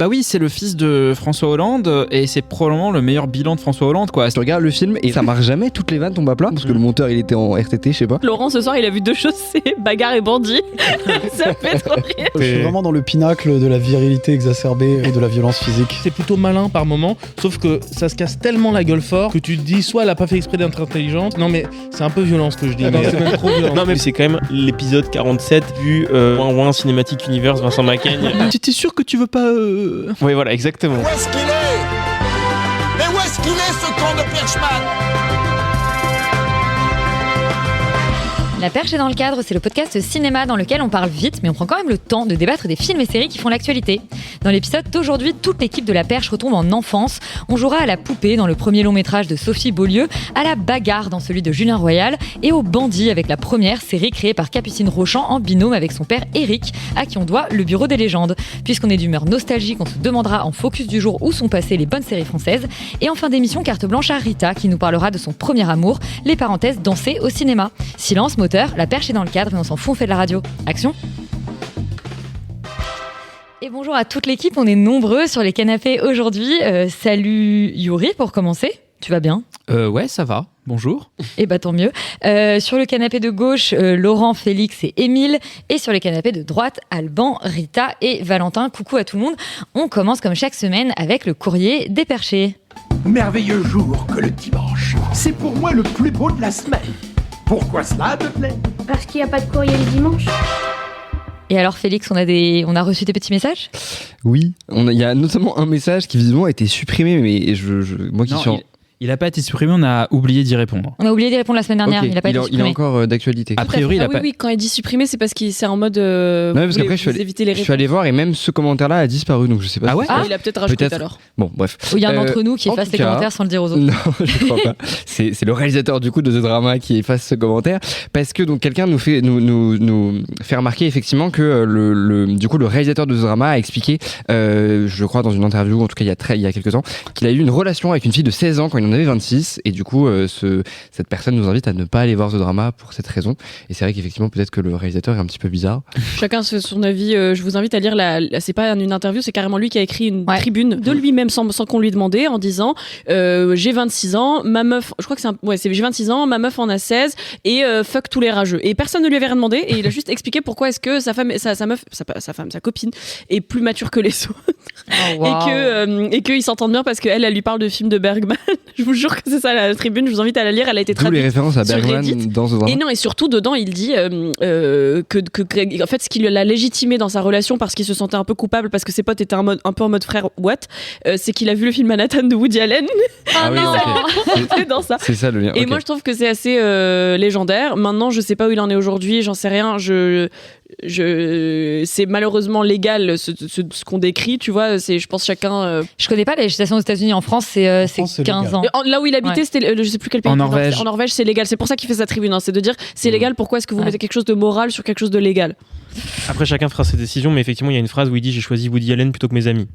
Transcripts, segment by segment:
Bah oui, c'est le fils de François Hollande et c'est probablement le meilleur bilan de François Hollande, quoi. Tu regardes le film et ça marche jamais, toutes les vannes tombent à plat parce que le monteur il était en RTT, je sais pas. Laurent, ce soir, il a vu deux choses, c'est bagarre et bandit. Ça fait trop rire. Je suis vraiment dans le pinacle de la virilité exacerbée et de la violence physique. C'est plutôt malin par moment, sauf que ça se casse tellement la gueule fort que tu te dis soit elle a pas fait exprès d'être intelligente. Non mais c'est un peu violent ce que je dis. Mais c'est même trop violent. Non mais c'est quand même l'épisode 47 du Ouin Cinematic Universe Vincent Macaigne. T'es sûr que tu veux pas Oui voilà exactement. Où est-ce qu'il est ? Mais où est-ce qu'il est ce con de Perchman ? La Perche est dans le cadre, c'est le podcast cinéma dans lequel on parle vite, mais on prend quand même le temps de débattre des films et séries qui font l'actualité. Dans l'épisode d'aujourd'hui, toute l'équipe de La Perche retombe en enfance. On jouera à la poupée dans le premier long métrage de Sophie Beaulieu, à la bagarre dans celui de Julien Royal et au bandit avec la première série créée par Capucine Rochant en binôme avec son père Eric, à qui on doit Le Bureau des légendes. Puisqu'on est d'humeur nostalgique, on se demandera en focus du jour où sont passées les bonnes séries françaises. Et en fin d'émission, carte blanche à Rita qui nous parlera de son premier amour, les parenthèses dansées au cinéma. Silence, moteur, La Perche est dans le cadre, mais on s'en fout, on fait de la radio. Action! Et bonjour à toute l'équipe, on est nombreux sur les canapés aujourd'hui. Salut Yuri pour commencer, tu vas bien? Ouais, ça va. Bonjour. Eh bah tant mieux. Sur le canapé de gauche, Laurent, Félix et Émile. Et sur les canapés de droite, Alban, Rita et Valentin. Coucou à tout le monde. On commence comme chaque semaine avec le courrier des perchés. Merveilleux jour que le dimanche. C'est pour moi le plus beau de la semaine. Pourquoi cela te plaît ? Parce qu'il n'y a pas de courrier le dimanche. Et alors Félix, on a reçu des petits messages ? Oui, il y a notamment un message qui visiblement a été supprimé, mais moi qui suis... Il n'a pas été supprimé, on a oublié d'y répondre. On a oublié d'y répondre la semaine dernière, Okay. Il n'a pas été supprimé. Il est encore d'actualité. A priori, il a pas... Oui, quand il dit supprimer, c'est parce qu'il c'est en mode non, parce qu'après, je suis allé voir et même ce commentaire-là a disparu, donc je sais pas. Ah ouais il a peut-être rajouté alors. Bon, bref. Il y a un d'entre nous qui efface les commentaires sans le dire aux autres. Non, je crois pas. C'est le réalisateur du coup de The Drama qui efface ce commentaire parce que donc quelqu'un nous fait remarquer effectivement que le réalisateur de The Drama a expliqué, je crois dans une interview, en tout cas il y a quelques temps, qu'il a eu une relation avec une fille de 16 ans quand il en avait 26 et du coup cette personne nous invite à ne pas aller voir The Drama pour cette raison. Et c'est vrai qu'effectivement peut-être que le réalisateur est un petit peu bizarre. Chacun son avis. Je vous invite à lire c'est pas une interview, c'est carrément lui qui a écrit une tribune de lui-même sans qu'on lui demandait en disant j'ai 26 ans, ma meuf, je crois que j'ai 26 ans, ma meuf en a 16 et fuck tous les rageux. Et personne ne lui avait rien demandé et il a juste expliqué pourquoi est-ce que sa copine est plus mature que les autres. Oh, wow. et qu'ils s'entendent bien parce qu'elle lui parle de films de Bergman. Je vous jure que c'est ça la tribune, je vous invite à la lire, elle a été traduite. Tous les références à Bergman dans The Drama. Et non, et surtout dedans il dit que en fait ce qui l'a légitimé dans sa relation parce qu'il se sentait un peu coupable parce que ses potes étaient un peu en mode frère c'est qu'il a vu le film Manhattan de Woody Allen. Ah non, c'est dans ça. C'est ça le lien. Et moi je trouve que c'est assez légendaire. Maintenant je sais pas où il en est aujourd'hui, j'en sais rien. C'est malheureusement légal ce qu'on décrit, tu vois, je pense chacun Je connais pas la législation aux États-Unis. En France c'est 15 ans. Là où il habitait c'était je sais plus quel pays. En Norvège. En Norvège c'est légal, c'est pour ça qu'il fait sa tribune, c'est de dire c'est légal, pourquoi est-ce que vous mettez quelque chose de moral sur quelque chose de légal. Après chacun fera ses décisions, mais effectivement il y a une phrase où il dit j'ai choisi Woody Allen plutôt que mes amis.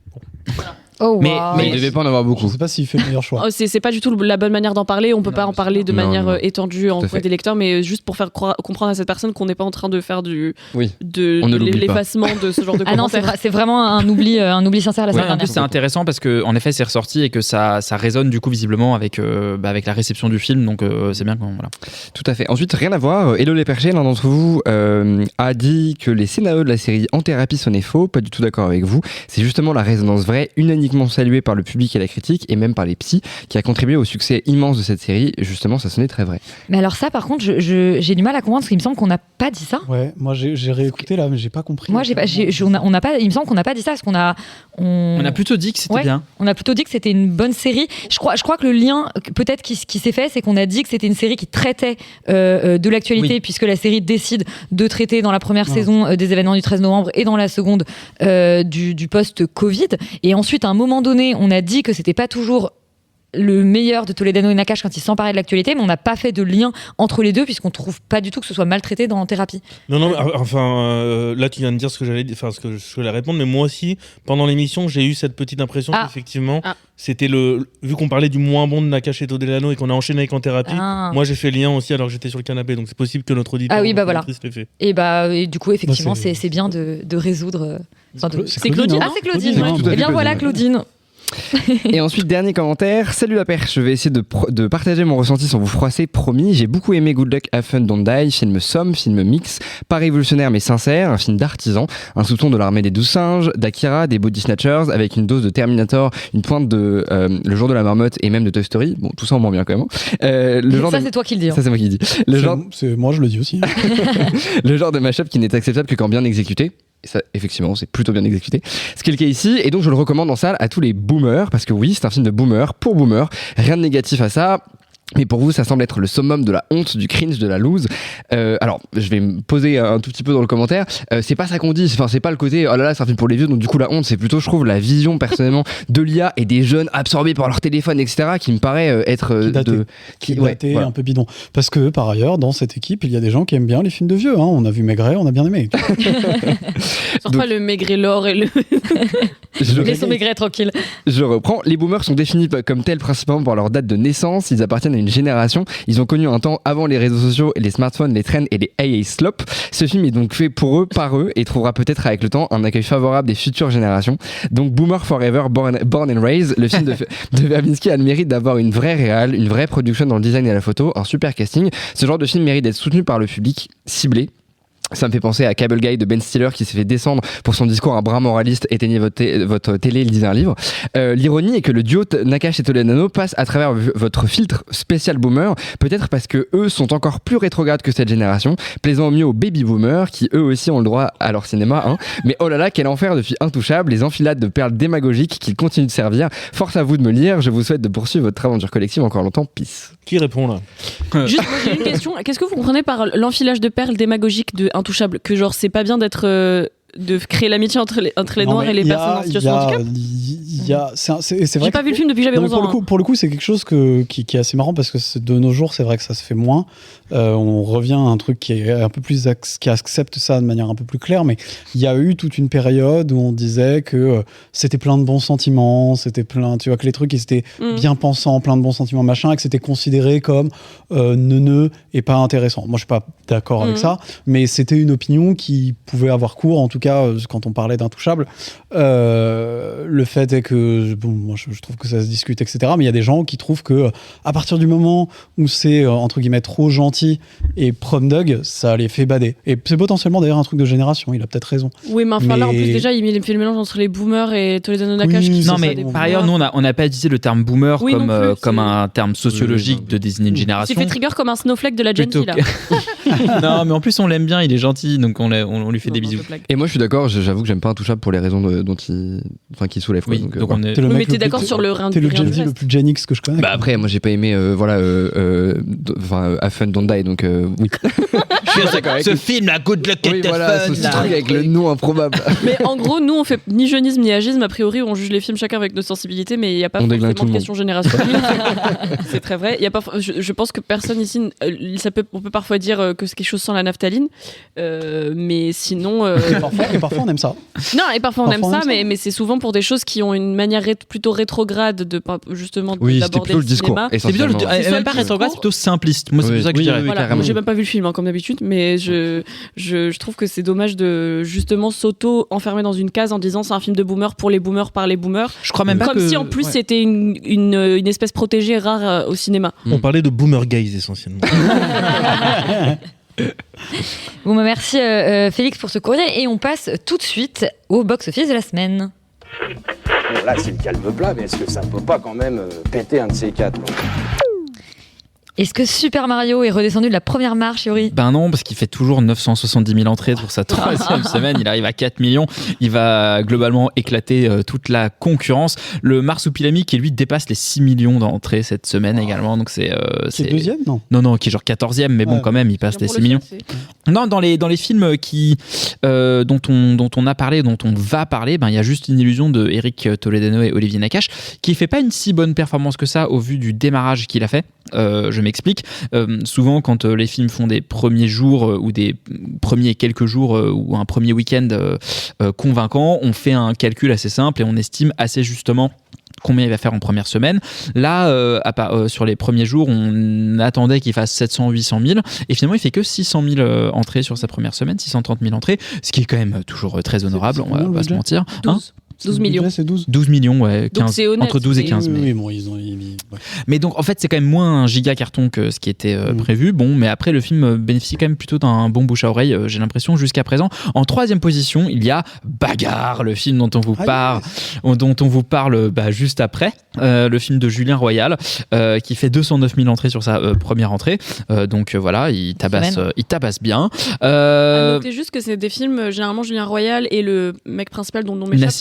Oh, Mais il devait pas en avoir beaucoup. Je sais pas s'il fait le meilleur choix. C'est pas du tout la bonne manière d'en parler, on peut pas en parler de manière non. étendue en voix des lecteurs, mais juste pour faire comprendre à cette personne qu'on n'est pas en train de faire de l'effacement de ce genre de Ah non, commentaires. c'est vraiment un oubli sincère la semaine En dernière. plus, c'est intéressant parce que en effet, c'est ressorti et que ça résonne du coup visiblement avec la réception du film. Donc c'est bien. Voilà. Tout à fait. Ensuite, rien à voir. Hello les perchés, l'un d'entre vous a dit que les scénarios de la série En Thérapie sonnaient faux. Pas du tout d'accord avec vous. C'est justement la résonance vraie, unanimement saluée par le public et la critique, et même par les psys, qui a contribué au succès immense de cette série. Justement, ça sonnait très vrai. Mais alors ça, par contre, j'ai du mal à comprendre parce qu'il me semble qu'on n'a pas dit ça. Ouais, moi j'ai réécouté là, mais j'ai pas compris. Moi, on n'a pas. Il me semble qu'on n'a pas dit ça parce qu'on a. On a plutôt dit que c'était bien. On a plutôt dit que c'était une bonne série. Je crois que le lien, peut-être qui s'est fait, c'est qu'on a dit que c'était une série qui traitait de l'actualité, puisque la série décide de traiter dans la première saison des événements du 13 novembre et dans la seconde du post-Covid. Et ensuite, à un moment donné, on a dit que c'était pas toujours le meilleur de Toledano et Nakache quand ils s'emparaient de l'actualité, mais on n'a pas fait de lien entre les deux puisqu'on trouve pas du tout que ce soit maltraité dans Thérapie. Non, là tu viens de dire ce que j'allais répondre, mais moi aussi, pendant l'émission, j'ai eu cette petite impression qu'effectivement, c'était vu qu'on parlait du moins bon de Nakache et Toledano et qu'on a enchaîné avec En Thérapie, moi j'ai fait le lien aussi alors que j'étais sur le canapé, donc c'est possible que notre auditeur voilà. l'ait fait. Et du coup, effectivement, c'est bien de résoudre. C'est Claudine. Ah, c'est Claudine. Eh bien voilà, Claudine. Et ensuite, dernier commentaire. Salut la perche, je vais essayer de partager mon ressenti sans vous froisser, promis. J'ai beaucoup aimé Good Luck, Have Fun, Don't Die, film somme, film mix, pas révolutionnaire mais sincère, un film d'artisan, un soupçon de l'armée des 12 singes, d'Akira, des Body Snatchers, avec une dose de Terminator, une pointe de Le jour de la marmotte et même de Toy Story. Bon, tout ça on ment bien quand même. C'est toi qui le dis. Ça c'est moi qui le dis. Moi je le dis aussi. Le genre de mashup qui n'est acceptable que quand bien exécuté. Et ça, effectivement, c'est plutôt bien exécuté. Ce qui est le cas ici, et donc je le recommande en salle à tous les boomers, parce que oui, c'est un film de boomer pour boomers. Rien de négatif à ça. Mais pour vous, ça semble être le summum de la honte, du cringe, de la loose. Alors, je vais me poser un tout petit peu dans le commentaire. C'est pas ça qu'on dit. Enfin, c'est pas le côté oh là là, c'est un film pour les vieux. Donc du coup, la honte, c'est plutôt, je trouve, la vision personnellement de l'IA et des jeunes absorbés par leur téléphone, etc., qui me paraît être daté, un peu bidon. Parce que par ailleurs, dans cette équipe, il y a des gens qui aiment bien les films de vieux. Hein. On a vu Maigret, on a bien aimé. Surtout pas le Maigret l'or et le. Laissons Maigret tranquille. Je reprends. Les boomers sont définis comme tels principalement par leur date de naissance. Ils appartiennent à une génération. Ils ont connu un temps avant les réseaux sociaux et les smartphones, les trends et les AA slop. Ce film est donc fait pour eux, par eux, et trouvera peut-être avec le temps un accueil favorable des futures générations. Donc Boomer Forever, Born and Raised, le film de Verbinski a le mérite d'avoir une vraie réal, une vraie production dans le design et la photo, un super casting. Ce genre de film mérite d'être soutenu par le public ciblé. Ça me fait penser à Cable Guy de Ben Stiller qui s'est fait descendre pour son discours un bras moraliste, éteignez votre télé, lisez un livre. L'ironie est que le duo Nakache et Toledano passe à travers votre filtre spécial boomer, peut-être parce que eux sont encore plus rétrogrades que cette génération, plaisant au mieux aux baby boomers qui eux aussi ont le droit à leur cinéma, hein. Mais oh là là, quel enfer depuis Intouchable, les enfilades de perles démagogiques qu'ils continuent de servir. Force à vous de me lire, je vous souhaite de poursuivre votre aventure collective encore longtemps, peace. Qui répond là? Juste, moi j'ai une question. Qu'est-ce que vous comprenez par l'enfilage de perles démagogiques de Intouchable? Que genre c'est pas bien de créer l'amitié entre les noirs et les personnes en situation de handicap? C'est vrai. J'ai pas vu le film depuis que j'avais 11 ans. Pour le coup, c'est quelque chose qui est assez marrant parce que de nos jours, c'est vrai que ça se fait moins. On revient à un truc qui est un peu plus qui accepte ça de manière un peu plus claire, mais il y a eu toute une période où on disait que c'était plein de bons sentiments, tu vois, que les trucs ils étaient bien pensants, plein de bons sentiments machin, et que c'était considéré comme neuneux et pas intéressant. Moi, je suis pas d'accord avec ça, mais c'était une opinion qui pouvait avoir cours, en tout cas quand on parlait d'Intouchable. Le fait est que moi je trouve que ça se discute, etc. Mais il y a des gens qui trouvent que à partir du moment où c'est entre guillemets trop gentil et prom dog, ça les fait bader. Et c'est potentiellement d'ailleurs un truc de génération. Il a peut-être raison. Oui, mais enfin là en plus déjà il fait le mélange entre les boomers et Toledano Nakache. Oui, non mais par ailleurs nous on n'a pas utilisé le terme boomer comme un terme sociologique de désigner une génération. C'est fait trigger comme un snowflake de la Gen Z là. Non mais en plus on l'aime bien, il est gentil donc on lui fait des bisous. Et moi je suis d'accord, j'avoue que j'aime pas Intouchable pour les raisons dont il soulève. Oui, donc on est... Mais t'es d'accord sur le rien. T'es le Gen Z le plus Gen X que je connais. Bah après moi j'ai pas aimé Have Fun Don't Die donc oui. Je suis d'accord avec ce film la Good Luck oui, voilà, ce truc avec le nom improbable. Mais en gros nous on fait ni jeunisme ni agisme, a priori on juge les films chacun avec nos sensibilités, mais il y a pas forcément de question générationnelle. C'est très vrai. Il y a pas, je pense que personne ici on peut parfois dire que c'est quelque chose sans la naphtaline, mais sinon et parfois on aime ça. Non, et parfois on aime ça, mais c'est souvent pour des choses qui ont une manière plutôt rétrograde de justement d'aborder le cinéma. C'est plutôt même pas rétrograde, c'est plutôt simpliste. Moi c'est pour ça que je dirais. Voilà, j'ai même pas vu le film comme d'habitude, mais je trouve que c'est dommage de justement s'auto-enfermer dans une case en disant c'est un film de boomer pour les boomers par les boomers. Je crois même pas comme si en plus c'était une espèce protégée rare au cinéma. On parlait de boomer gays essentiellement. Bon, merci Félix pour ce courrier et on passe tout de suite au box-office de la semaine. Bon, là c'est le calme plat, mais est-ce que ça peut pas quand même péter un de ces quatre? Est-ce que Super Mario est redescendu de la première marche, Yuri ? Ben non, parce qu'il fait toujours 970 000 entrées pour sa 3e semaine. Il arrive à 4 millions. Il va globalement éclater toute la concurrence. Le Marsupilami qui lui dépasse les 6 millions d'entrées cette semaine également. Donc c'est deuxième, non ? Non, qui est genre 14e, mais bon, quand même, il passe les 6 millions. Non, dans les films dont on a parlé, dont on va parler, ben il y a juste une illusion de Eric Toledano et Olivier Nakache qui fait pas une si bonne performance que ça au vu du démarrage qu'il a fait. Je m'explique. Souvent, quand les films font des premiers jours ou des premiers quelques jours ou un premier week-end convaincant, on fait un calcul assez simple et on estime assez justement combien il va faire en première semaine. Là, sur les premiers jours, on attendait qu'il fasse 700-800 000 et finalement, il fait que 600 000 entrées sur sa première semaine, 630 000 entrées, ce qui est quand même toujours très honorable, on va pas se mentir. 12 millions. C'est 12. 12 millions, ouais. 15, donc c'est honnête, entre 12 et 15. Oui, bon, ouais. Mais donc, en fait, c'est quand même moins un giga carton que ce qui était prévu. Bon, mais après, le film bénéficie quand même plutôt d'un bon bouche à oreille, j'ai l'impression, jusqu'à présent. En 3e position, il y a Bagarre, le film dont on vous parle juste après. Le film de Julien Royal, qui fait 209 000 entrées sur sa première entrée. Donc voilà, il tabasse bien. Notez juste que c'est des films, généralement, Julien Royal et le mec principal dont on m'échappe.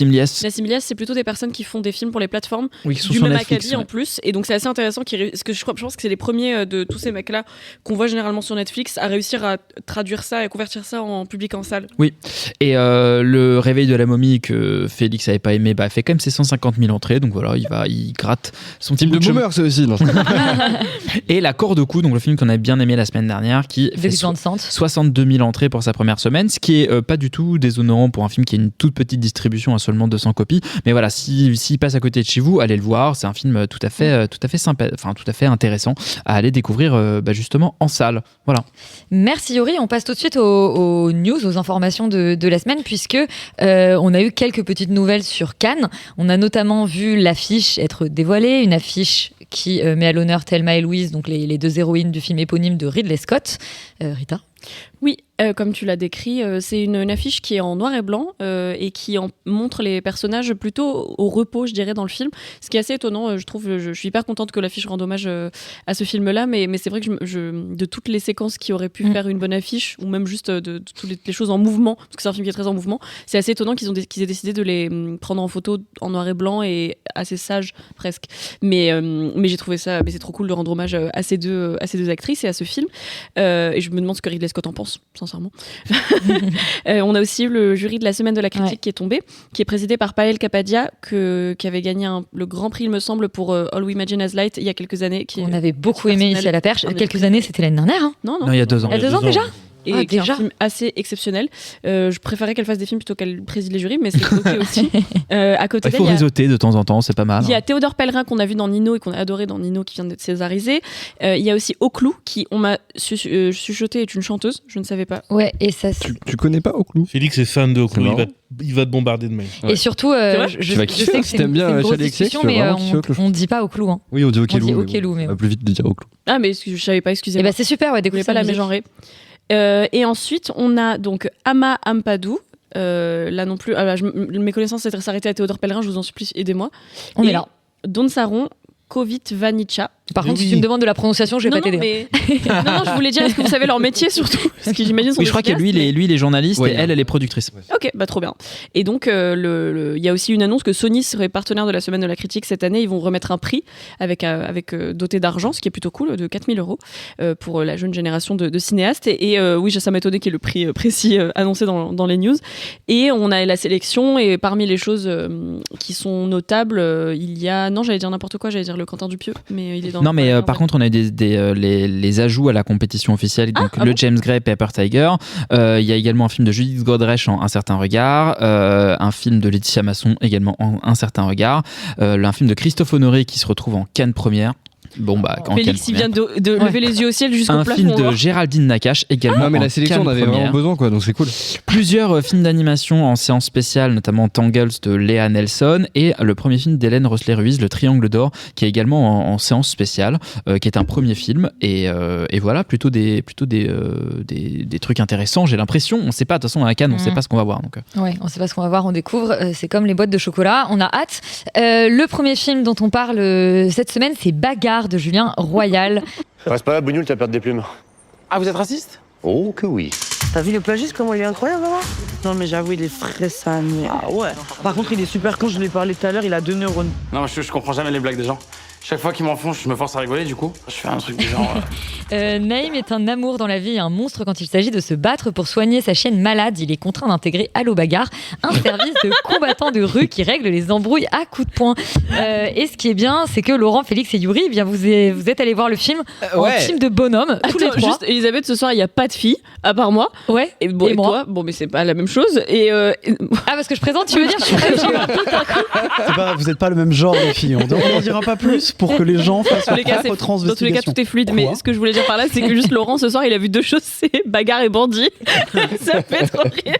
Nassim Lies, c'est plutôt des personnes qui font des films pour les plateformes, qui sont du sur même Netflix, acabit en plus, et donc c'est assez intéressant. Parce que je pense que c'est les premiers de tous ces mecs-là qu'on voit généralement sur Netflix à réussir à traduire ça et à convertir ça en public en salle. Oui, et le Réveil de la momie que Félix avait pas aimé, fait quand même ses 150 000 entrées, donc voilà, il gratte son type de boomer, c'est aussi. Non, et La Corde au cou, donc le film qu'on a bien aimé la semaine dernière, qui fait 62 000 entrées pour sa première semaine, ce qui est pas du tout déshonorant pour un film qui a une toute petite distribution à seulement 200 copies. Mais voilà, s'il passe à côté de chez vous, allez le voir. C'est un film tout à fait sympa, tout à fait intéressant à aller découvrir justement en salle. Voilà. Merci Yuri. On passe tout de suite aux news, aux informations de la semaine, puisque on a eu quelques petites nouvelles sur Cannes. On a notamment vu l'affiche être dévoilée, une affiche qui met à l'honneur Thelma et Louise, donc les deux héroïnes du film éponyme de Ridley Scott. Rita ? Oui, comme tu l'as décrit, c'est une affiche qui est en noir et blanc et qui montre les personnages plutôt au repos, je dirais, dans le film. Ce qui est assez étonnant, je trouve. Je suis hyper contente que l'affiche rende hommage à ce film-là, mais c'est vrai que de toutes les séquences qui auraient pu faire une bonne affiche, ou même juste de toutes les choses en mouvement, parce que c'est un film qui est très en mouvement, c'est assez étonnant qu'ils aient décidé de les prendre en photo en noir et blanc et assez sage presque. Mais j'ai trouvé ça, mais c'est trop cool de rendre hommage à ces deux actrices et à ce film. Et je me demande ce que Ridley Scott en pense, sincèrement. On a aussi le jury de la semaine de la critique qui est tombé, qui est présidé par Paël Kapadia, qui avait gagné le grand prix, il me semble, pour All We Imagine As Light il y a quelques années. On avait beaucoup aimé ici à la Perche. Quelques années, c'était l'année dernière. Hein. Non, il y a 2 ans. Il y a 2 ans déjà. Et qui est un film assez exceptionnel. Je préférais qu'elle fasse des films plutôt qu'elle préside les jurys, mais c'est ok aussi. À côté il faut réseauter de temps en temps, c'est pas mal. Il y a Théodore Pellerin qu'on a vu dans Nino et qu'on a adoré dans Nino, qui vient d'être césarisé. Il y a aussi Oclou, qui, on m'a chuchoté, est une chanteuse, je ne savais pas. Ouais, et ça. Tu connais pas Oclou ? Félix est fan de Oclou, il va te bombarder de mails. Et surtout, je sais que c'est une grosse discussion, mais on ne dit pas Oclou. Hein. Oui, on dit Okelou. On dit Okelou, mais plus vite de dire Oclou. Ah, mais je savais pas, excusez-moi. Et c'est super, découvrir pas la mégenrer. Et ensuite, on a donc Ama Ampadu. Là non plus, mes connaissances s'arrêtaient à Théodore Pellerin, je vous en supplie, aidez-moi. On est là. Don Saron, Kovit Vanicha. Par contre, si tu me demandes de la prononciation, je vais pas t'aider. Non, je voulais dire, est-ce que vous savez leur métier surtout ? Parce que j'imagine. Oui, je crois que lui, il est journaliste et elle est productrice. Ok, trop bien. Et donc, il y a aussi une annonce que Sony serait partenaire de la Semaine de la Critique cette année. Ils vont remettre un prix avec doté d'argent, ce qui est plutôt cool, de 4 000 € pour la jeune génération de cinéastes. Et oui, ça m'a étonné qu'il y ait le prix précis annoncé dans les news. Et on a la sélection, et parmi les choses qui sont notables, il y a... Non, j'allais dire n'importe quoi, j'allais dire le Quentin Dupieux, mais il est dans... Non, mais par contre, on a eu les ajouts à la compétition officielle, donc James Gray, Paper Tiger. Il y a également un film de Judith Godrèche en Un certain regard, un film de Laetitia Masson également en Un certain regard, un film de Christophe Honoré qui se retrouve en Cannes première. Félix, il vient de lever les yeux au ciel jusqu'au plafond. Un film de Géraldine Nakache également. Non, mais la sélection, on avait vraiment besoin, donc c'est cool. Plusieurs films d'animation en séance spéciale, notamment Tangles de Léa Nelson, et le premier film d'Hélène Rossler-Ruiz, Le Triangle d'or, qui est également en séance spéciale, qui est un premier film. Et voilà, plutôt des trucs intéressants, j'ai l'impression. On ne sait pas, de toute façon, à Cannes, on ne sait pas ce qu'on va voir. Donc. Ouais, on ne sait pas ce qu'on va voir, on découvre. C'est comme les boîtes de chocolat, on a hâte. Le premier film dont on parle cette semaine, c'est Bagarre de Julien Royal. Reste pas là, Bougnoul, tu vas perdre des plumes. Ah, vous êtes raciste? Oh que oui. T'as vu le plagiste, comment il est incroyable, là? Non, mais j'avoue, il est frais, ça. Ah ouais. Par contre, il est super con, je lui ai parlé tout à l'heure, il a 2 neurones. Non, je comprends jamais les blagues des gens. Chaque fois qu'ils m'enfoncent, je me force à rigoler, du coup, je fais un truc du genre... Naïm est un amour dans la vie et un monstre quand il s'agit de se battre pour soigner sa chienne malade. Il est contraint d'intégrer Allo Bagarre, un service de combattants de rue qui règle les embrouilles à coups de poing. Et ce qui est bien, c'est que Laurent, Félix et Yuri, eh bien, vous êtes allés voir le film en team de bonhommes, tous les trois. Juste, Elisabeth, ce soir, il n'y a pas de fille, à part moi. Ouais. Et moi. Toi, bon, mais c'est pas la même chose. Ah, parce que je présente, tu veux dire? Vous n'êtes pas le même genre de filles. On n'en dira pas plus pour que les gens fassent leur propre transvestigation. Dans tous les cas, tout est fluide. Mais ce que je voulais dire par là, c'est que juste Laurent, ce soir, il a vu 2 choses, c'est bagarre et bandit. Ça fait trop rire.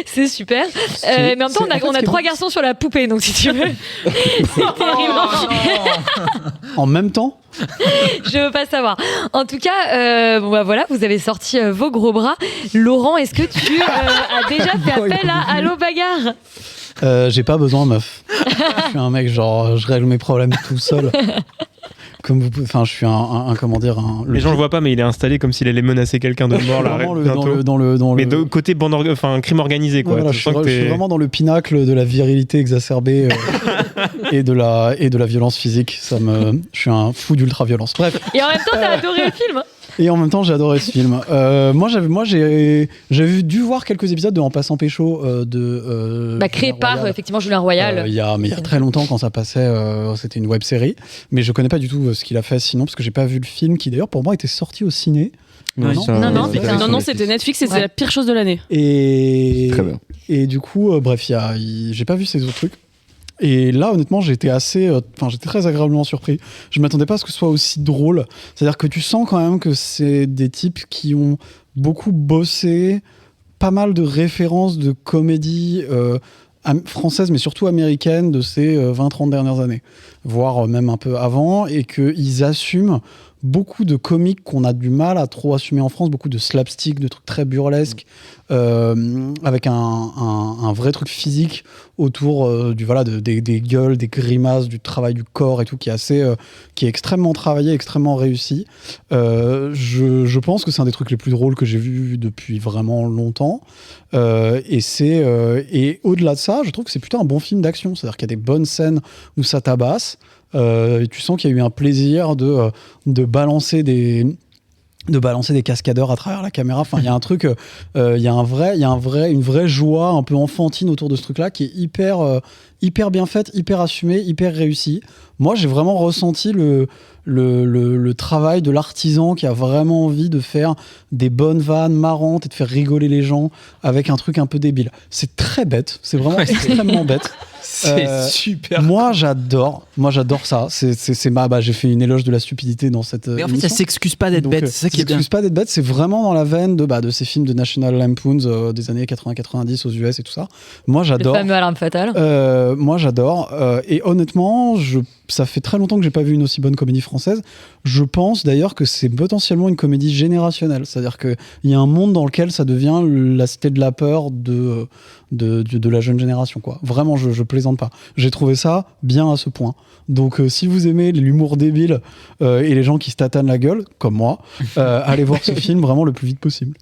C'est super. Mais en même temps, on a 3 garçons sur la poupée, donc si tu veux. C'est terrible. En même temps? Je veux pas savoir. En tout cas, voilà, vous avez sorti vos gros bras. Laurent, est-ce que tu as déjà fait appel à Allo Bagarre? J'ai pas besoin, meuf. Je suis un mec, genre, je règle mes problèmes tout seul. Comme vous, enfin, je suis comment dire, les gens le voient pas, mais il est installé comme s'il allait menacer quelqu'un de mort là. Mais de côté crime organisé, quoi. Voilà, je suis vraiment dans le pinacle de la virilité exacerbée et de la violence physique. Je suis un fou d'ultra-violence. Bref. Et en même temps, t'as adoré le film. Et en même temps, j'ai adoré ce film. Moi, j'ai dû voir quelques épisodes de En passant pécho créé par effectivement Julien Royal. Il y a très longtemps, quand ça passait, c'était une web série. Mais je connais pas du tout ce qu'il a fait sinon, parce que j'ai pas vu le film qui d'ailleurs pour moi était sorti au ciné. Non, c'était Netflix et c'est la pire chose de l'année. Très bien. Et du coup, bref, j'ai pas vu ces autres trucs. Et là, honnêtement, j'étais très agréablement surpris. Je m'attendais pas à ce que ce soit aussi drôle. C'est-à-dire que tu sens quand même que c'est des types qui ont beaucoup bossé, pas mal de références de comédie française, mais surtout américaine, de ces 20-30 dernières années, voire même un peu avant, et qu'ils assument beaucoup de comiques qu'on a du mal à trop assumer en France, beaucoup de slapstick, de trucs très burlesques, avec un vrai truc physique autour des gueules, des grimaces, du travail du corps et tout, qui est extrêmement travaillé, extrêmement réussi. Je pense que c'est un des trucs les plus drôles que j'ai vus depuis vraiment longtemps. Et au-delà de ça, je trouve que c'est plutôt un bon film d'action. C'est-à-dire qu'il y a des bonnes scènes où ça tabasse. Tu sens qu'il y a eu un plaisir de balancer des cascadeurs à travers la caméra. Enfin, il y a un truc, il y a une vraie joie un peu enfantine autour de ce truc-là qui est hyper bien faite, hyper assumée, hyper réussie. Moi, j'ai vraiment ressenti le travail de l'artisan qui a vraiment envie de faire des bonnes vannes marrantes et de faire rigoler les gens avec un truc un peu débile. C'est très bête, c'est vraiment extrêmement bête. C'est super. Moi, j'adore ça. J'ai fait une éloge de la stupidité dans cette Mais en fait, émission. ça s'excuse pas d'être bête. C'est ça qui est bien. Ça s'excuse pas d'être bête. C'est vraiment dans la veine de ces films de National Lampoons des années 80-90 aux US et tout ça. Moi, j'adore. Le fameux Alarme Fatale. Moi, j'adore. Et honnêtement, ça fait très longtemps que j'ai pas vu une aussi bonne comédie française. Je pense d'ailleurs que c'est potentiellement une comédie générationnelle. C'est-à-dire qu'il y a un monde dans lequel ça devient la cité de la peur de la jeune génération, quoi. Vraiment, je plaisante pas. J'ai trouvé ça bien à ce point. Donc, si vous aimez l'humour débile et les gens qui se tatanent la gueule, comme moi, allez voir ce film vraiment le plus vite possible.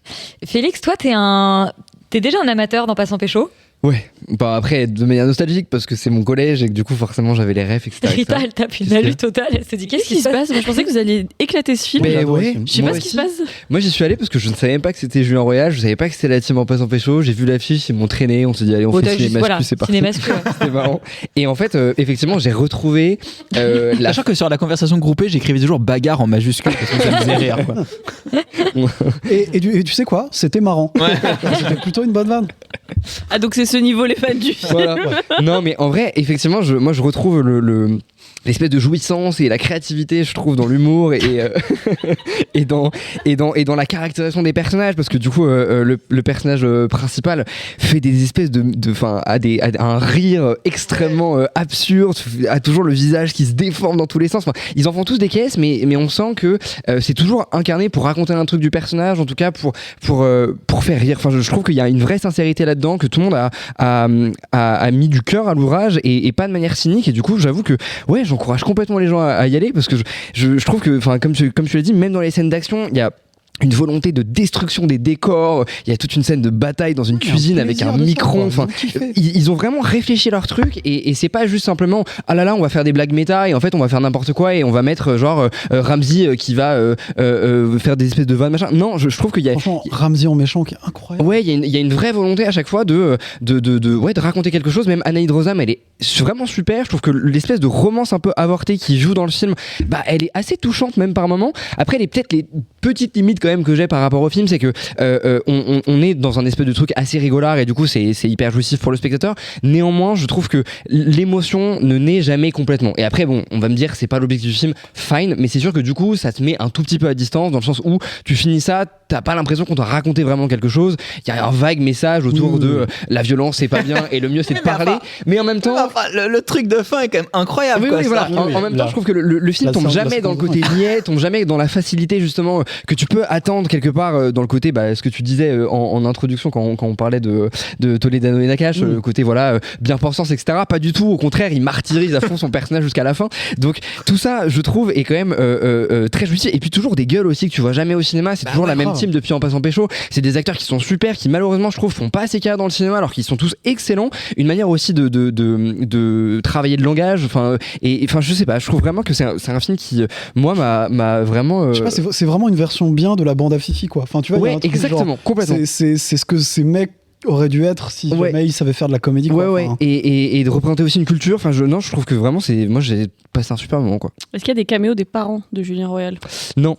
Félix, toi, t'es déjà un amateur d'En passant pécho? Ouais, après de manière nostalgique parce que c'est mon collège et que du coup forcément j'avais les refs, etc. Rita, elle tape une alu totale, elle se dit qu'est-ce qui se passe? Moi je pensais que vous alliez éclater ce film. Mais ouais, je sais pas ce qui se passe. Moi j'y suis allé parce que je ne savais pas que c'était Julien Royal, je savais pas que c'était la team En passant pécho, j'ai vu l'affiche, ils m'ont traîné, on s'est dit allez on fait Cinémasque, c'est parti. C'était marrant. Et en fait effectivement j'ai retrouvé Sachant que sur la conversation groupée j'écrivais toujours bagarre en majuscule parce que ça me faisait rire, quoi. et tu sais quoi, c'était marrant. C'était plutôt une bonne vanne. Ah donc c'est ce niveau les fans du film. Voilà. Non mais en vrai effectivement moi je retrouve l'espèce de jouissance et la créativité, je trouve, dans l'humour et dans la caractérisation des personnages, parce que du coup le personnage principal fait des espèces a un rire extrêmement absurde, a toujours le visage qui se déforme dans tous les sens. Enfin, ils en font tous des caisses, mais on sent que c'est toujours incarné pour raconter un truc du personnage, en tout cas pour faire rire. Enfin, je trouve qu'il y a une vraie sincérité là-dedans, que tout le monde a mis du cœur à l'ouvrage et pas de manière cynique. Et du coup, j'avoue que ouais, j'en j'encourage complètement les gens à y aller parce que je trouve que, enfin, comme tu l'as dit, même dans les scènes d'action, il y a une volonté de destruction des décors, il y a toute une scène de bataille dans une cuisine avec un micron, enfin ils ont vraiment réfléchi leur truc et c'est pas juste simplement ah là là on va faire des blagues méta et en fait on va faire n'importe quoi et on va mettre genre Ramsey qui va faire des espèces de vannes machin. Non, je trouve qu'il y a Ramsey en méchant qui est incroyable. Ouais, il y a une vraie volonté à chaque fois de raconter quelque chose. Même Anaïd Rosam, elle est vraiment super. Je trouve que l'espèce de romance un peu avortée qui joue dans le film, bah elle est assez touchante même par moments. Après les petites limites quand même que j'ai par rapport au film, c'est que on est dans un espèce de truc assez rigolard et du coup c'est hyper jouissif pour le spectateur. Néanmoins, je trouve que l'émotion ne naît jamais complètement. Et après bon, on va me dire c'est pas l'objectif du film, fine, mais c'est sûr que du coup ça te met un tout petit peu à distance dans le sens où tu finis ça, t'as pas l'impression qu'on t'a raconté vraiment quelque chose. Il y a un vague message autour de la violence c'est pas bien et le mieux c'est de parler, mais en même temps le truc de fin est quand même incroyable. Oui, quoi, oui, voilà. En même temps, je trouve que le film tombe jamais dans le côté niais, tombe jamais dans la facilité justement que tu peux attendre quelque part dans le côté ce que tu disais en introduction quand on parlait de Toledano et Nakache, le côté voilà bien pensance etc. Pas du tout, au contraire il martyrise à fond son personnage jusqu'à la fin. Donc tout ça je trouve est quand même très jouissif. Et puis toujours des gueules aussi que tu vois jamais au cinéma, c'est toujours la même team depuis En passant pécho. C'est des acteurs qui sont super, qui malheureusement je trouve font pas assez carrière dans le cinéma alors qu'ils sont tous excellents. Une manière aussi de travailler le langage, enfin je sais pas, je trouve vraiment que c'est un film qui moi m'a vraiment je sais pas, c'est vraiment une version bien de la bande à Fifi quoi. Enfin tu vois, ouais, exactement, genre, complètement. C'est ce que ces mecs aurait dû être si jamais il savait faire de la comédie quoi. Ouais. Et de représenter aussi une culture, enfin je trouve que vraiment moi j'ai passé un super moment quoi. Est-ce qu'il y a des caméos des parents de Julien Royal? Non,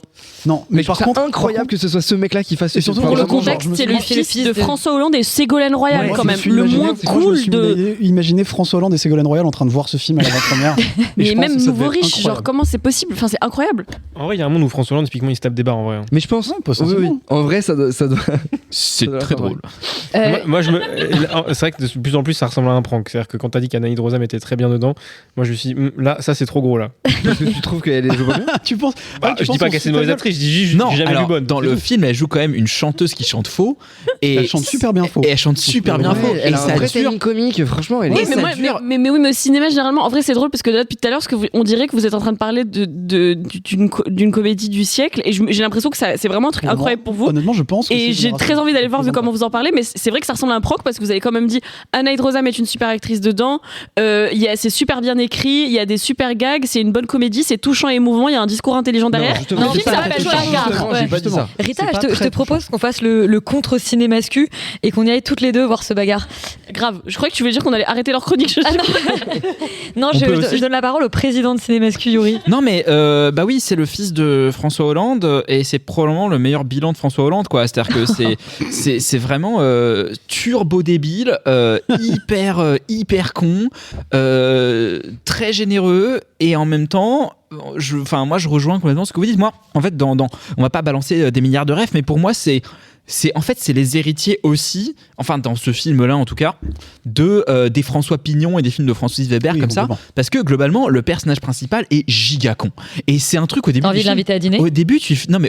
mais par contre incroyable que ce soit ce mec là qui fasse et surtout pour le contexte, c'est le fils de François Hollande et Ségolène Royal quand même, le moins cool de imaginer François Hollande et Ségolène Royal en train de voir ce film à l'avant-première. Mais même nouveau riche, genre comment c'est possible, enfin c'est incroyable. En vrai il y a un monde où François Hollande typiquement il se tape des barres en vrai. Mais je pense en vrai ça doit c'est très drôle. Moi c'est vrai que de plus en plus ça ressemble à un prank, c'est-à-dire que quand t'as dit qu'Anaïd Rosam était très bien dedans, moi je me suis dit là ça c'est trop gros là. Parce que tu trouves qu'elle est bien? Tu penses je dis pas qu'elle c'est une mauvaise actrice, je dis juste non, j'ai jamais vu bonne. Dans le film elle joue quand même une chanteuse qui chante faux et elle chante super bien faux. Et elle chante super bien faux. Elle a un vrai timing comique, franchement elle est mais au cinéma généralement en vrai c'est drôle parce que là depuis tout à l'heure on dirait que vous êtes en train de parler d'une comédie du siècle et j'ai l'impression que c'est vraiment un truc incroyable pour vous. Honnêtement je pense et j'ai très envie d'aller voir vu comment vous en parlez, mais c'est vrai que ça ressemble à un proc parce que vous avez quand même dit Anaïd Rosam est une super actrice dedans, c'est super bien écrit, il y a des super gags, c'est une bonne comédie, c'est touchant et émouvant, il y a un discours intelligent derrière. Non, ça s'appelle Bagarre. Rita, je te propose qu'on fasse le contre-cinémascu et qu'on y aille toutes les deux voir ce bagarre. Grave, je croyais que tu voulais dire qu'on allait arrêter leur chronique. Non, je donne la parole au président de Cinémascu, Yuri. Non mais bah oui, c'est le fils de François Hollande et c'est probablement le meilleur bilan de François Hollande quoi. C'est-à-dire que c'est vraiment turbo débile, hyper con, très généreux et en même temps moi je rejoins complètement ce que vous dites. Moi en fait on va pas balancer des milliards de rêves, mais pour moi c'est les héritiers aussi, enfin dans ce film-là en tout cas, des François Pignon et des films de Francis Weber comme ça, parce que globalement le personnage principal est giga con. Et c'est un truc au début. T'as envie de l'inviter à dîner ? Au début du film,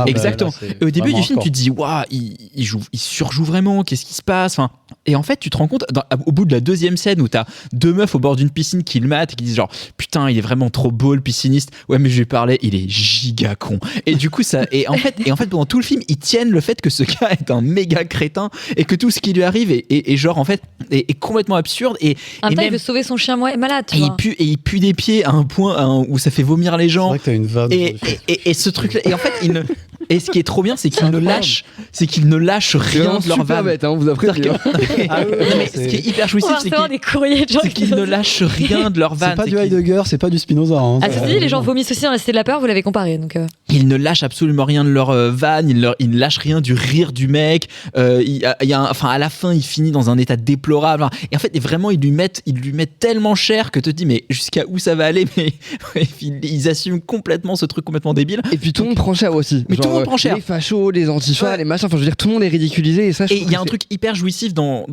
exactement. Et au début du film, tu te dis waouh, il surjoue vraiment. Qu'est-ce qui se passe ? Enfin, et en fait, tu te rends compte au bout de la deuxième scène où t'as deux meufs au bord d'une piscine qui le matent et qui disent genre putain, il est vraiment trop beau le pisciniste. Ouais, mais je lui parlais, il est giga con. Et du coup ça, et en fait pendant tout le film, ils tiennent le fait que ce gars est un méga crétin et que tout ce qui lui arrive est genre en fait est complètement absurde et même il veut sauver son chien malade tu vois. Il pue des pieds à un point où ça fait vomir les gens. C'est vrai que t'as une vanne et ce truc là et en fait et ce qui est trop bien c'est qu'il ne lâche rien de leur vanne. Bête, hein, vous apprenez. Ce qui est hyper jouissif c'est qu'ils ne lâchent rien de leur vanne. C'est pas du Heidegger, c'est pas du Spinoza hein. Les gens vomissent aussi dans La Cité de la Peur, vous l'avez comparé donc ils ne lâchent absolument rien de leur vanne, ils ne lâchent rien du rire du mec. À la fin il finit dans un état déplorable et en fait vraiment ils lui mettent tellement cher que te dis mais jusqu'à où ça va aller, mais ils assument complètement ce truc complètement débile. Et puis tout le monde prend cher aussi. Mais tout le monde prend cher. Les fachos, les antifas, les machins, enfin je veux dire tout le monde est ridiculisé et ça. Et il y a un truc hyper jouissif dans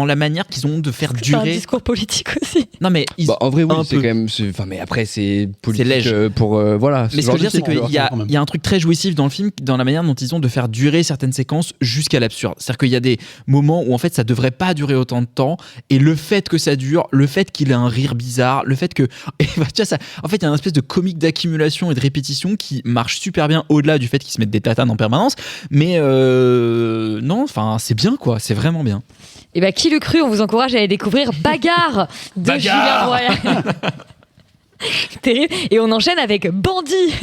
la manière qu'ils ont de faire durer. C'est un discours politique aussi. Non mais en vrai oui c'est quand même mais après c'est politique pour voilà. Mais ce que je veux dire c'est qu'il y a il y a un truc très jouissif dans le film, dans la manière dont ils ont de faire durer certaines séquences jusqu'à l'absurde. C'est-à-dire qu'il y a des moments où en fait ça devrait pas durer autant de temps, et le fait que ça dure, le fait qu'il ait un rire bizarre, le fait que, et bah, tu vois, ça, en fait il y a une espèce de comique d'accumulation et de répétition qui marche super bien au-delà du fait qu'ils se mettent des tatanes en permanence. Mais non, enfin c'est bien quoi, c'est vraiment bien. Et bah qui le cru, on vous encourage à aller découvrir Bagarre de Julien Royal. Terrible. Et on enchaîne avec Bandit,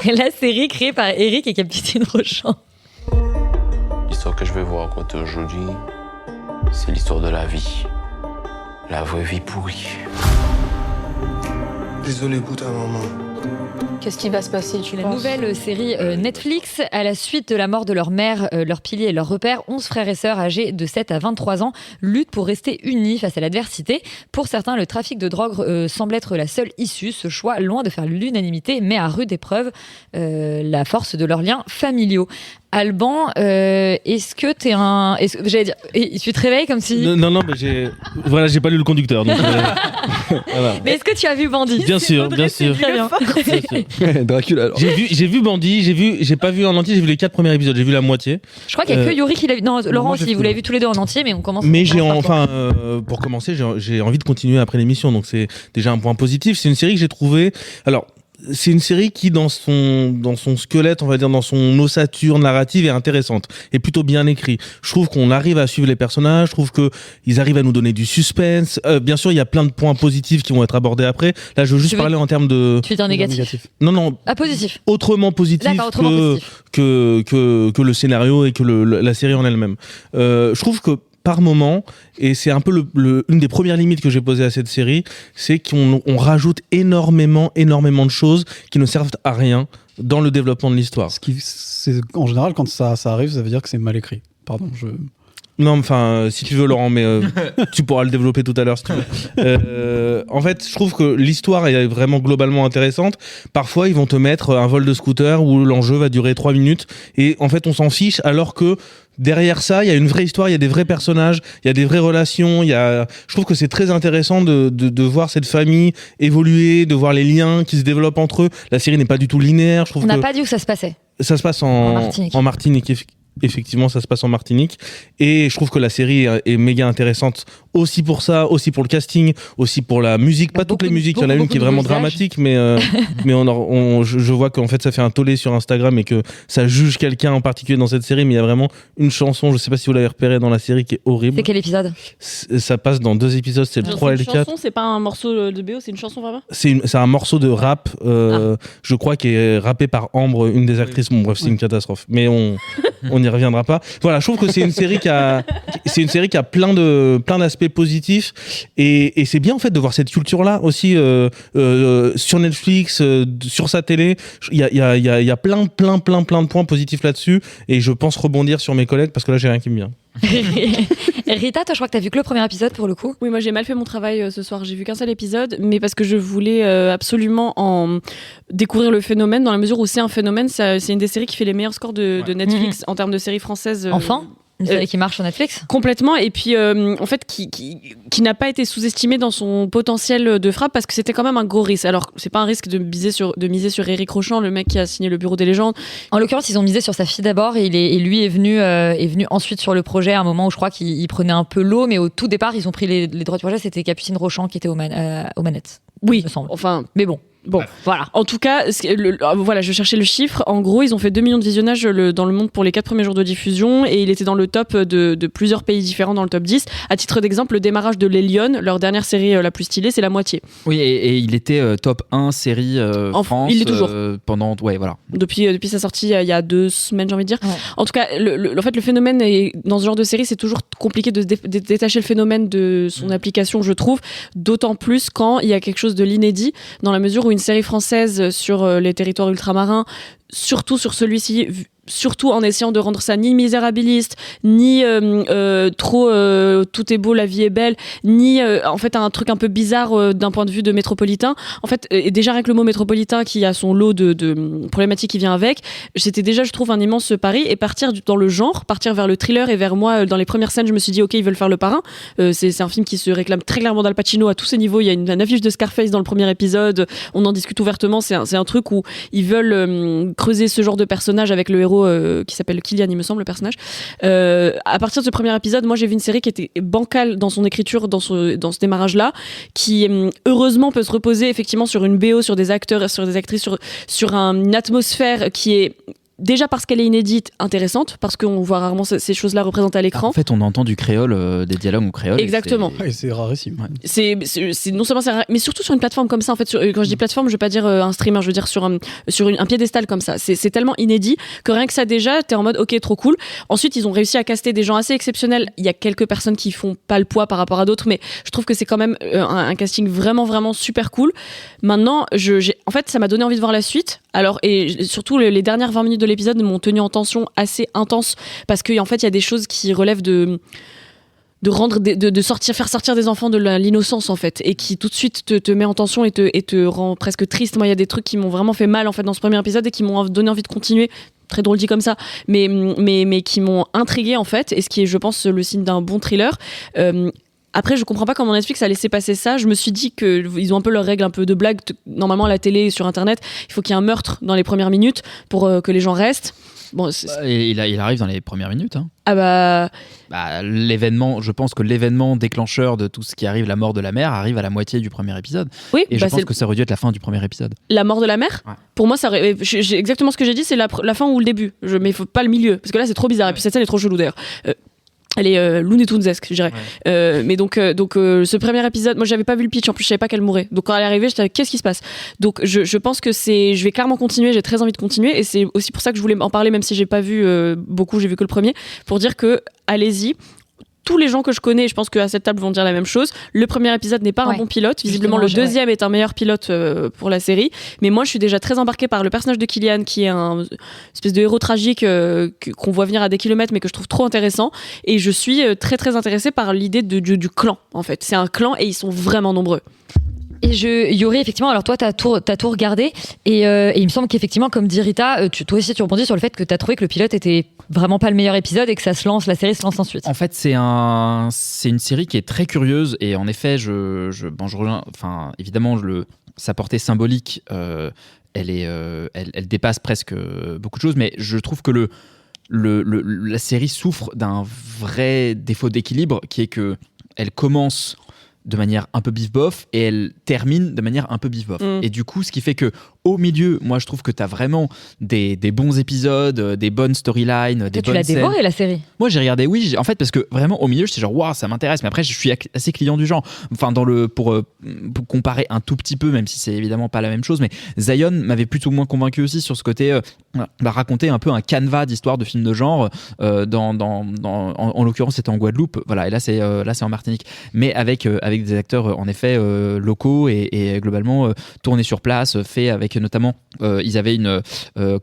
la série créée par Eric et Capitaine Rochant. L'histoire que je vais vous raconter aujourd'hui, c'est l'histoire de la vie. La vraie vie pourrie. Désolé pour ta maman. Qu'est-ce qui va se passer, tu penses ? La nouvelle série Netflix, à la suite de la mort de leur mère, leur pilier et leur repère, 11 frères et sœurs âgés de 7 à 23 ans luttent pour rester unis face à l'adversité. Pour certains, le trafic de drogue semble être la seule issue. Ce choix, loin de faire l'unanimité, met à rude épreuve la force de leurs liens familiaux. Alban, est-ce que t'es un... j'allais dire, tu te réveilles comme si... Non, mais j'ai pas lu le conducteur. Donc, voilà. Mais est-ce que tu as vu Bandit ? Bien sûr. Très bien. Dracula, alors. J'ai vu Bandit, j'ai pas vu en entier, j'ai vu les 4 premiers épisodes, j'ai vu la moitié. Je crois qu'il y a que Yuri qui l'a vu. Non, Laurent aussi, vous l'avez vu tous les deux en entier, mais on commence... Mais pour commencer, j'ai envie de continuer après l'émission, donc c'est déjà un point positif. C'est une série que j'ai trouvée... Alors, c'est une série qui, dans son squelette, on va dire, dans son ossature narrative, est intéressante et plutôt bien écrit. Je trouve qu'on arrive à suivre les personnages, je trouve que ils arrivent à nous donner du suspense. Bien sûr, il y a plein de points positifs qui vont être abordés après. Là, je veux juste parler en termes de... Tu es un négatif. Non. Ah, positif. Autrement positif, que le scénario et que la série en elle-même. Je trouve que par moment, et c'est un peu une des premières limites que j'ai posées à cette série, c'est qu'on rajoute énormément de choses qui ne servent à rien dans le développement de l'histoire. En général, quand ça arrive, ça veut dire que c'est mal écrit. Pardon, Non, enfin, si tu veux, Laurent, mais tu pourras le développer tout à l'heure si tu veux. En fait, je trouve que l'histoire est vraiment globalement intéressante. Parfois, ils vont te mettre un vol de scooter où l'enjeu va durer 3 minutes et en fait, on s'en fiche alors que derrière ça, il y a une vraie histoire, il y a des vrais personnages, il y a des vraies relations. Je trouve que c'est très intéressant de voir cette famille évoluer, de voir les liens qui se développent entre eux. La série n'est pas du tout linéaire. On n'a pas dit où ça se passait. Ça se passe en Martinique. Effectivement, ça se passe en Martinique. Et je trouve que la série est méga intéressante aussi pour ça, aussi pour le casting, aussi pour la musique. Pas toutes les musiques, il y en a une qui est vraiment dramatique, mais je vois qu'en fait ça fait un tollé sur Instagram et que ça juge quelqu'un en particulier dans cette série, mais il y a vraiment une chanson, je sais pas si vous l'avez repéré dans la série, qui est horrible. C'est quel épisode ? Ça passe dans 2 épisodes, c'est le 3 et le 4. C'est une chanson, c'est pas un morceau de BO, c'est une chanson vraiment ? C'est un morceau de rap, je crois, qui est rappé par Ambre, une des actrices. Bon bref, c'est une catastrophe. Mais on n'y reviendra pas. Voilà, je trouve que c'est une série qui a plein d'aspects positifs et c'est bien en fait de voir cette culture là aussi sur Netflix, sur sa télé. Il y a plein de points positifs là-dessus et je pense rebondir sur mes collègues parce que là j'ai rien qui me vient. Rita, toi je crois que t'as vu que le premier épisode pour le coup. Oui, moi j'ai mal fait mon travail ce soir, j'ai vu qu'un seul épisode, mais parce que je voulais absolument en découvrir le phénomène, dans la mesure où c'est un phénomène. C'est une des séries qui fait les meilleurs scores de Netflix en termes de séries françaises. Enfin une série qui marche sur Netflix. Complètement, et puis en fait qui n'a pas été sous-estimé dans son potentiel de frappe parce que c'était quand même un gros risque. Alors c'est pas un risque de miser sur Éric Rochant, le mec qui a signé Le Bureau des légendes. En l'occurrence, ils ont misé sur sa fille d'abord et lui est venu ensuite sur le projet à un moment où je crois qu'il prenait un peu l'eau, mais au tout départ ils ont pris les droits du projet, c'était Capucine Rochant qui était aux manettes. Oui, me semble. Enfin, mais bon. Bon, voilà. En tout cas, voilà, je cherchais le chiffre. En gros, ils ont fait 2 millions de visionnages dans le monde pour les 4 premiers jours de diffusion et il était dans le top de plusieurs pays différents, dans le top 10. À titre d'exemple, le démarrage de Les Lionnes, leur dernière série la plus stylée, c'est la moitié. Oui, et il était top 1 série France. Il est toujours. Pendant, ouais, voilà. Depuis sa sortie il y a 2 semaines, j'ai envie de dire. Ouais. En tout cas, en fait, le phénomène, dans ce genre de série, c'est toujours compliqué de détacher le phénomène de son application, je trouve. D'autant plus quand il y a quelque chose de l'inédit, dans la mesure où une série française sur les territoires ultramarins, surtout sur celui-ci, surtout en essayant de rendre ça ni misérabiliste, ni trop tout est beau, la vie est belle, ni en fait un truc un peu bizarre d'un point de vue de métropolitain. En fait, et déjà avec le mot métropolitain qui a son lot de problématiques qui vient avec, c'était déjà, je trouve, un immense pari, et partir dans le genre, partir vers le thriller, et vers moi, dans les premières scènes, je me suis dit, ok, ils veulent faire Le Parrain. C'est un film qui se réclame très clairement d'Al Pacino à tous ses niveaux. Il y a une affiche de Scarface dans le premier épisode, on en discute ouvertement, c'est un truc où ils veulent creuser ce genre de personnage avec le héros qui s'appelle Killian, il me semble, le personnage. À partir de ce premier épisode, moi j'ai vu une série qui était bancale dans son écriture, dans ce démarrage-là, qui heureusement peut se reposer effectivement sur une BO, sur des acteurs, sur des actrices, sur une atmosphère qui est déjà parce qu'elle est inédite, intéressante, parce qu'on voit rarement ces choses-là représentées à l'écran. En fait, on entend du créole, des dialogues en créole. Exactement. Et c'est rarissime. C'est non seulement c'est rare, mais surtout sur une plateforme comme ça. En fait, quand je dis plateforme, je veux pas dire un streamer, je veux dire sur un piédestal comme ça. C'est tellement inédit que rien que ça déjà, t'es en mode ok, trop cool. Ensuite, ils ont réussi à caster des gens assez exceptionnels. Il y a quelques personnes qui font pas le poids par rapport à d'autres, mais je trouve que c'est quand même un casting vraiment vraiment super cool. Maintenant, en fait, ça m'a donné envie de voir la suite. Alors, et surtout les dernières 20 minutes de l'épisode m'ont tenu en tension assez intense, parce qu'en fait il y a des choses qui relèvent de faire sortir des enfants de l'innocence en fait, et qui tout de suite te met en tension et te rend presque triste. Moi il y a des trucs qui m'ont vraiment fait mal en fait dans ce premier épisode et qui m'ont donné envie de continuer. Très drôle dit comme ça, mais qui m'ont intrigué en fait, et ce qui est, je pense, le signe d'un bon thriller. Après, je comprends pas comment Netflix a laissé passer ça. Je me suis dit qu'ils ont un peu leurs règles un peu de blague. Normalement, à la télé et sur Internet, il faut qu'il y ait un meurtre dans les premières minutes pour que les gens restent. Bon, et il arrive dans les premières minutes. Hein. Ah l'événement, je pense que l'événement déclencheur de tout ce qui arrive, la mort de la mère, arrive à la moitié du premier épisode. Oui, et je pense que ça aurait dû être la fin du premier épisode. La mort de la mère, ouais. Pour moi, exactement ce que j'ai dit, c'est la fin ou le début. Mais il faut pas le milieu, parce que là, c'est trop bizarre. Et puis cette scène est trop chelou d'ailleurs. Elle est Looney Tunesesque, je dirais. Ouais. Mais donc ce premier épisode, moi j'avais pas vu le pitch, en plus je savais pas qu'elle mourait. Donc quand elle est arrivée, j'étais qu'est-ce qui se passe? Donc je pense que je vais clairement continuer, j'ai très envie de continuer, et c'est aussi pour ça que je voulais en parler, même si j'ai pas vu beaucoup, j'ai vu que le premier, pour dire que allez-y. Tous les gens que je connais, je pense qu'à cette table vont dire la même chose. Le premier épisode n'est pas un bon pilote. Visiblement, le deuxième est un meilleur pilote pour la série. Mais moi, je suis déjà très embarquée par le personnage de Killian, qui est un espèce de héros tragique qu'on voit venir à des kilomètres, mais que je trouve trop intéressant. Et je suis très, très intéressée par l'idée du clan, en fait. C'est un clan et ils sont vraiment nombreux. Et Yori, effectivement, alors toi, t'as tout regardé, et il me semble qu'effectivement, comme dit Rita, toi aussi tu rebondis sur le fait que t'as trouvé que le pilote était vraiment pas le meilleur épisode et que la série se lance ensuite. En fait, c'est une série qui est très curieuse, et en effet, je rejoins, enfin, évidemment, sa portée symbolique, elle dépasse presque beaucoup de choses, mais je trouve que la série souffre d'un vrai défaut d'équilibre, qui est que elle commence de manière un peu bif-bof et elle termine de manière un peu bif-bof. Et du coup, ce qui fait que au milieu, moi je trouve que t'as vraiment des bons épisodes, des bonnes storylines, des bonnes scènes. Tu l'as dévoré la série? Moi j'ai regardé, oui, en fait, parce que vraiment au milieu j'étais genre waouh, ça m'intéresse, mais après je suis assez client du genre. Enfin, pour comparer un tout petit peu, même si c'est évidemment pas la même chose, mais Zion m'avait plutôt moins convaincu aussi sur ce côté raconter un peu un canevas d'histoire de films de genre, en l'occurrence c'était en Guadeloupe, voilà, et là c'est en Martinique, mais avec des acteurs en effet locaux et globalement tournés sur place, fait avec notamment ils avaient une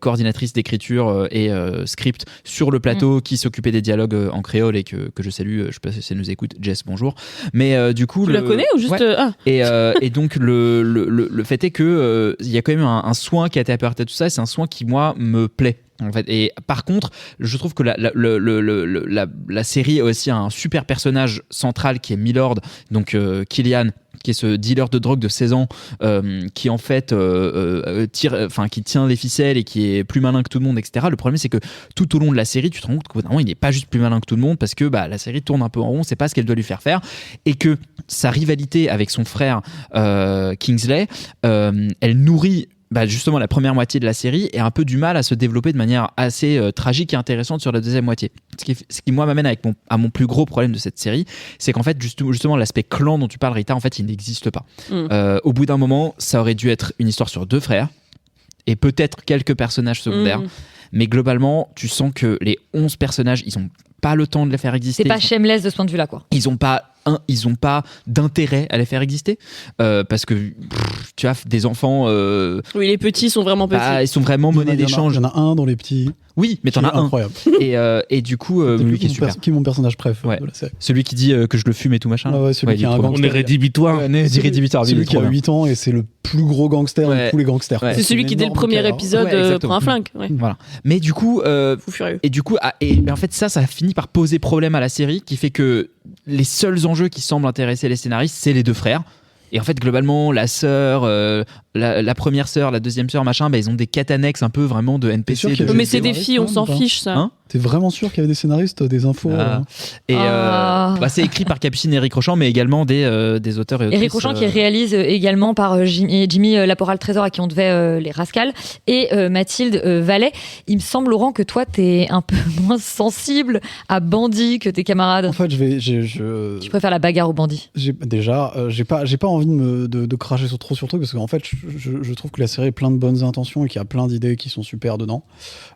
coordinatrice d'écriture et script sur le plateau qui s'occupait des dialogues en créole et que je salue, je sais pas si elle nous écoute, Jess, bonjour. Mais du coup, tu la connais ou juste et donc le fait est que il y a quand même un soin qui a été apporté à tout ça, et c'est un soin qui moi me plaît. En fait. Et par contre, je trouve que la série a aussi un super personnage central qui est Milord, donc Killian, qui est ce dealer de drogue de 16 ans qui en fait qui tient les ficelles et qui est plus malin que tout le monde, etc. Le problème, c'est que tout au long de la série, tu te rends compte que il n'est pas juste plus malin que tout le monde, parce que la série tourne un peu en rond, c'est pas ce qu'elle doit lui faire faire, et que sa rivalité avec son frère Kingsley, elle nourrit justement la première moitié de la série, et un peu du mal à se développer de manière assez tragique et intéressante sur la deuxième moitié. Ce qui moi m'amène à mon plus gros problème de cette série, c'est qu'en fait justement l'aspect clan dont tu parles, Rita, en fait il n'existe pas. Au bout d'un moment, ça aurait dû être une histoire sur deux frères et peut-être quelques personnages secondaires. mais globalement, tu sens que les 11 personnages, ils ont pas le temps de les faire exister. C'est pas shameless de ce point de vue-là, quoi. Ils ont pas d'intérêt à les faire exister parce que tu as des enfants. Oui, les petits sont vraiment petits. Ils sont vraiment monnaie d'échange. Il y en a un dans les petits. Oui, mais t'en as un. Incroyable. Et du coup, lui qui est super. Qui est mon personnage préféré de la série. Celui qui dit que je le fume et tout machin. Celui qui a un gangster. On est rédhibitoire. Celui qui a 8 ans et c'est le plus gros gangster de tous les gangsters. C'est celui qui dès le premier épisode prend un flingue. Voilà. Mais du coup, fou furieux. Et du coup, et en fait ça finit par poser problème à la série, qui fait que les seuls enjeux qui semblent intéresser les scénaristes, c'est les deux frères. Et en fait, globalement, la sœur, la première sœur, la deuxième sœur, machin, ils ont des quêtes annexes un peu vraiment de NPC. Mais c'est des filles, on s'en fiche, ça. Hein, t'es vraiment sûr qu'il y avait des scénaristes, des infos Et c'est écrit par Capucine et Éric Rochant, mais également des auteurs et autrices. Éric Rochant qui réalise également par Jimmy Laporal-Trésor, à qui on devait les Rascals, et Mathilde Vallet. Il me semble, Laurent, que toi, t'es un peu moins sensible à Bandit que tes camarades. En fait, Tu préfères la bagarre au Bandit? J'ai pas envie de cracher trop sur le truc, parce qu'en fait, je trouve que la série est plein de bonnes intentions et qu'il y a plein d'idées qui sont super dedans.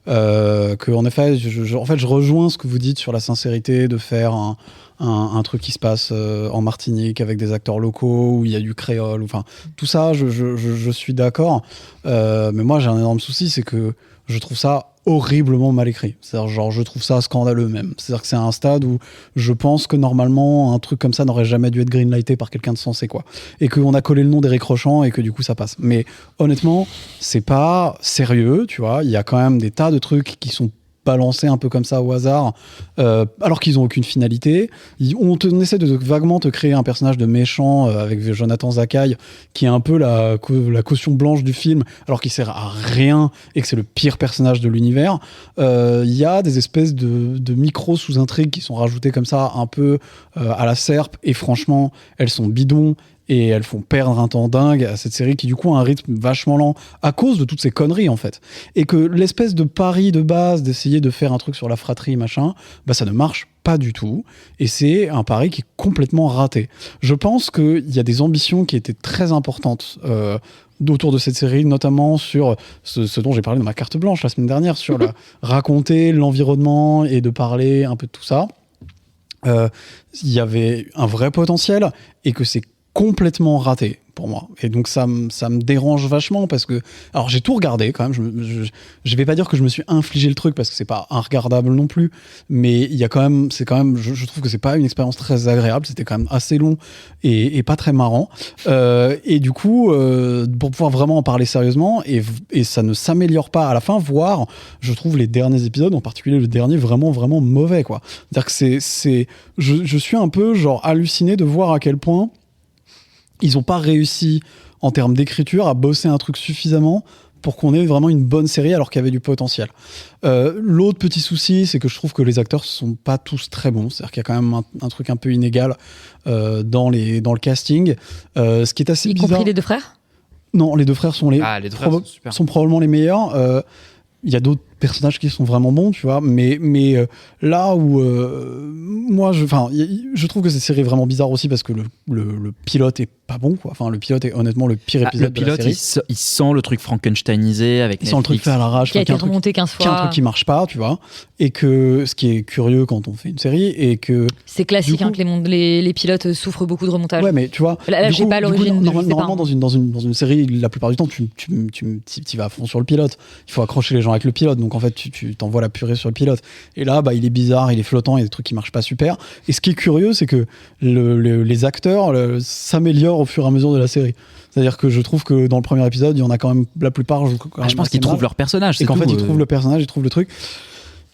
En effet, je rejoins ce que vous dites sur la sincérité de faire un truc qui se passe en Martinique avec des acteurs locaux où il y a du créole, enfin tout ça, je suis d'accord. Mais moi, j'ai un énorme souci, c'est que je trouve ça horriblement mal écrit. C'est-à-dire, je trouve ça scandaleux même. C'est-à-dire que c'est un stade où je pense que normalement un truc comme ça n'aurait jamais dû être greenlighté par quelqu'un de sensé, quoi. Et qu'on a collé le nom d'Éric Rochant et que du coup ça passe. Mais honnêtement, c'est pas sérieux, tu vois. Il y a quand même des tas de trucs qui sont balancés un peu comme ça au hasard, alors qu'ils ont aucune finalité. On essaie de vaguement te créer un personnage de méchant avec Jonathan Zakaï, qui est un peu la caution blanche du film, alors qu'il sert à rien et que c'est le pire personnage de l'univers. Il y a des espèces de micro sous-intrigues qui sont rajoutées comme ça, un peu à la serpe, et franchement, elles sont bidons. Et elles font perdre un temps dingue à cette série qui, du coup, a un rythme vachement lent à cause de toutes ces conneries, en fait. Et que l'espèce de pari de base d'essayer de faire un truc sur la fratrie, machin, ça ne marche pas du tout. Et c'est un pari qui est complètement raté. Je pense qu'il y a des ambitions qui étaient très importantes autour de cette série, notamment sur ce dont j'ai parlé dans ma carte blanche la semaine dernière, sur raconter l'environnement et de parler un peu de tout ça. Il y avait un vrai potentiel et que c'est complètement raté pour moi, et donc ça me dérange vachement, parce que alors j'ai tout regardé quand même, je vais pas dire que je me suis infligé le truc parce que c'est pas regardable non plus, mais il y a quand même, je trouve que c'est pas une expérience très agréable, c'était quand même assez long et pas très marrant, et du coup pour pouvoir vraiment en parler sérieusement, et ça ne s'améliore pas à la fin, voire je trouve les derniers épisodes, en particulier le dernier, vraiment vraiment mauvais, quoi. C'est-à-dire que je suis un peu genre halluciné de voir à quel point ils n'ont pas réussi en termes d'écriture à bosser un truc suffisamment pour qu'on ait vraiment une bonne série alors qu'il y avait du potentiel. L'autre petit souci, c'est que je trouve que les acteurs sont pas tous très bons. C'est-à-dire qu'il y a quand même un truc un peu inégal dans le casting. Ce qui est assez bizarre. Y compris les deux frères ? Non, les deux frères sont sont probablement les meilleurs. Il y a d'autres personnages qui sont vraiment bons, tu vois, mais là où moi je trouve que cette série est vraiment bizarre aussi, parce que le pilote est pas bon, quoi. Enfin, le pilote est honnêtement le pire épisode de la série. Il sent le truc Frankensteinisé avec Netflix. Il sent le truc fait à l'arrache, qui a été remonté 15 fois, qui est un truc qui marche pas, tu vois, et que ce qui est curieux quand on fait une série, et que c'est classique, coup, que les pilotes souffrent beaucoup de remontage. Ouais, mais tu vois, là je sais pas l'origine. Normalement, dans une série, la plupart du temps, tu vas à fond sur le pilote. Il faut accrocher les gens avec le pilote, donc en fait tu t'envoies la purée sur le pilote. Et là, il est bizarre, il est flottant, il y a des trucs qui marchent pas super. Et ce qui est curieux, c'est que les acteurs s'améliorent au fur et à mesure de la série. C'est-à-dire que je trouve que dans le premier épisode, il y en a quand même, la plupart, je pense qu'ils trouvent leur personnage. Et qu'en fait, ils trouvent le personnage, ils trouvent le truc.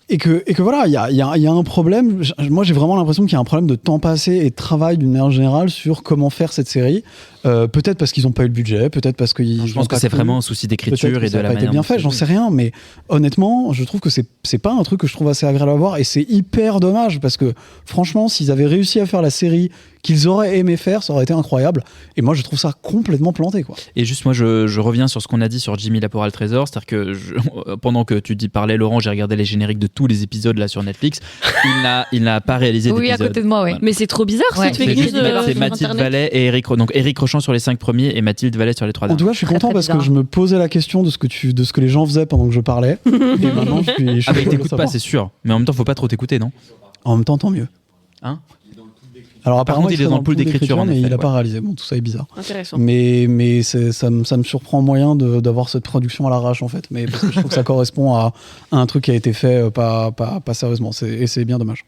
Et que voilà, il y a un problème. Moi, j'ai vraiment l'impression qu'il y a un problème de temps passé et de travail d'une manière générale sur comment faire cette série. Peut-être parce qu'ils n'ont pas eu le budget, peut-être parce qu'ils. Je pense que c'est vraiment un souci d'écriture et de la manière. Ça n'a pas été bien fait, j'en sais rien, mais honnêtement, je trouve que c'est pas un truc que je trouve assez agréable à voir, et c'est hyper dommage, parce que franchement, s'ils avaient réussi à faire la série qu'ils auraient aimé faire, ça aurait été incroyable. Et moi, je trouve ça complètement planté, quoi. Et juste, moi, je reviens sur ce qu'on a dit sur Jimmy Laporal-Trésor, c'est-à-dire que pendant que tu parlais, Laurent, j'ai regardé les génériques de tous les épisodes là sur Netflix. Il n'a pas réalisé d'épisode. Oui, à côté de moi, oui. Voilà. Mais c'est trop bizarre, cette fake news. C'est Mathilde Vallet et Éric Rochant. Donc Éric Rochant Marchand sur les 5 premiers et Mathilde Vallet sur les 3 derniers. En tout cas, je suis content parce que je me posais la question de ce que les gens faisaient pendant que je parlais. Et maintenant, je suis Ah, mais t'écoutes pas, c'est sûr. Mais en même temps, faut pas trop t'écouter, non? En même temps, tant mieux. Hein? Alors apparemment, il est dans le pool d'écriture, mais il n'a pas ouais. réalisé. Bon, tout ça est bizarre. Intéressant. Mais ça me surprend moyen d'avoir cette production à l'arrache en fait. Mais parce que je trouve que ça correspond à un truc qui a été fait pas sérieusement. Et c'est bien dommage.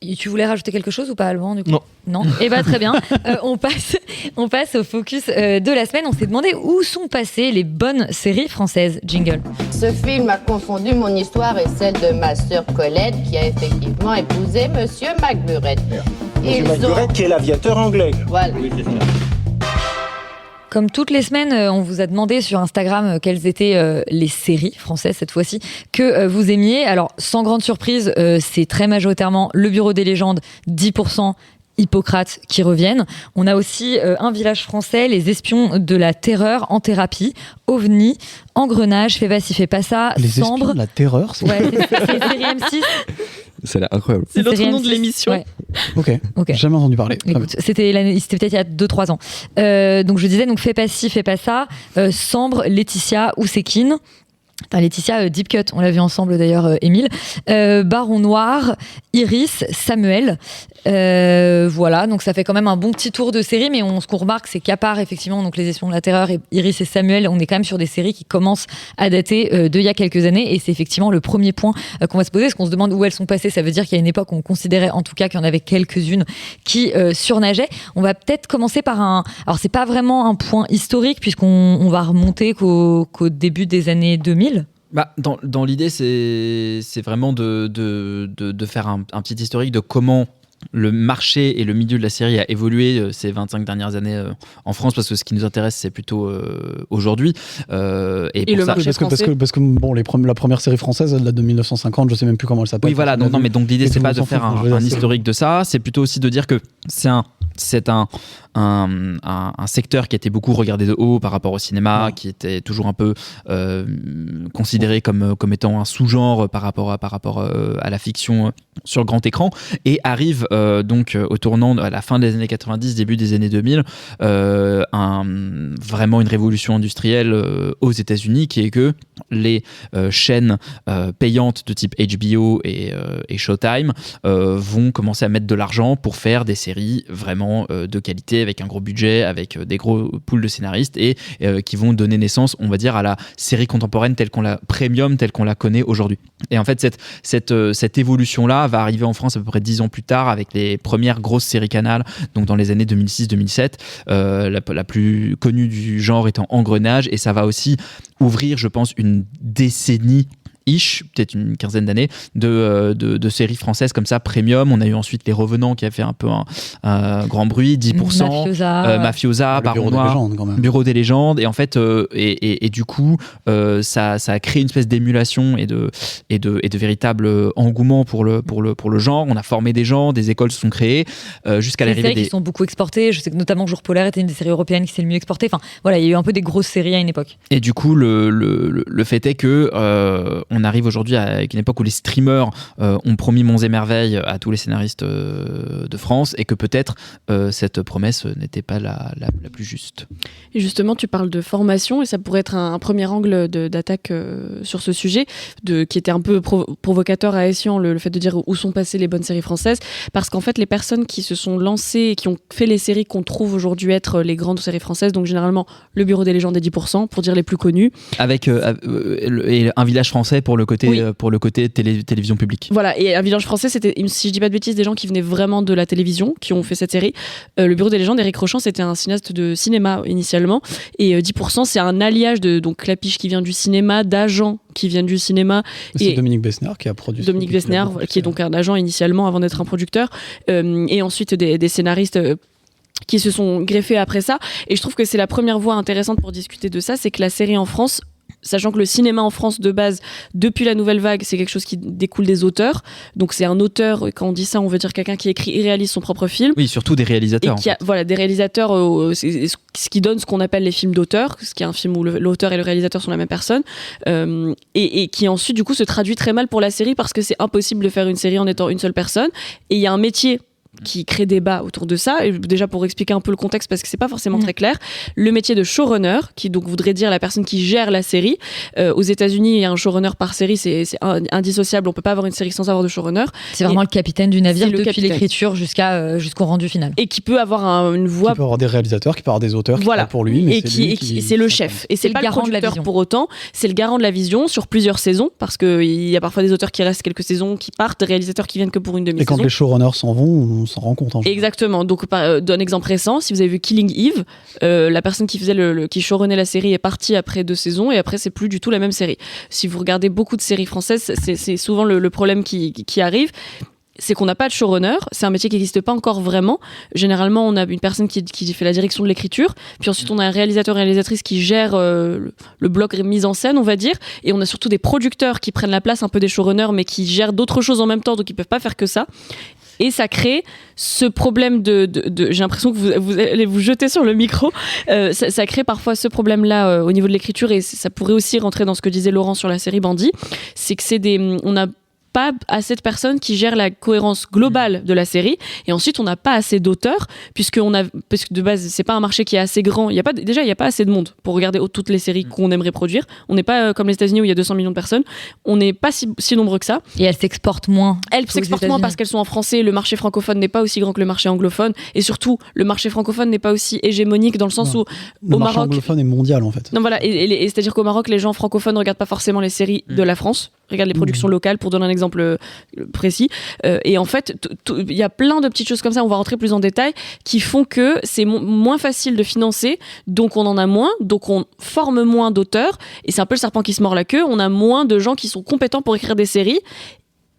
Et tu voulais rajouter quelque chose ou pas, Alban, du coup? Non. Eh ben très bien. On passe au focus de la semaine. On s'est demandé où sont passées les bonnes séries françaises. Jingle. Ce film a confondu mon histoire et celle de ma sœur Colette, qui a effectivement épousé Monsieur McBurret. Monsieur McBurret, qui est l'aviateur anglais. Voilà. Comme toutes les semaines, on vous a demandé sur Instagram quelles étaient les séries françaises cette fois-ci que vous aimiez. Alors, sans grande surprise, c'est très majoritairement Le Bureau des légendes, 10%, Hippocrate qui reviennent. On a aussi Un village français, Les espions de la terreur en thérapie, OVNI, Engrenage, Fais pas ci, fais pas ça, Les Sambre. espions de la terreur, c'est c'est série M6. C'est incroyable. C'est l'autre série nom de M6. l'émission. Ouais. Ok. Jamais entendu parler. Écoute, c'était peut-être il y a 2-3 ans. Donc je disais, Fais pas ci, fais pas ça, Sambre, Laetitia, Oussekine. Enfin, Laetitia, Deep Cut, on l'a vu ensemble d'ailleurs, Émile. Baron Noir, Iris, Samuel. Voilà, donc ça fait quand même un bon petit tour de série, mais ce qu'on remarque, c'est qu'à part effectivement donc Les espions de la terreur et Iris et Samuel, on est quand même sur des séries qui commencent à dater d'il y a quelques années, et c'est effectivement le premier point qu'on va se poser, parce qu'on se demande où elles sont passées. Ça veut dire qu'il y a une époque où on considérait en tout cas qu'il y en avait quelques-unes qui surnageaient. On va peut-être commencer par alors c'est pas vraiment un point historique, puisqu'on va remonter qu'au début des années 2000. Bah, dans l'idée, c'est vraiment de faire un petit historique de comment le marché et le milieu de la série a évolué ces 25 dernières années en France, parce que ce qui nous intéresse, c'est plutôt aujourd'hui. Et le marché français. Parce que bon, la première série française, elle date de 1950, je sais même plus comment elle s'appelle. Oui, voilà. Mais donc l'idée, c'est pas de faire un historique de ça, c'est plutôt aussi de dire que c'est un secteur qui a été beaucoup regardé de haut par rapport au cinéma, qui était toujours un peu considéré comme étant un sous-genre par rapport à la fiction sur le grand écran, et arrive donc au tournant à la fin des années 90, début des années 2000, vraiment une révolution industrielle aux États-Unis, qui est que les chaînes payantes de type HBO et Showtime vont commencer à mettre de l'argent pour faire des séries vraiment de qualité, avec un gros budget, avec des gros pools de scénaristes, et qui vont donner naissance, on va dire, à la série contemporaine telle qu'on la premium, telle qu'on la connaît aujourd'hui. Et en fait, cette évolution-là va arriver en France à peu près 10 ans plus tard, avec les premières grosses séries Canal, donc dans les années 2006-2007, la plus connue du genre étant Engrenage, et ça va aussi ouvrir, je pense, une décennie, peut-être une quinzaine d'années, de séries françaises comme ça, premium. On a eu ensuite Les Revenants, qui a fait un peu un grand bruit, 10%, Mafiosa, Baron Noir, Bureau des légendes, et en fait, et du coup, ça a créé une espèce d'émulation et de véritable engouement pour le genre. On a formé des gens, des écoles se sont créées, jusqu'à l'arrivée des séries qui sont beaucoup exportées. Je sais que notamment Jour polaire était une des séries européennes qui s'est le mieux exportée. Enfin, voilà, il y a eu un peu des grosses séries à une époque. Et du coup, le fait est que on arrive aujourd'hui avec une époque où les streamers ont promis monts et merveilles à tous les scénaristes de France, et que peut-être cette promesse n'était pas la plus juste. Et justement, tu parles de formation, et ça pourrait être un premier angle d'attaque sur ce sujet, qui était un peu provocateur à escient, le fait de dire où sont passées les bonnes séries françaises, parce qu'en fait, les personnes qui se sont lancées et qui ont fait les séries qu'on trouve aujourd'hui être les grandes séries françaises, donc généralement Le Bureau des légendes et 10%, pour dire les plus connues. Avec et Un village français pour le côté télévision publique. Voilà, et Un village français, c'était, si je dis pas de bêtises, des gens qui venaient vraiment de la télévision, qui ont fait cette série. Le Bureau des légendes, Éric Rochant, c'était un cinéaste de cinéma initialement, et 10%, c'est un alliage de donc Clapiche qui vient du cinéma, d'agents qui viennent du cinéma. C'est Dominique Besnéard qui a produit. Dominique Besnéard, qui est donc un agent initialement avant d'être un producteur, et ensuite des scénaristes qui se sont greffés après ça. Et je trouve que c'est la première voie intéressante pour discuter de ça, c'est que la série en France, sachant que le cinéma en France de base, depuis la Nouvelle Vague, c'est quelque chose qui découle des auteurs. Donc c'est un auteur, quand on dit ça, on veut dire quelqu'un qui écrit et réalise son propre film. Oui, surtout des réalisateurs. Et voilà, des réalisateurs, ce qui donne ce qu'on appelle les films d'auteur, ce qui est un film où l'auteur et le réalisateur sont la même personne, et qui ensuite du coup se traduit très mal pour la série, parce que c'est impossible de faire une série en étant une seule personne. Et il y a un métier qui crée débat autour de ça. Et déjà pour expliquer un peu le contexte, parce que c'est pas forcément très clair, le métier de showrunner, qui donc voudrait dire la personne qui gère la série. Aux États-Unis, il y a un showrunner par série, c'est indissociable. On peut pas avoir une série sans avoir de showrunner. C'est vraiment le capitaine du navire depuis l'écriture jusqu'au rendu final. Et qui peut avoir une voix. Qui peut avoir des réalisateurs, qui peut avoir des auteurs, qui parlent pour lui, mais c'est le chef. Et c'est pas le producteur pour autant. C'est le garant de la vision sur plusieurs saisons, parce que il y a parfois des auteurs qui restent quelques saisons, qui partent, des réalisateurs qui viennent que pour une demi-saison. Et quand les showrunners s'en vont, on s'en rend compte. Exactement. Donc, d'un exemple récent, si vous avez vu Killing Eve, la personne qui faisait qui showrunnait la série est partie après 2 saisons, et après c'est plus du tout la même série. Si vous regardez beaucoup de séries françaises, c'est souvent le problème qui arrive. C'est qu'on n'a pas de showrunner, c'est un métier qui n'existe pas encore vraiment. Généralement, on a une personne qui fait la direction de l'écriture, puis ensuite on a un réalisateur-réalisatrice qui gère le bloc mise en scène, on va dire, et on a surtout des producteurs qui prennent la place un peu des showrunners, mais qui gèrent d'autres choses en même temps, donc ils peuvent pas faire que ça. Et ça crée ce problème de j'ai l'impression que vous allez vous jeter sur le micro. Ça crée parfois ce problème-là au niveau de l'écriture, et ça pourrait aussi rentrer dans ce que disait Laurent sur la série Bandit. C'est que on a pas assez de personnes qui gèrent la cohérence globale de la série, et ensuite on n'a pas assez d'auteurs, parce que de base c'est pas un marché qui est assez grand. Il y a pas assez de monde pour regarder toutes les séries qu'on aimerait produire. On n'est pas comme les États-Unis où il y a 200 millions de personnes. On n'est pas si nombreux que ça. Et elles s'exportent moins. Elles s'exportent moins parce qu'elles sont en français. Le marché francophone n'est pas aussi grand que le marché anglophone, et surtout le marché francophone n'est pas aussi hégémonique, dans le sens où le au marché Maroc anglophone est mondial en fait. Non voilà, et c'est-à-dire qu'au Maroc les gens francophones ne regardent pas forcément les séries de la France, regardent les productions locales, pour donner un exemple précis. Et en fait, il y a plein de petites choses comme ça, on va rentrer plus en détail, qui font que c'est moins facile de financer, donc on en a moins, donc on forme moins d'auteurs, et c'est un peu le serpent qui se mord la queue, on a moins de gens qui sont compétents pour écrire des séries.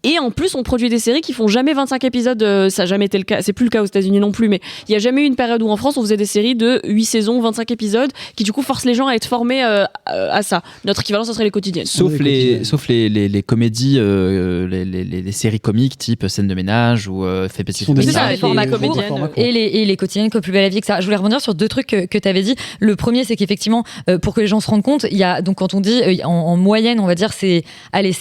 Et en plus, on produit des séries qui font jamais 25 épisodes. Ça n'a jamais été le cas. C'est plus le cas aux États-Unis non plus. Mais il n'y a jamais eu une période où en France, on faisait des séries de 8 saisons, 25 épisodes, qui du coup forcent les gens à être formés à ça. Notre équivalent, ce serait les quotidiennes. Sauf les comédies, les séries comiques type Scène de ménage ou Fait petit. C'est ça, les formats comédiennes. Et les quotidiennes comme Plus belle la vie, etc. Je voulais rebondir sur 2 trucs que tu avais dit. Le premier, c'est qu'effectivement, pour que les gens se rendent compte, il y a, donc quand on dit en moyenne, on va dire, c'est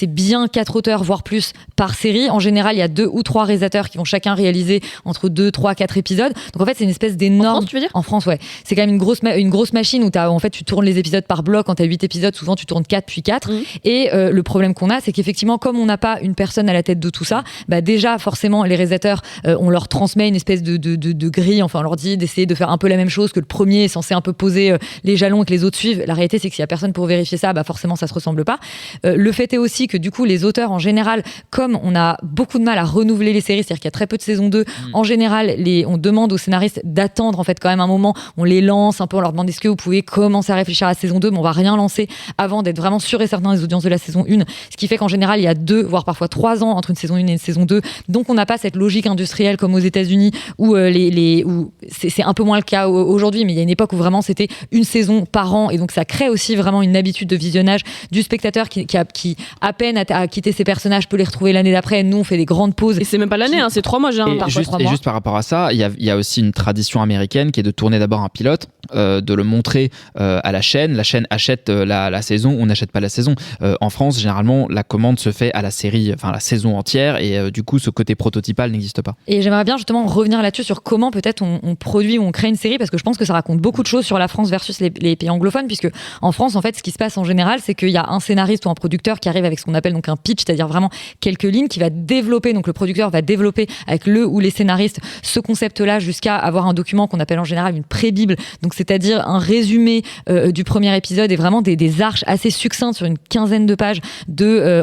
bien 4 auteurs, voire plus, par série. En général, il y a 2 ou 3 réalisateurs qui vont chacun réaliser entre 2, 3, 4 épisodes. Donc en fait, c'est une espèce d'énorme... En France, tu veux dire ? En France, ouais. C'est quand même une grosse machine où en fait, tu tournes les épisodes par bloc. Quand tu as 8 épisodes, souvent tu tournes 4 puis 4. Et le problème qu'on a, c'est qu'effectivement, comme on n'a pas une personne à la tête de tout ça, déjà, forcément, les réalisateurs, on leur transmet une espèce de grille. Enfin, on leur dit d'essayer de faire un peu la même chose, que le premier est censé un peu poser les jalons et que les autres suivent. La réalité, c'est que s'il y a personne pour vérifier ça, forcément, ça se ressemble pas. Le fait est aussi que du coup, les auteurs, en général, comme on a beaucoup de mal à renouveler les séries, c'est-à-dire qu'il y a très peu de saison 2, en général, on demande aux scénaristes d'attendre en fait quand même un moment, on les lance un peu, on leur demande est-ce que vous pouvez commencer à réfléchir à la saison 2, mais on va rien lancer avant d'être vraiment sûr et certain des audiences de la saison 1, ce qui fait qu'en général, il y a 2, voire parfois 3 ans entre une saison 1 et une saison 2, donc on n'a pas cette logique industrielle comme aux États-Unis où, où c'est un peu moins le cas aujourd'hui, mais il y a une époque où vraiment c'était une saison par an, et donc ça crée aussi vraiment une habitude de visionnage du spectateur qui à peine a quitté ses personnages peut les retrouver l'année d'après. Nous, on fait des grandes pauses. Et c'est même pas l'année, c'est 3 mois, parfois 3 mois. Et juste par rapport à ça, il y a aussi une tradition américaine qui est de tourner d'abord un pilote, de le montrer à la chaîne. La chaîne achète la saison, on n'achète pas la saison. En France, généralement, la commande se fait à la série, enfin la saison entière, et du coup, ce côté prototypal n'existe pas. Et j'aimerais bien justement revenir là-dessus sur comment peut-être on produit ou on crée une série, parce que je pense que ça raconte beaucoup de choses sur la France versus les pays anglophones, puisque en France, en fait, ce qui se passe en général, c'est qu'il y a un scénariste ou un producteur qui arrive avec ce qu'on appelle donc un pitch, c'est-à-dire vraiment quelques lignes, qui va développer, donc le producteur va développer avec le ou les scénaristes ce concept-là jusqu'à avoir un document qu'on appelle en général une pré-bible, donc c'est-à-dire un résumé du premier épisode et vraiment des arches assez succinctes sur une 15aine de pages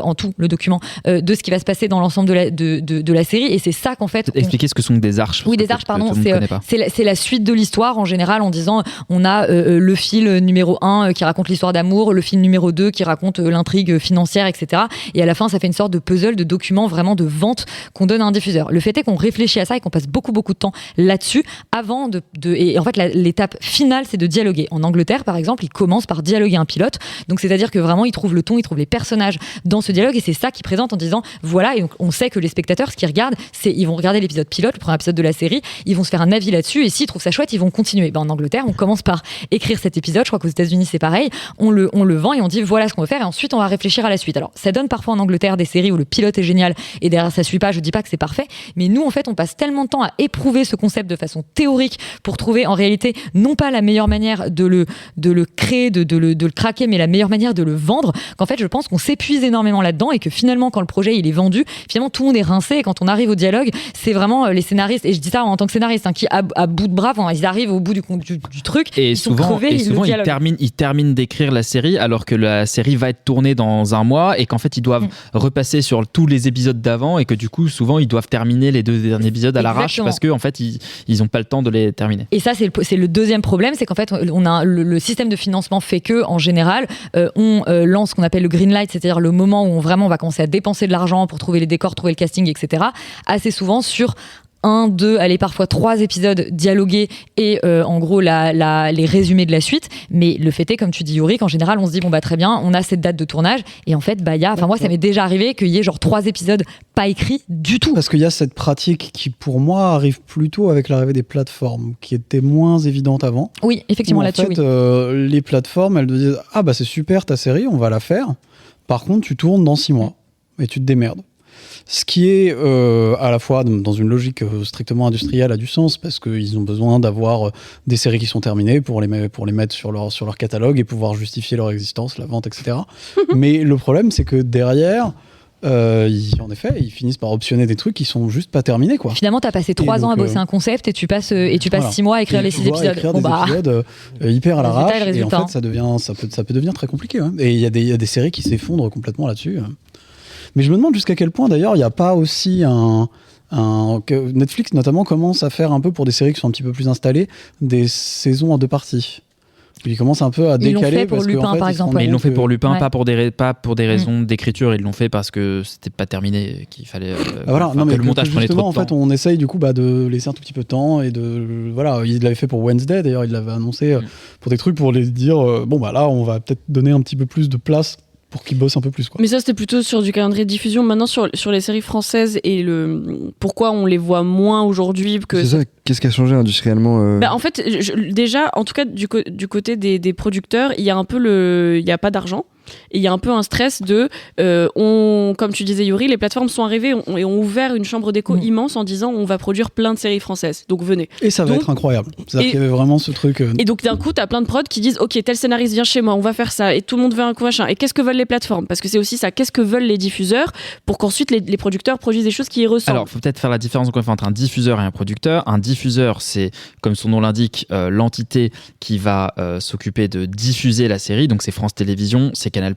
en tout le document de ce qui va se passer dans l'ensemble de la série, et c'est ça qu'en fait... Expliquez ce que sont des arches. Oui, des arches, pardon, c'est la suite de l'histoire en général, en disant on a le fil numéro 1 qui raconte l'histoire d'amour, le fil numéro 2 qui raconte l'intrigue financière, etc. Et à la fin, ça fait une sorte de puzzle de documents vraiment de vente qu'on donne à un diffuseur. Le fait est qu'on réfléchit à ça et qu'on passe beaucoup de temps là-dessus avant et en fait l'étape finale final, c'est de dialoguer. En Angleterre, par exemple, ils commencent par dialoguer un pilote. Donc, c'est-à-dire que vraiment, ils trouvent le ton, ils trouvent les personnages dans ce dialogue et c'est ça qu'ils présentent en disant voilà. Et donc, on sait que les spectateurs, ce qu'ils regardent, c'est ils vont regarder l'épisode pilote, le premier épisode de la série, ils vont se faire un avis là-dessus et s'ils trouvent ça chouette, ils vont continuer. En Angleterre, on commence par écrire cet épisode. Je crois qu'aux États-Unis, c'est pareil. On le vend et on dit voilà ce qu'on veut faire et ensuite, on va réfléchir à la suite. Alors, ça donne parfois en Angleterre des séries où le pilote est génial et derrière ça suit pas. Je dis pas que c'est parfait, mais nous, en fait, on passe tellement de temps à éprouver ce concept de façon théorique pour trouver en réalité non pas la meilleure manière de le créer, de le craquer, mais la meilleure manière de le vendre, qu'en fait je pense qu'on s'épuise énormément là-dedans et que finalement quand le projet il est vendu, finalement tout le monde est rincé et quand on arrive au dialogue, c'est vraiment les scénaristes, et je dis ça en tant que scénariste, qui à bout de bras, ils arrivent au bout du truc, et ils souvent, sont crevés, ils terminent d'écrire la série alors que la série va être tournée dans un mois et qu'en fait ils doivent repasser sur tous les épisodes d'avant et que du coup souvent ils doivent terminer les 2 derniers épisodes à l'arrache parce que en fait ils ont pas le temps de les terminer. Et ça c'est le deuxième problème, c'est qu'en fait on a le système de financement fait que en général on lance ce qu'on appelle le green light, c'est-à-dire le moment où on va commencer à dépenser de l'argent pour trouver les décors, trouver le casting, etc. assez souvent sur 1, 2, allez parfois 3 épisodes dialogués et en gros les résumés de la suite. Mais le fait est, comme tu dis Yuri, qu'en général on se dit bon bah très bien, on a cette date de tournage et en fait moi ça m'est déjà arrivé qu'il y ait genre 3 épisodes pas écrits du tout. Parce qu'il y a cette pratique qui pour moi arrive plutôt avec l'arrivée des plateformes qui était moins évidente avant. Oui, effectivement là-dessus. En fait, les plateformes elles te disent ah bah c'est super ta série, on va la faire. Par contre tu tournes dans 6 mois et tu te démerdes. Ce qui est à la fois dans une logique strictement industrielle a du sens parce qu'ils ont besoin d'avoir des séries qui sont terminées pour les mettre sur leur catalogue et pouvoir justifier leur existence, la vente, etc. Mais le problème c'est que derrière en effet, ils finissent par optionner des trucs qui sont juste pas terminés, quoi. Finalement, t'as passé 3 ans à bosser un concept et tu passes 6 mois à écrire les 6 épisodes. Écrire des épisodes hyper à l'arrache et en fait, ça peut devenir très compliqué. Hein. Et il y a des séries qui s'effondrent complètement là-dessus. Mais je me demande jusqu'à quel point, d'ailleurs, il n'y a pas aussi que Netflix, notamment, commence à faire un peu pour des séries qui sont un petit peu plus installées, des saisons en 2 parties. Ils commencent un peu à décaler. Ils l'ont fait pour Lupin, par exemple. Mais ils l'ont fait pour Lupin, pas pour des raisons d'écriture. Ils l'ont fait parce que c'était pas terminé, qu'il fallait que le montage prenait trop de temps. En fait, on essaye du coup de laisser un tout petit peu de temps et ils l'avaient fait pour Wednesday. D'ailleurs, ils l'avaient annoncé pour des trucs pour les dire là, on va peut-être donner un petit peu plus de place pour qu'ils bossent un peu plus, quoi. Mais ça c'était plutôt sur du calendrier de diffusion. Maintenant sur les séries françaises et pourquoi on les voit moins aujourd'hui que c'est ça. Qu'est-ce qui a changé industriellement En fait déjà en tout cas du côté des producteurs il y a un peu il y a pas d'argent. Et il y a un peu un stress comme tu disais Yuri, les plateformes sont arrivées et ont ouvert une chambre d'écho immense en disant on va produire plein de séries françaises, donc venez. Et ça va être incroyable. C'est-à-dire qu'il y avait vraiment ce truc. Et donc d'un coup t'as plein de prods qui disent ok tel scénariste vient chez moi, on va faire ça et tout le monde veut un coup machin. Et qu'est-ce que veulent les plateformes? Parce que c'est aussi ça, qu'est-ce que veulent les diffuseurs pour qu'ensuite les producteurs produisent des choses qui y ressemblent. Alors faut peut-être faire la différence entre un diffuseur et un producteur. Un diffuseur c'est comme son nom l'indique l'entité qui va s'occuper de diffuser la série, donc c'est France Télévisions, c'est Canal+,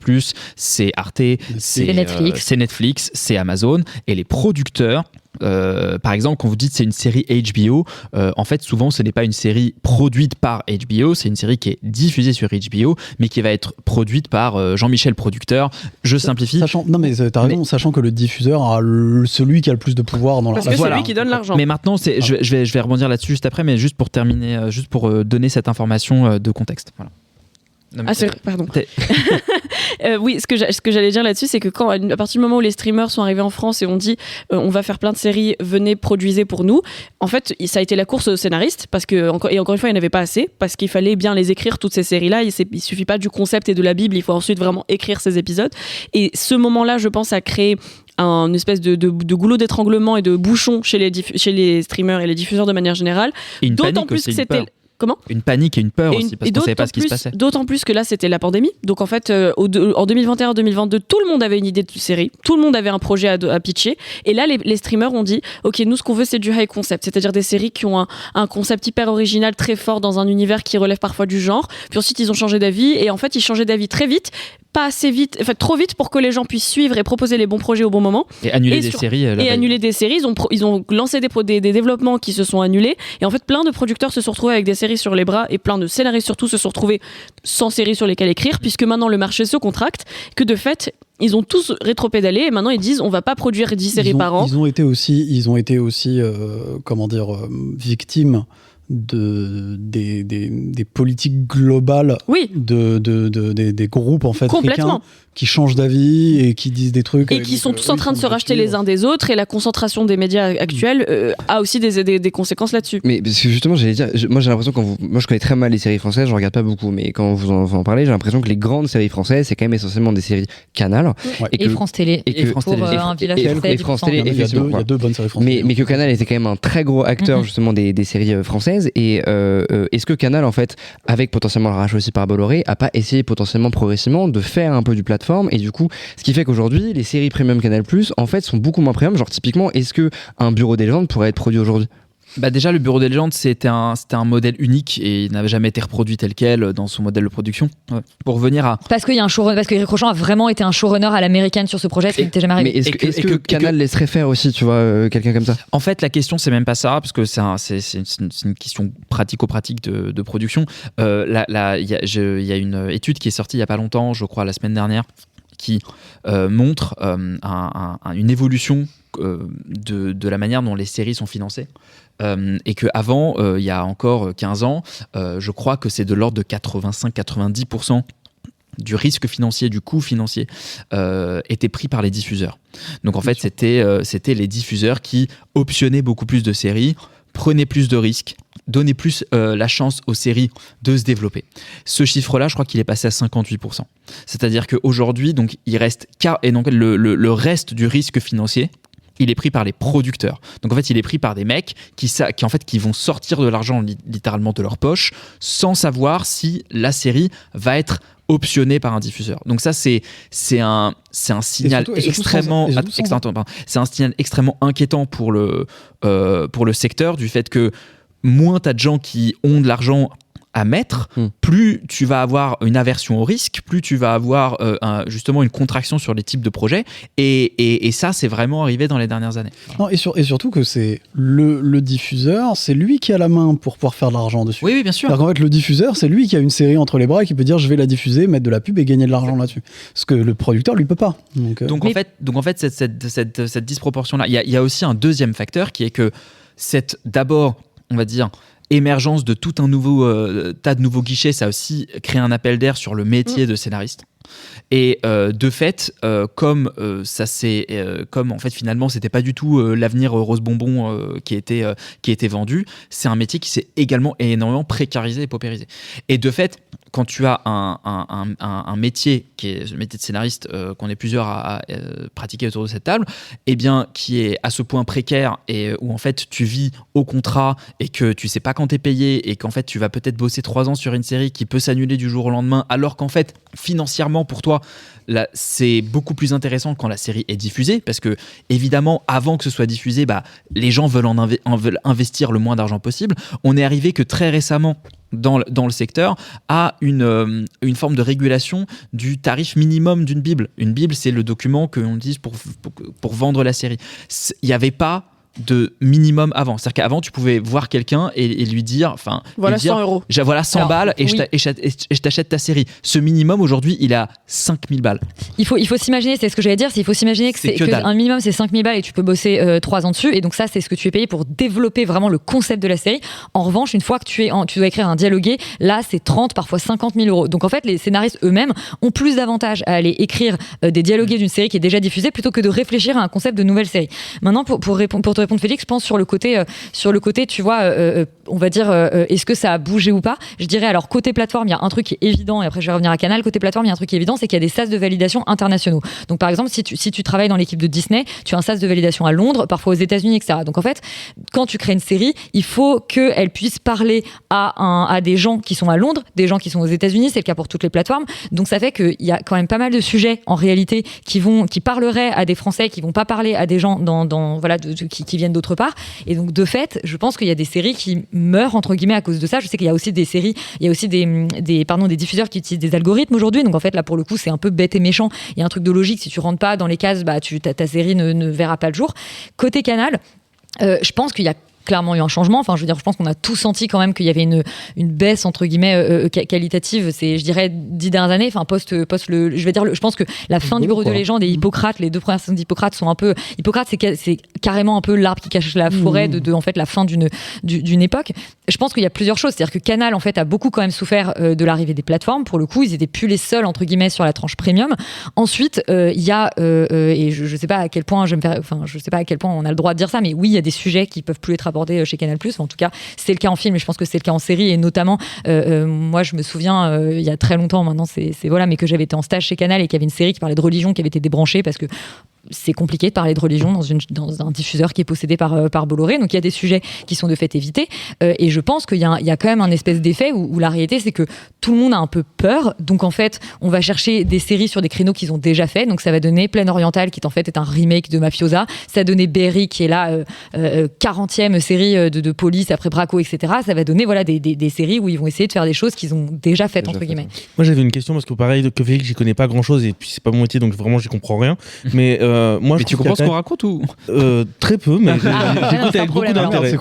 c'est Arte, c'est Netflix, c'est Amazon. Et les producteurs, par exemple, quand vous dites c'est une série HBO, en fait souvent ce n'est pas une série produite par HBO, c'est une série qui est diffusée sur HBO mais qui va être produite par Jean-Michel producteur. Je simplifie. T'as raison, sachant que le diffuseur a celui qui a le plus de pouvoir dans la. Parce que c'est lui qui donne l'argent. Mais maintenant, je vais rebondir là-dessus juste après, mais juste pour terminer, juste pour donner cette information de contexte. Voilà. Pardon. Oui, ce que j'allais dire là-dessus, c'est que à partir du moment où les streamers sont arrivés en France et on dit on va faire plein de séries, venez produisez pour nous. En fait, ça a été la course aux scénaristes parce que encore une fois, il n'y en avait pas assez parce qu'il fallait bien les écrire toutes ces séries-là. Il suffit pas du concept et de la Bible, il faut ensuite vraiment écrire ces épisodes. Et ce moment-là, je pense, a créé une espèce de goulot d'étranglement et de bouchon chez les streamers et les diffuseurs de manière générale. D'autant plus que c'était Comment ? Une panique et une peur aussi, parce qu'on ne savait pas ce qui se passait. D'autant plus que là, c'était la pandémie. Donc en fait, en 2021-2022, tout le monde avait une idée de série, tout le monde avait un projet à pitcher. Et là, les streamers ont dit, ok, nous, ce qu'on veut, c'est du high concept, c'est-à-dire des séries qui ont un concept hyper original, très fort, dans un univers qui relève parfois du genre. Puis ensuite, ils ont changé d'avis. Et en fait, ils changeaient d'avis très vite, pas assez vite, enfin trop vite pour que les gens puissent suivre et proposer les bons projets au bon moment. Et annuler des séries. Annuler des séries. Ils ont lancé des développements qui se sont annulés. Et en fait, plein de producteurs se sont retrouvés avec des séries sur les bras et plein de scénaristes surtout se sont retrouvés sans séries sur lesquelles écrire, puisque maintenant le marché se contracte, que de fait ils ont tous rétropédalé et maintenant ils disent on va pas produire 10 séries par an. Ils ont été aussi victimes des politiques globales des groupes en fait africains qui changent d'avis et qui disent des trucs et qui sont tous en train de se racheter les uns des autres, et la concentration des médias actuels a aussi des conséquences là-dessus. Mais parce que justement, j'allais dire, moi j'ai l'impression moi je connais très mal les séries françaises, je regarde pas beaucoup, mais quand vous en parlez, j'ai l'impression que les grandes séries françaises, c'est quand même essentiellement des séries Canal et France Télé et France Télé un village et France Télé. Il y a deux bonnes séries françaises. Mais que Canal était quand même un très gros acteur justement des séries françaises. Et est-ce que Canal, en fait, avec potentiellement le rachat aussi par Bolloré, a pas essayé potentiellement progressivement de faire un peu du plateforme, et du coup, ce qui fait qu'aujourd'hui, les séries premium Canal+, en fait, sont beaucoup moins premium. Genre typiquement, est-ce que un Bureau des légendes pourrait être produit aujourd'hui ? Bah déjà, le Bureau des légendes, c'était un modèle unique et il n'avait jamais été reproduit tel quel dans son modèle de production. Ouais. Pour revenir à... Parce qu'il y a un showrunner, parce que Éric Rochon a vraiment été un showrunner à l'américaine sur ce projet, ce qui n'était jamais arrivé. Mais est-ce que Canal laisserait faire aussi, tu vois, quelqu'un comme ça ? En fait, la question, c'est même pas ça, parce que c'est une question pratico-pratique de production. Il y a une étude qui est sortie il y a pas longtemps, je crois la semaine dernière, qui montre une évolution de la manière dont les séries sont financées. Et qu'avant, il y a encore 15 ans, je crois que c'est de l'ordre de 85-90% du risque financier, du coût financier, était pris par les diffuseurs. Donc en fait, c'était les diffuseurs qui optionnaient beaucoup plus de séries, prenaient plus de risques, donner plus la chance aux séries de se développer. Ce chiffre-là, je crois qu'il est passé à 58%. C'est-à-dire qu'aujourd'hui, donc, il reste et donc le reste du risque financier, il est pris par les producteurs. Donc en fait, il est pris par des mecs qui vont sortir de l'argent littéralement de leur poche sans savoir si la série va être optionnée par un diffuseur. Donc ça, c'est un signal extrêmement inquiétant pour le secteur, du fait que moins t'as de gens qui ont de l'argent à mettre, plus tu vas avoir une aversion au risque, plus tu vas avoir justement une contraction sur les types de projets, et ça, c'est vraiment arrivé dans les dernières années. Non, et surtout que c'est le diffuseur, c'est lui qui a la main pour pouvoir faire de l'argent dessus. Oui, bien sûr. En fait, le diffuseur, c'est lui qui a une série entre les bras et qui peut dire je vais la diffuser, mettre de la pub et gagner de l'argent là-dessus. Ce que le producteur, lui, peut pas. Donc en fait, cette disproportion-là, il y a aussi un deuxième facteur qui est que d'abord, on va dire, émergence de tout un nouveau tas de nouveaux guichets, ça a aussi créé un appel d'air sur le métier de scénariste. Et de fait, comme en fait finalement c'était pas du tout l'avenir rose bonbon qui était vendu, c'est un métier qui s'est également énormément précarisé et paupérisé. Et de fait, quand tu as un métier qui est le métier de scénariste qu'on est plusieurs à pratiquer autour de cette table, et bien qui est à ce point précaire et où en fait tu vis au contrat et que tu sais pas quand t'es payé et qu'en fait tu vas peut-être bosser 3 ans sur une série qui peut s'annuler du jour au lendemain, alors qu'en fait financièrement pour toi là, c'est beaucoup plus intéressant quand la série est diffusée, parce que évidemment avant que ce soit diffusé, les gens veulent veulent investir le moins d'argent possible. On est arrivé que très récemment dans le secteur à une forme de régulation du tarif minimum d'une Bible. Une Bible, c'est le document qu'on utilise pour vendre la série. Il n'y avait pas de minimum avant. C'est-à-dire qu'avant, tu pouvais voir quelqu'un et lui dire, voilà, 100 euros. Voilà 100 balles et je t'achète ta série. Ce minimum, aujourd'hui, il a 5000 balles. Il faut s'imaginer, c'est ce que j'allais dire, il faut s'imaginer que un minimum, c'est 5000 balles et tu peux bosser 3 ans dessus. Et donc ça, c'est ce que tu es payé pour développer vraiment le concept de la série. En revanche, une fois que tu dois écrire un dialogué, là, c'est 30, parfois 50 000 euros. Donc en fait, les scénaristes eux-mêmes ont plus d'avantages à aller écrire des dialogués d'une série qui est déjà diffusée plutôt que de réfléchir à un concept de nouvelle série. Maintenant, pour te répondre, Félix, je pense sur le côté, tu vois, on va dire, est-ce que ça a bougé ou pas ? Je dirais, alors, côté plateforme, il y a un truc qui est évident, et après, je vais revenir à Canal. Côté plateforme, il y a un truc qui est évident, c'est qu'il y a des sas de validation internationaux. Donc, par exemple, si tu travailles dans l'équipe de Disney, tu as un sas de validation à Londres, parfois aux États-Unis, etc. Donc, en fait, quand tu crées une série, il faut qu'elle puisse parler à des gens qui sont à Londres, des gens qui sont aux États-Unis, c'est le cas pour toutes les plateformes. Donc, ça fait qu'il y a quand même pas mal de sujets, en réalité, qui parleraient à des Français, qui vont pas parler à des gens qui viennent d'autre part. Et donc, de fait, je pense qu'il y a des séries qui meurent, entre guillemets, à cause de ça. Je sais qu'il y a aussi des séries, il y a aussi des diffuseurs qui utilisent des algorithmes aujourd'hui. Donc, en fait, là, pour le coup, c'est un peu bête et méchant. Il y a un truc de logique. Si tu rentres pas dans les cases, ta série ne verra pas le jour. Côté Canal, je pense qu'il y a clairement eu un changement. Enfin, je veux dire, je pense qu'on a tous senti quand même qu'il y avait une baisse entre guillemets qualitative. C'est, je dirais, 10 dernières années. Enfin, je pense que la fin du Bureau de légende et Hippocrate, les deux premières saisons d'Hippocrate sont un peu. Hippocrate, c'est carrément un peu l'arbre qui cache la forêt de en fait la fin d'une époque. Je pense qu'il y a plusieurs choses. C'est-à-dire que Canal en fait a beaucoup quand même souffert de l'arrivée des plateformes. Pour le coup, ils étaient plus les seuls entre guillemets sur la tranche premium. Ensuite, il y a et je sais pas à quel point je sais pas à quel point on a le droit de dire ça, mais oui, il y a des sujets qui peuvent plus être abordés chez Canal+. En tout cas, c'est le cas en film, et je pense que c'est le cas en série, et notamment moi je me souviens il y a très longtemps maintenant, mais que j'avais été en stage chez Canal et qu'il y avait une série qui parlait de religion qui avait été débranchée parce que c'est compliqué de parler de religion dans un diffuseur qui est possédé par Bolloré. Donc il y a des sujets qui sont de fait évités. Et je pense qu'il y a quand même un espèce d'effet où la réalité, c'est que tout le monde a un peu peur. Donc en fait, on va chercher des séries sur des créneaux qu'ils ont déjà fait. Donc ça va donner Plaine Orientale, qui en fait est un remake de Mafiosa. Ça va donner Berry, qui est la 40e série de police après Braco, etc. Ça va donner des séries où ils vont essayer de faire des choses qu'ils ont déjà faites, entre guillemets. Moi j'avais une question, parce que pareil que Félix, j'y connais pas grand chose, et puis c'est pas mon métier, donc vraiment j'y comprends rien. Mais moi, tu comprends ce qu'on raconte ou très peu, mais j'écoute avec beaucoup d'intérêt.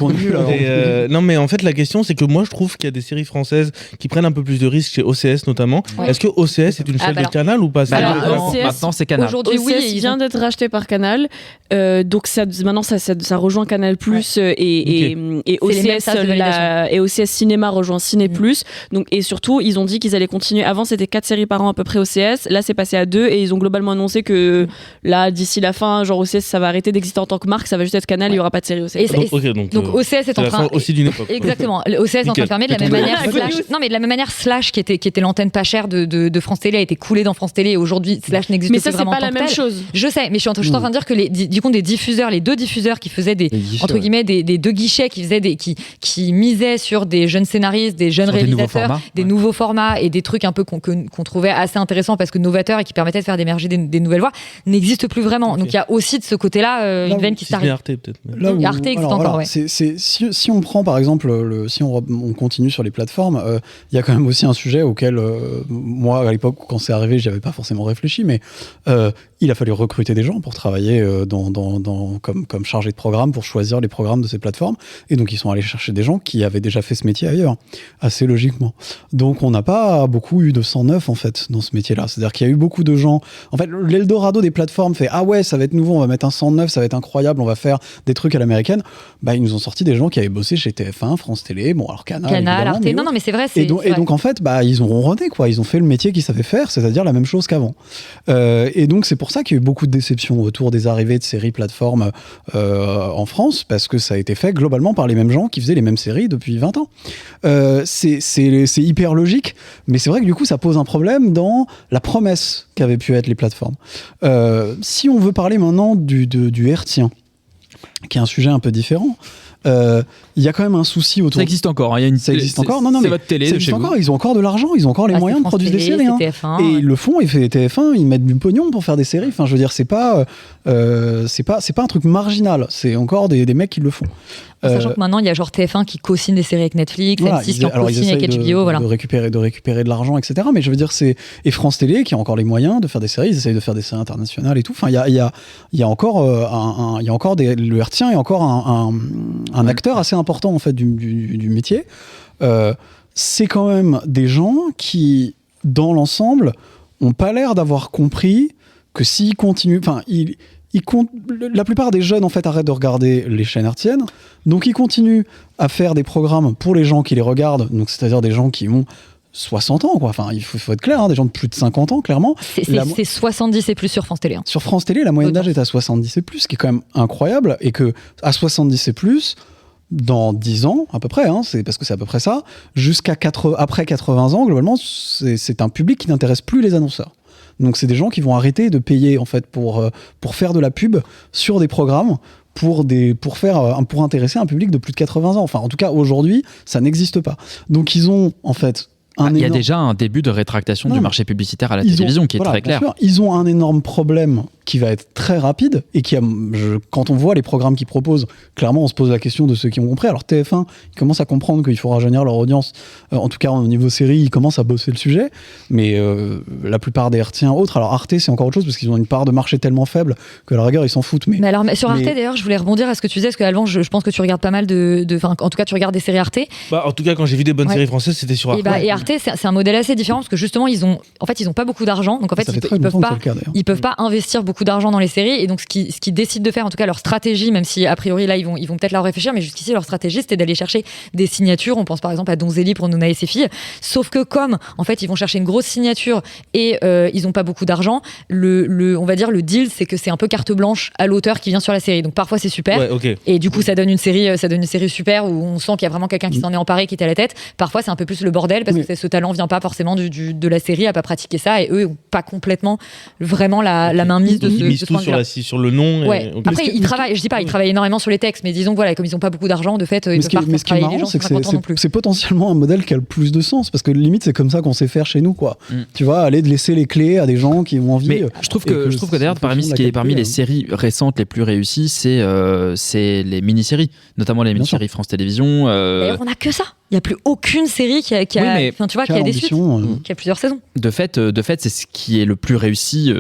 Non, mais en fait, la question, c'est que moi, je trouve qu'il y a des séries françaises qui prennent un peu plus de risques, chez OCS notamment. Ouais. Est-ce que OCS est une chaîne de Canal ou pas? Maintenant, c'est Canal. Aujourd'hui, oui, il vient d'être racheté par Canal. Donc maintenant, ça rejoint Canal+, et OCS Cinéma rejoint Ciné+. Donc, et surtout, ils ont dit qu'ils allaient continuer. Avant, c'était 4 séries par an à peu près OCS. Là, c'est passé à 2, et ils ont globalement annoncé que là, d'ici la fin, genre OCS, ça va arrêter d'exister en tant que marque, ça va juste être Canal, il n'y aura pas de série OCS. Donc OCS est en train aussi d'une époque. Exactement. OCS est en train de permettre de la même manière de la même manière Slash qui était l'antenne pas chère de France Télé a été coulée dans France Télé, et aujourd'hui Slash n'existe plus vraiment. Mais ça, c'est pas la même chose. Je sais, mais je suis en train de dire que les diffuseurs, les deux diffuseurs qui faisaient des entre guillemets des deux guichets qui faisaient qui misaient sur des jeunes scénaristes, des jeunes réalisateurs, des nouveaux formats et des trucs un peu qu'on trouvait assez intéressants parce que novateurs et qui permettaient de faire émerger des nouvelles voix, n'existent plus vraiment. Donc il y a aussi de ce côté-là une veine qui s'arrête. Arte peut-être. Arte existe encore. Si on prend par exemple, si on continue sur les plateformes, il y a quand même aussi un sujet auquel moi à l'époque quand c'est arrivé, j'y avais pas forcément réfléchi, mais il a fallu recruter des gens pour travailler comme chargé de programme, pour choisir les programmes de ces plateformes, et donc ils sont allés chercher des gens qui avaient déjà fait ce métier ailleurs, assez logiquement. Donc on n'a pas beaucoup eu de 109 en fait dans ce métier-là, c'est-à-dire qu'il y a eu beaucoup de gens. En fait, l'Eldorado des plateformes fait ah ouais, ça va être nouveau, on va mettre un 109, ça va être incroyable, on va faire des trucs à l'américaine. Bah ils nous ont sorti des gens qui avaient bossé chez TF1, France Télé, bon alors Canal, Arte. Non mais c'est vrai. Et donc en fait, bah ils ont ronronné quoi, ils ont fait le métier qu'ils savaient faire, c'est-à-dire la même chose qu'avant. Et donc c'est pour ça qu'il y a eu beaucoup de déceptions autour des arrivées de séries plateformes en France, parce que ça a été fait globalement par les mêmes gens qui faisaient les mêmes séries depuis 20 ans. C'est hyper logique, mais c'est vrai que du coup ça pose un problème dans la promesse qu'avaient pu être les plateformes. Si on veut parler maintenant du hertzien, qui est un sujet un peu différent, il y a quand même un souci autour. Ça existe encore. Ça existe encore. Non, c'est mais votre télé. Ça existe encore. Ils ont encore de l'argent. Ils ont encore les moyens de produire des séries. TF1, et ils le font. Ils font TF1. Ils mettent du pognon pour faire des séries. Enfin, je veux dire, c'est pas un truc marginal. C'est encore des mecs qui le font. Sachant que maintenant, il y a genre TF1 qui co-signe des séries avec Netflix, M6 qui en co-signe avec HBO, voilà. De récupérer de l'argent, etc. Mais je veux dire, et France Télé qui a encore les moyens de faire des séries. Ils essayent de faire des séries internationales et tout. Enfin, il y a encore le hertzien est encore un acteur assez important en fait du métier. C'est quand même des gens qui, dans l'ensemble, ont pas l'air d'avoir compris que s'ils continuent, la plupart des jeunes en fait arrêtent de regarder les chaînes hertziennes, donc ils continuent à faire des programmes pour les gens qui les regardent, donc c'est-à-dire des gens qui ont 60 ans, quoi. Enfin, il faut être clair, des gens de plus de 50 ans, clairement. C'est 70 et plus sur France Télé. Sur France Télé, la moyenne d'âge est à 70 et plus, ce qui est quand même incroyable, et que à 70 et plus, dans 10 ans, à peu près, c'est parce que c'est à peu près ça, après 80 ans, globalement, c'est un public qui n'intéresse plus les annonceurs. Donc c'est des gens qui vont arrêter de payer en fait pour faire de la pub sur des programmes pour intéresser un public de plus de 80 ans. Enfin, en tout cas, aujourd'hui, ça n'existe pas. Donc ils ont en fait il y a déjà un début de rétractation du marché publicitaire à la télévision qui est très clair. Ils ont un énorme problème qui va être très rapide et quand on voit les programmes qu'ils proposent, clairement on se pose la question de ceux qui ont compris. Alors TF1, ils commencent à comprendre qu'il faut rajeunir leur audience, en tout cas au niveau série, ils commencent à bosser le sujet, mais la plupart des RT1 autres, alors Arte c'est encore autre chose parce qu'ils ont une part de marché tellement faible que à la rigueur ils s'en foutent. Mais alors sur Arte d'ailleurs, je voulais rebondir à ce que tu disais, parce que Alban, je pense que tu regardes pas mal en tout cas tu regardes des séries Arte. En tout cas quand j'ai vu des bonnes séries françaises, c'était sur Arte. Et Arte c'est un modèle assez différent parce que justement ils ont pas beaucoup d'argent, donc en fait ils peuvent pas investir beaucoup d'argent dans les séries, et donc ce qu'ils décident de faire, en tout cas leur stratégie, même si a priori là ils vont peut-être la réfléchir, mais jusqu'ici leur stratégie c'était d'aller chercher des signatures. On pense par exemple à Donzelli pour Nona et ses filles, sauf que comme en fait ils vont chercher une grosse signature et ils ont pas beaucoup d'argent, on va dire le deal c'est que c'est un peu carte blanche à l'auteur qui vient sur la série, donc parfois c'est super, et du coup ça donne une série super où on sent qu'il y a vraiment quelqu'un qui s'en est emparé, qui est à la tête. Parfois c'est un peu plus le bordel parce que ce talent vient pas forcément de la série, à pas pratiquer ça, et eux ont pas complètement vraiment la main mise de ce point de vue-là. Sur le nom. Après ils travaillent énormément sur les textes, mais disons voilà, comme ils ont pas beaucoup d'argent, de fait ils peuvent pas faire travailler les gens, c'est pas content non plus. C'est potentiellement un modèle qui a le plus de sens, parce que limite c'est comme ça qu'on sait faire chez nous, quoi. Tu vois, aller de laisser les clés à des gens qui ont envie. Mais je trouve que d'ailleurs parmi les séries récentes les plus réussies, c'est les mini-séries, notamment les mini-séries France Télévisions. D'ailleurs, on n'a que ça. Il n'y a plus aucune série qui a des suites, qui a plusieurs saisons. De fait, c'est ce qui est le plus réussi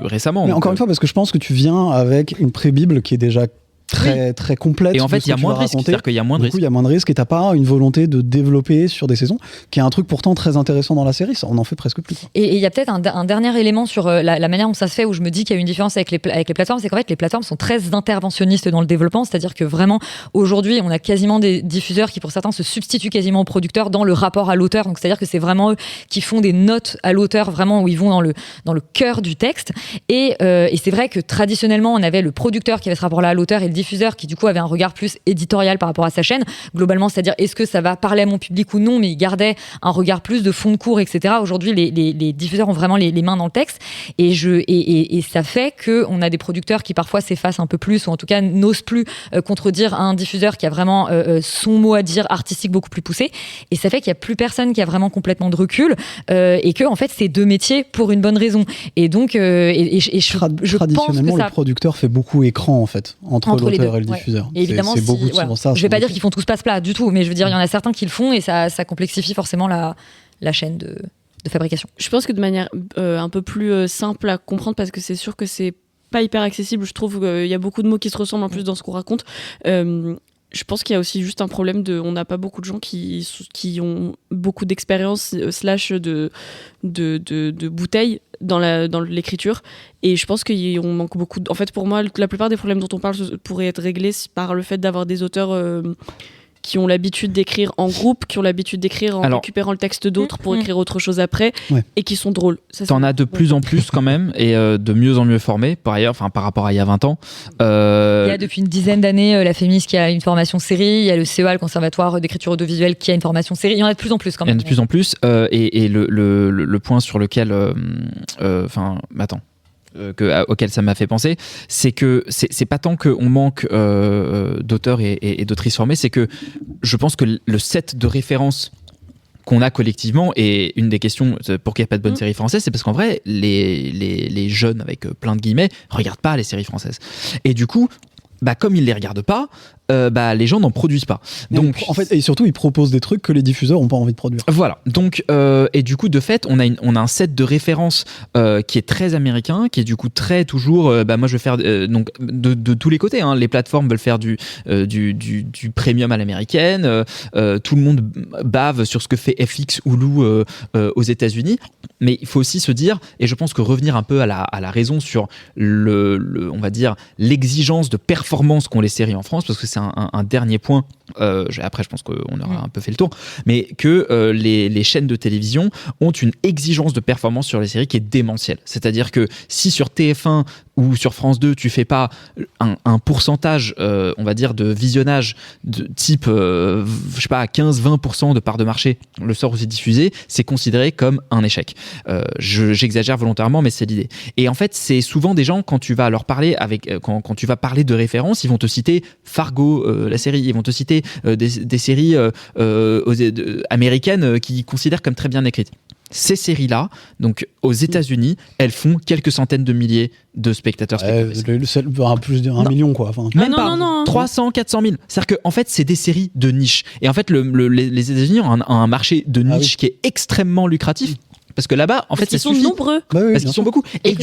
récemment. Mais encore une fois, parce que je pense que tu viens avec une pré-bible qui est déjà très complète. Et en fait, il y a moins de risques. C'est-à-dire qu'il y a moins de risques. Du coup, il y a moins de risques et t'as pas une volonté de développer sur des saisons, qui est un truc pourtant très intéressant dans la série. Ça, on en fait presque plus. Et il y a peut-être un dernier élément sur la manière dont ça se fait, où je me dis qu'il y a une différence avec les plateformes, c'est qu'en fait, les plateformes sont très interventionnistes dans le développement. C'est-à-dire que vraiment, aujourd'hui, on a quasiment des diffuseurs qui, pour certains, se substituent quasiment aux producteurs dans le rapport à l'auteur. Donc, c'est-à-dire que c'est vraiment eux qui font des notes à l'auteur, vraiment où ils vont dans le cœur du texte. Et c'est vrai que traditionnellement, on avait le producteur qui avait ce rapport-là à l'auteur et le diffuseur qui, du coup, avait un regard plus éditorial par rapport à sa chaîne, globalement, c'est-à-dire est-ce que ça va parler à mon public ou non, mais il gardait un regard plus de fond de cours, etc. Aujourd'hui, les diffuseurs ont vraiment les mains dans le texte, et ça fait qu'on a des producteurs qui parfois s'effacent un peu plus, ou en tout cas n'osent plus contredire un diffuseur qui a vraiment son mot à dire, artistique beaucoup plus poussé, et ça fait qu'il n'y a plus personne qui a vraiment complètement de recul, et que en fait c'est deux métiers pour une bonne raison. Et donc je traditionnellement pense que le producteur fait beaucoup écran en fait entre l'auteur et le diffuseur. Et évidemment, c'est beaucoup voilà. ça. Je vais pas dire qu'ils font tous passe plat du tout, mais je veux dire il y en a certains qui le font, et ça complexifie forcément la chaîne de fabrication. Je pense que de manière un peu plus simple à comprendre, parce que c'est sûr que c'est pas hyper accessible, je trouve qu'il y a beaucoup de mots qui se ressemblent en plus dans ce qu'on raconte. Je pense qu'il y a aussi juste un problème on n'a pas beaucoup de gens qui ont beaucoup d'expérience slash de bouteilles dans l'écriture, et je pense qu'on manque beaucoup en fait, pour moi, la plupart des problèmes dont on parle pourraient être réglés par le fait d'avoir des auteurs qui ont l'habitude d'écrire en groupe, qui ont l'habitude d'écrire en récupérant le texte d'autres pour écrire autre chose après, et qui sont drôles. T'en as de plus en plus quand même, et de mieux en mieux formés, par rapport à il y a 20 ans. Il y a depuis une dizaine d'années la Fémis qui a une formation série, il y a le CEA, le Conservatoire d'écriture audiovisuelle, qui a une formation série. Il y en a de plus en plus quand même. Il y en a de plus en plus, et le point sur lequel... auquel ça m'a fait penser, c'est que c'est pas tant qu'on manque d'auteurs et d'autrices formés, c'est que je pense que le set de référence qu'on a collectivement, et une des questions pour qu'il n'y ait pas de bonnes séries françaises, c'est parce qu'en vrai les jeunes, avec plein de guillemets, regardent pas les séries françaises, et du coup comme ils les regardent pas, les gens n'en produisent pas. Donc, en fait, et surtout, ils proposent des trucs que les diffuseurs n'ont pas envie de produire. Voilà. Donc, et du coup, de fait, on a un set de références qui est très américain, qui est du coup très toujours. Moi, je vais faire donc de tous les côtés. Hein. Les plateformes veulent faire du premium à l'américaine. Tout le monde bave sur ce que fait FX ou Hulu aux États-Unis. Mais il faut aussi se dire, et je pense que revenir un peu à la raison sur on va dire l'exigence de performance qu'ont les séries en France, parce que c'est un dernier point. Après, je pense qu'on aura un peu fait le tour, mais que les chaînes de télévision ont une exigence de performance sur les séries qui est démentielle. C'est-à-dire que si sur TF1 ou sur France 2, tu fais pas un pourcentage, on va dire, de visionnage de type, je sais pas, 15-20% de part de marché le soir où c'est diffusé, c'est considéré comme un échec. J'exagère volontairement, mais c'est l'idée. Et en fait, c'est souvent des gens, quand tu vas leur parler quand tu vas parler de référence, ils vont te citer Fargo, la série, ils vont te citer des séries américaines qu'ils considèrent comme très bien écrites. ces séries-là, donc aux États-Unis, elles font quelques centaines de milliers de spectateurs. Plus d'1 million, quoi. Enfin. Même pas 300, 400 000. C'est-à-dire qu'en fait, c'est des séries de niche. Et en fait, les États-Unis ont un marché de niche qui est extrêmement lucratif. Parce que là-bas, en fait, ils sont nombreux. Parce qu'ils sont beaucoup. Et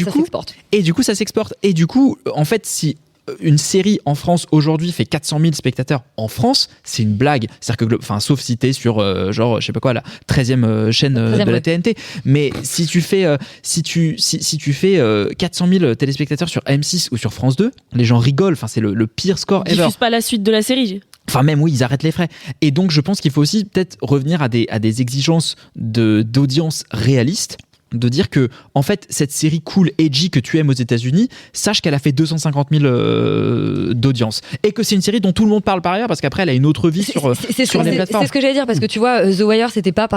du coup, ça s'exporte. Et du coup, en fait, si une série en France aujourd'hui fait 400 000 spectateurs en France, c'est une blague. C'est-à-dire que, sauf si t'es sur genre, je sais pas quoi, la 13e chaîne de la TNT. Mais si tu fais, si tu fais 400 000 téléspectateurs sur M6 ou sur France 2, les gens rigolent. Enfin, c'est le pire score ever. Ils diffusent pas la suite de la série. Enfin, même oui, ils arrêtent les frais. Et donc, je pense qu'il faut aussi peut-être revenir à des exigences d'audience réalistes. De dire que, en fait, cette série cool, edgy que tu aimes aux États-Unis, sache qu'elle a fait 250 000 d'audience. Et que c'est une série dont tout le monde parle par ailleurs, parce qu'après, elle a une autre vie sur les plateformes. C'est ce que j'allais dire, parce que tu vois, The Wire, c'était pas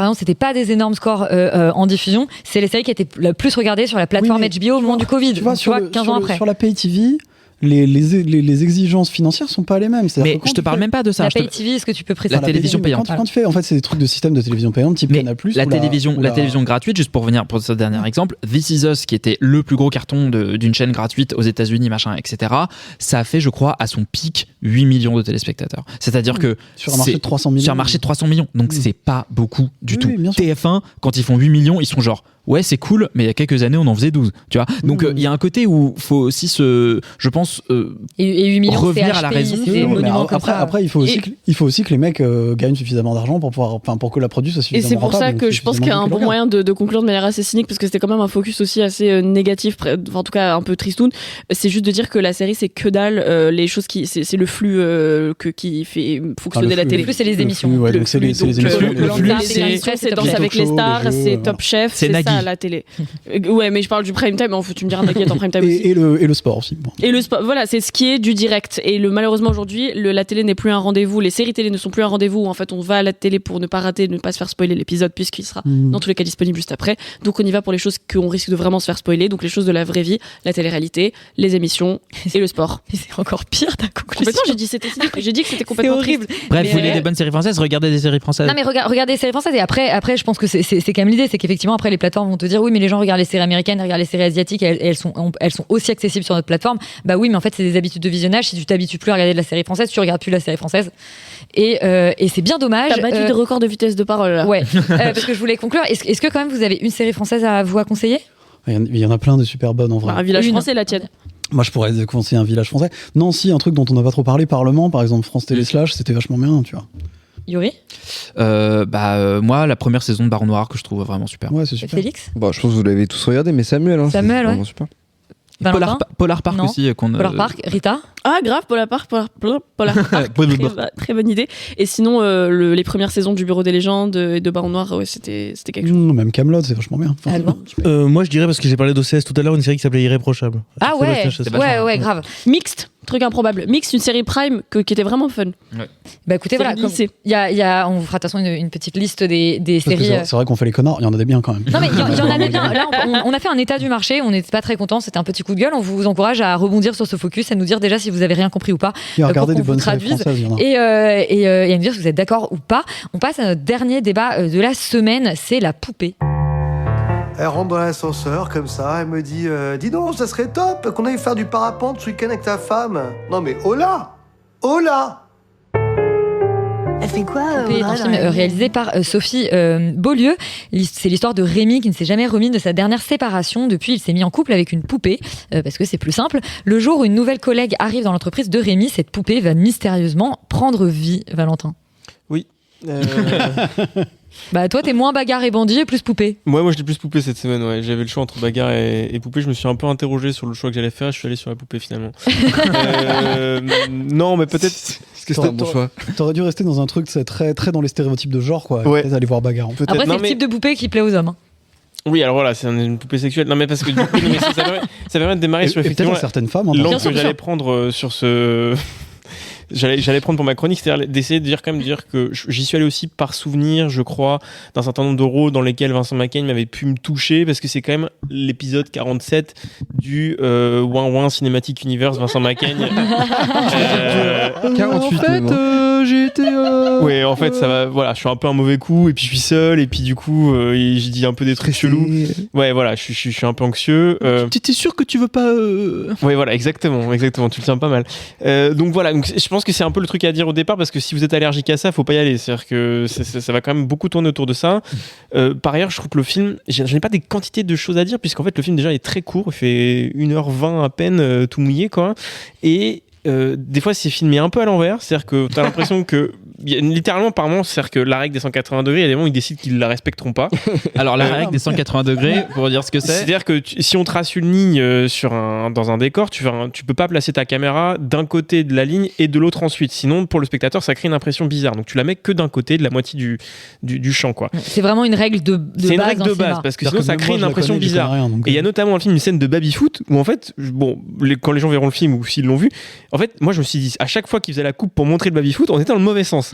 des énormes scores en diffusion. C'est les séries qui étaient le plus regardées sur la plateforme HBO au moment du Covid. Tu vois, 15 ans après. Sur la Pay TV, les exigences financières sont pas les mêmes. Mais je te parle même pas de ça. La Pay TV, est-ce que tu peux préciser la télévision payante? Quand tu fais, en fait, c'est des trucs de système de télévision payante type Canal+. La télévision gratuite, juste pour revenir pour ce dernier exemple, This Is Us, qui était le plus gros carton d'une chaîne gratuite aux États-Unis, machin, etc. Ça a fait, je crois, à son pic 8 millions de téléspectateurs. C'est-à-dire que sur un marché de 300 millions. Sur un marché de 300 millions. Donc c'est pas beaucoup du tout. TF1, quand ils font 8 millions, ils sont genre ouais, c'est cool, mais il y a quelques années, on en faisait 12. Tu vois. Donc il y a un côté où faut aussi je pense, et 8 millions, revenir à la raison. Après, il faut aussi que les mecs gagnent suffisamment d'argent pour que la produit soit suffisamment rentable. Et c'est pour ça que je pense qu'il y a un bon moyen de conclure de manière assez cynique, parce que c'était quand même un focus aussi assez négatif, en tout cas un peu tristoun. C'est juste de dire que la série, c'est que dalle. Les choses c'est le flux qui fait fonctionner la télé. Le flux, c'est les émissions. C'est les émissions. Le flux, c'est Danse avec les stars, c'est Top Chef, c'est ça la télé. Ouais, mais je parle du prime time. Tu me diras, t'inquiète, en prime time aussi. Et le sport aussi. Bon. Et le sport, voilà, c'est ce qui est du direct. Et malheureusement aujourd'hui, la télé n'est plus un rendez-vous. Les séries télé ne sont plus un rendez-vous. En fait, on va à la télé pour ne pas rater, ne pas se faire spoiler l'épisode, puisqu'il sera dans tous les cas disponible juste après. Donc on y va pour les choses qu'on risque de vraiment se faire spoiler. Donc les choses de la vraie vie, la télé-réalité, les émissions et le sport. C'est encore pire ta conclusion. Complètement, j'ai dit que c'était complètement horrible. Bref, vous voulez des bonnes séries françaises, regardez des séries françaises. Non mais regardez des séries françaises, et après je pense que c'est quand même l'idée, c'est qu'effectivement après les plateformes vont te dire oui, mais les gens regardent les séries américaines, regardent les séries asiatiques, et elles sont aussi accessibles sur notre plateforme. Bah oui, mais en fait c'est des habitudes de visionnage. Si tu t'habitues plus à regarder de la série française, tu regardes plus la série française, et c'est bien dommage. T'as battu des records de vitesse de parole là. Ouais. Parce que je voulais conclure. Est-ce que quand même vous avez une série française à vous conseiller? Il y en a plein de super bonnes en vrai. Un village français, la tienne. Moi, je pourrais conseiller un village français. Non, si, un truc dont on n'a pas trop parlé, Parlement, par exemple, France Télé Slash, c'était vachement bien, tu vois. Yuri? Moi, la première saison de Baron Noir que je trouve vraiment super. Ouais, c'est super. Félix? Bon, je pense que vous l'avez tous regardé, mais Samuel, ouais. Super. Polar Park aussi. Polar Park, Rita? Ah, grave, Polar Park. Très bonne idée. Et sinon, les premières saisons du Bureau des légendes et de Baron Noir, ouais, c'était quelque chose. Même Kaamelott, c'est vachement bien. Moi, je dirais, parce que j'ai parlé d'OCS tout à l'heure, une série qui s'apelait Irréprochable. Ah ouais, grave. Mixte, truc improbable. Mixte, une série Prime qui était vraiment fun. Ouais. Bah écoutez, voilà, on vous fera de toute façon une petite liste des séries. C'est vrai qu'on fait les connards, il y en a des biens quand même. Non mais il y en a des biens. Là, on a fait un état du marché, on n'était pas très contents, c'était un petit coup de gueule. On vous encourage à rebondir sur ce focus, à nous dire déjà si vous avez rien compris ou pas. Et à regarder des bonnes séries françaises, et à nous dire si vous êtes d'accord ou pas. On passe à notre dernier débat de la semaine, c'est la poupée. Elle rentre dans l'ascenseur comme ça, elle me dit dis donc, ça serait top qu'on aille faire du parapente ce week-end avec ta femme. Non mais hola. Elle fait quoi C'est un film réalisé par Sophie Beaulieu. C'est l'histoire de Rémi qui ne s'est jamais remis de sa dernière séparation. Depuis, il s'est mis en couple avec une poupée, parce que c'est plus simple. Le jour où une nouvelle collègue arrive dans l'entreprise de Rémi, cette poupée va mystérieusement prendre vie, Valentin. Oui. Bah toi t'es moins bagarre et bandit et plus poupée. Moi j'étais plus poupée cette semaine, ouais. J'avais le choix entre bagarre et poupée. Je me suis un peu interrogé sur le choix que j'allais faire. Je suis allé sur la poupée finalement. Non mais peut-être que c'est un bon choix. T'aurais dû rester dans un truc très, très dans les stéréotypes de genre, quoi. Ouais. Peut-être aller voir bagarre. Après c'est le type de poupée qui plaît aux hommes. Oui, alors voilà, c'est une poupée sexuelle. Non mais parce que du coup, ça permet de démarrer sur effectivement certaines femmes. L'angle que j'allais prendre sur ce. J'allais prendre pour ma chronique, c'est-à-dire d'essayer de dire que j'y suis allé aussi par souvenir, je crois, d'un certain nombre de rôles dans lesquels Vincent Macaigne m'avait pu me toucher, parce que c'est quand même l'épisode 47 du Ouin Ouin Cinematic Universe Vincent Macaigne. 48 en fait, j'ai été. Ouais, en fait, ça va. Voilà, je suis un peu un mauvais coup, et puis je suis seul, et puis du coup, je dis un peu des trucs chelous. Ouais, voilà, je suis un peu anxieux. T'es sûr que tu veux pas. Ouais, voilà, exactement, tu le tiens pas mal. Donc voilà, donc, je pense que c'est un peu le truc à dire au départ, parce que si vous êtes allergique à ça, faut pas y aller. C'est-à-dire que ça va quand même beaucoup tourner autour de ça. Par ailleurs, je trouve que le film, je n'ai pas des quantités de choses à dire, puisqu'en fait, le film déjà est très court, il fait 1h20 à peine, tout mouillé, quoi. Et des fois c'est filmé un peu à l'envers, c'est-à-dire que t'as l'impression que littéralement par moment, c'est-à-dire que la règle des 180 degrés, il y a des moments où ils décident qu'ils la respecteront pas. Alors la règle des 180 degrés, pour dire ce que c'est-à-dire que si on trace une ligne dans un décor, tu peux pas placer ta caméra d'un côté de la ligne et de l'autre ensuite, sinon pour le spectateur ça crée une impression bizarre, donc tu la mets que d'un côté de la moitié du champ, quoi. C'est vraiment une règle de c'est une base règle de base, parce que sinon ça crée une impression bizarre. Et il y a notamment dans le film une scène de baby-foot où en fait, quand les gens verront le film ou s'ils l'ont vu, en fait moi je me suis dit, à chaque fois qu'ils faisaient la coupe pour montrer le baby-foot, on était dans le mauvais sens.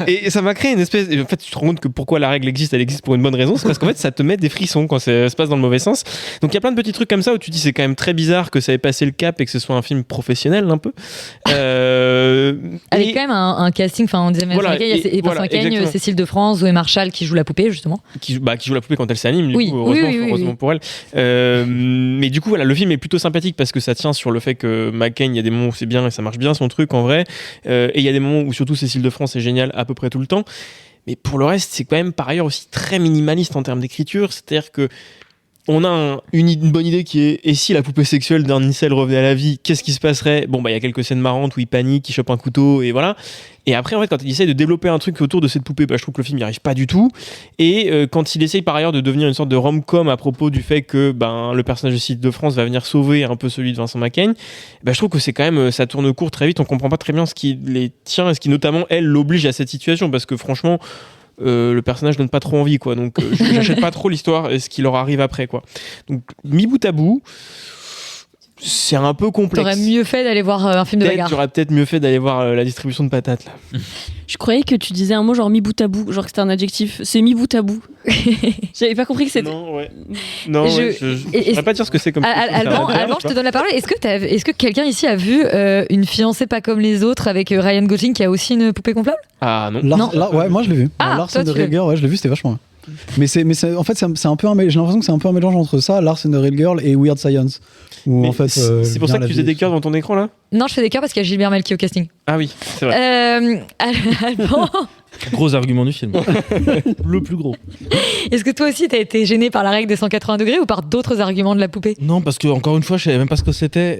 Et ça m'a créé une espèce. En fait, tu te rends compte que pourquoi la règle existe, elle existe pour une bonne raison, c'est parce qu'en fait, ça te met des frissons quand ça se passe dans le mauvais sens. Donc il y a plein de petits trucs comme ça où tu te dis, c'est quand même très bizarre que ça ait passé le cap et que ce soit un film professionnel un peu. Avec quand même un casting, enfin, on disait, voilà, il y a Vincent Cagne, Cécile de France, Zoé Marshall qui joue la poupée, justement. Qui joue la poupée quand elle s'anime, du coup, heureusement pour elle. Mais du coup, voilà, le film est plutôt sympathique parce que ça tient sur le fait que McCain, il y a des moments où c'est bien et ça marche bien son truc en vrai. Et il y a des moments où surtout Cécile de France est géniale à peu près tout le temps. Mais pour le reste, c'est quand même par ailleurs aussi très minimaliste en termes d'écriture. C'est-à-dire que on a une bonne idée qui est, et si la poupée sexuelle d'un incel revenait à la vie, qu'est-ce qui se passerait ? Bon, il y a quelques scènes marrantes où il panique, il chope un couteau, et voilà. Et après, en fait, quand il essaye de développer un truc autour de cette poupée, je trouve que le film n'y arrive pas du tout. Et quand il essaye par ailleurs de devenir une sorte de rom-com à propos du fait que le personnage de Cécile de France va venir sauver un peu celui de Vincent Macaigne, je trouve que c'est quand même, ça tourne court très vite, on comprend pas très bien ce qui les tient et ce qui notamment, elle, l'oblige à cette situation, parce que franchement... le personnage donne pas trop envie, quoi. Donc j'achète pas trop l'histoire et ce qui leur arrive après, quoi. Donc mis bout à bout, c'est un peu complexe. T'aurais mieux fait d'aller voir un film de bagarre. J'aurais peut-être mieux fait d'aller voir la distribution de patates là. Je croyais que tu disais un mot genre mis bout à bout, genre que c'était un adjectif. C'est mis bout à bout. J'avais pas compris que c'était. Non, je vais pas dire ce que c'est comme. Alban, je te donne la parole. Est-ce que quelqu'un ici a vu une fiancée pas comme les autres avec Ryan Gosling qui a aussi une poupée gonflable ? Ah non. Ouais, moi je l'ai vu. Lars and the Real Girl, ouais, je l'ai vu, c'était vachement. Mais en fait, c'est un peu j'ai l'impression que c'est un peu un mélange entre ça, Lars and the Real Girl et Weird Science. Où, en fait, c'est pour ça que tu faisais des cœurs dans ton écran là ? Non, je fais des cœurs parce qu'il y a Gilbert Melki au casting. Ah oui, c'est vrai. Alban. Gros argument du film. Le plus gros. Est-ce que toi aussi t'as été gêné par la règle des 180 degrés ou par d'autres arguments de la poupée ? Non, parce que encore une fois, je savais même pas ce que c'était.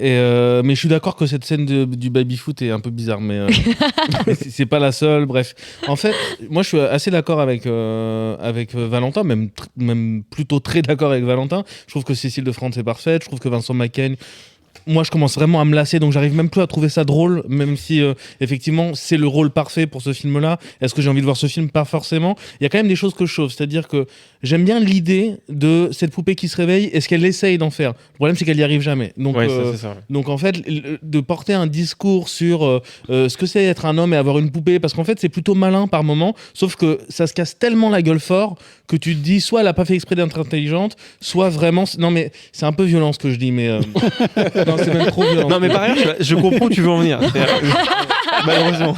Mais je suis d'accord que cette scène du baby-foot est un peu bizarre, mais c'est pas la seule. Bref, en fait, moi je suis assez d'accord avec Valentin, même plutôt très d'accord avec Valentin. Je trouve que Cécile de France est parfaite. Je trouve que Vincent Macaigne, moi je commence vraiment à me lasser, donc j'arrive même plus à trouver ça drôle, même si effectivement c'est le rôle parfait pour ce film là. Est-ce que j'ai envie de voir ce film ? Pas forcément. Il y a quand même des choses que je chauffe, c'est-à-dire que j'aime bien l'idée de cette poupée qui se réveille et ce qu'elle essaye d'en faire. Le problème c'est qu'elle n'y arrive jamais, donc, donc en fait de porter un discours sur ce que c'est être un homme et avoir une poupée, parce qu'en fait c'est plutôt malin par moment, sauf que ça se casse tellement la gueule fort que tu te dis soit elle a pas fait exprès d'être intelligente, soit vraiment... Non mais c'est un peu violent ce que je dis, mais... Non, c'est même trop violent. Non, mais par ailleurs, je comprends où tu veux en venir. Malheureusement.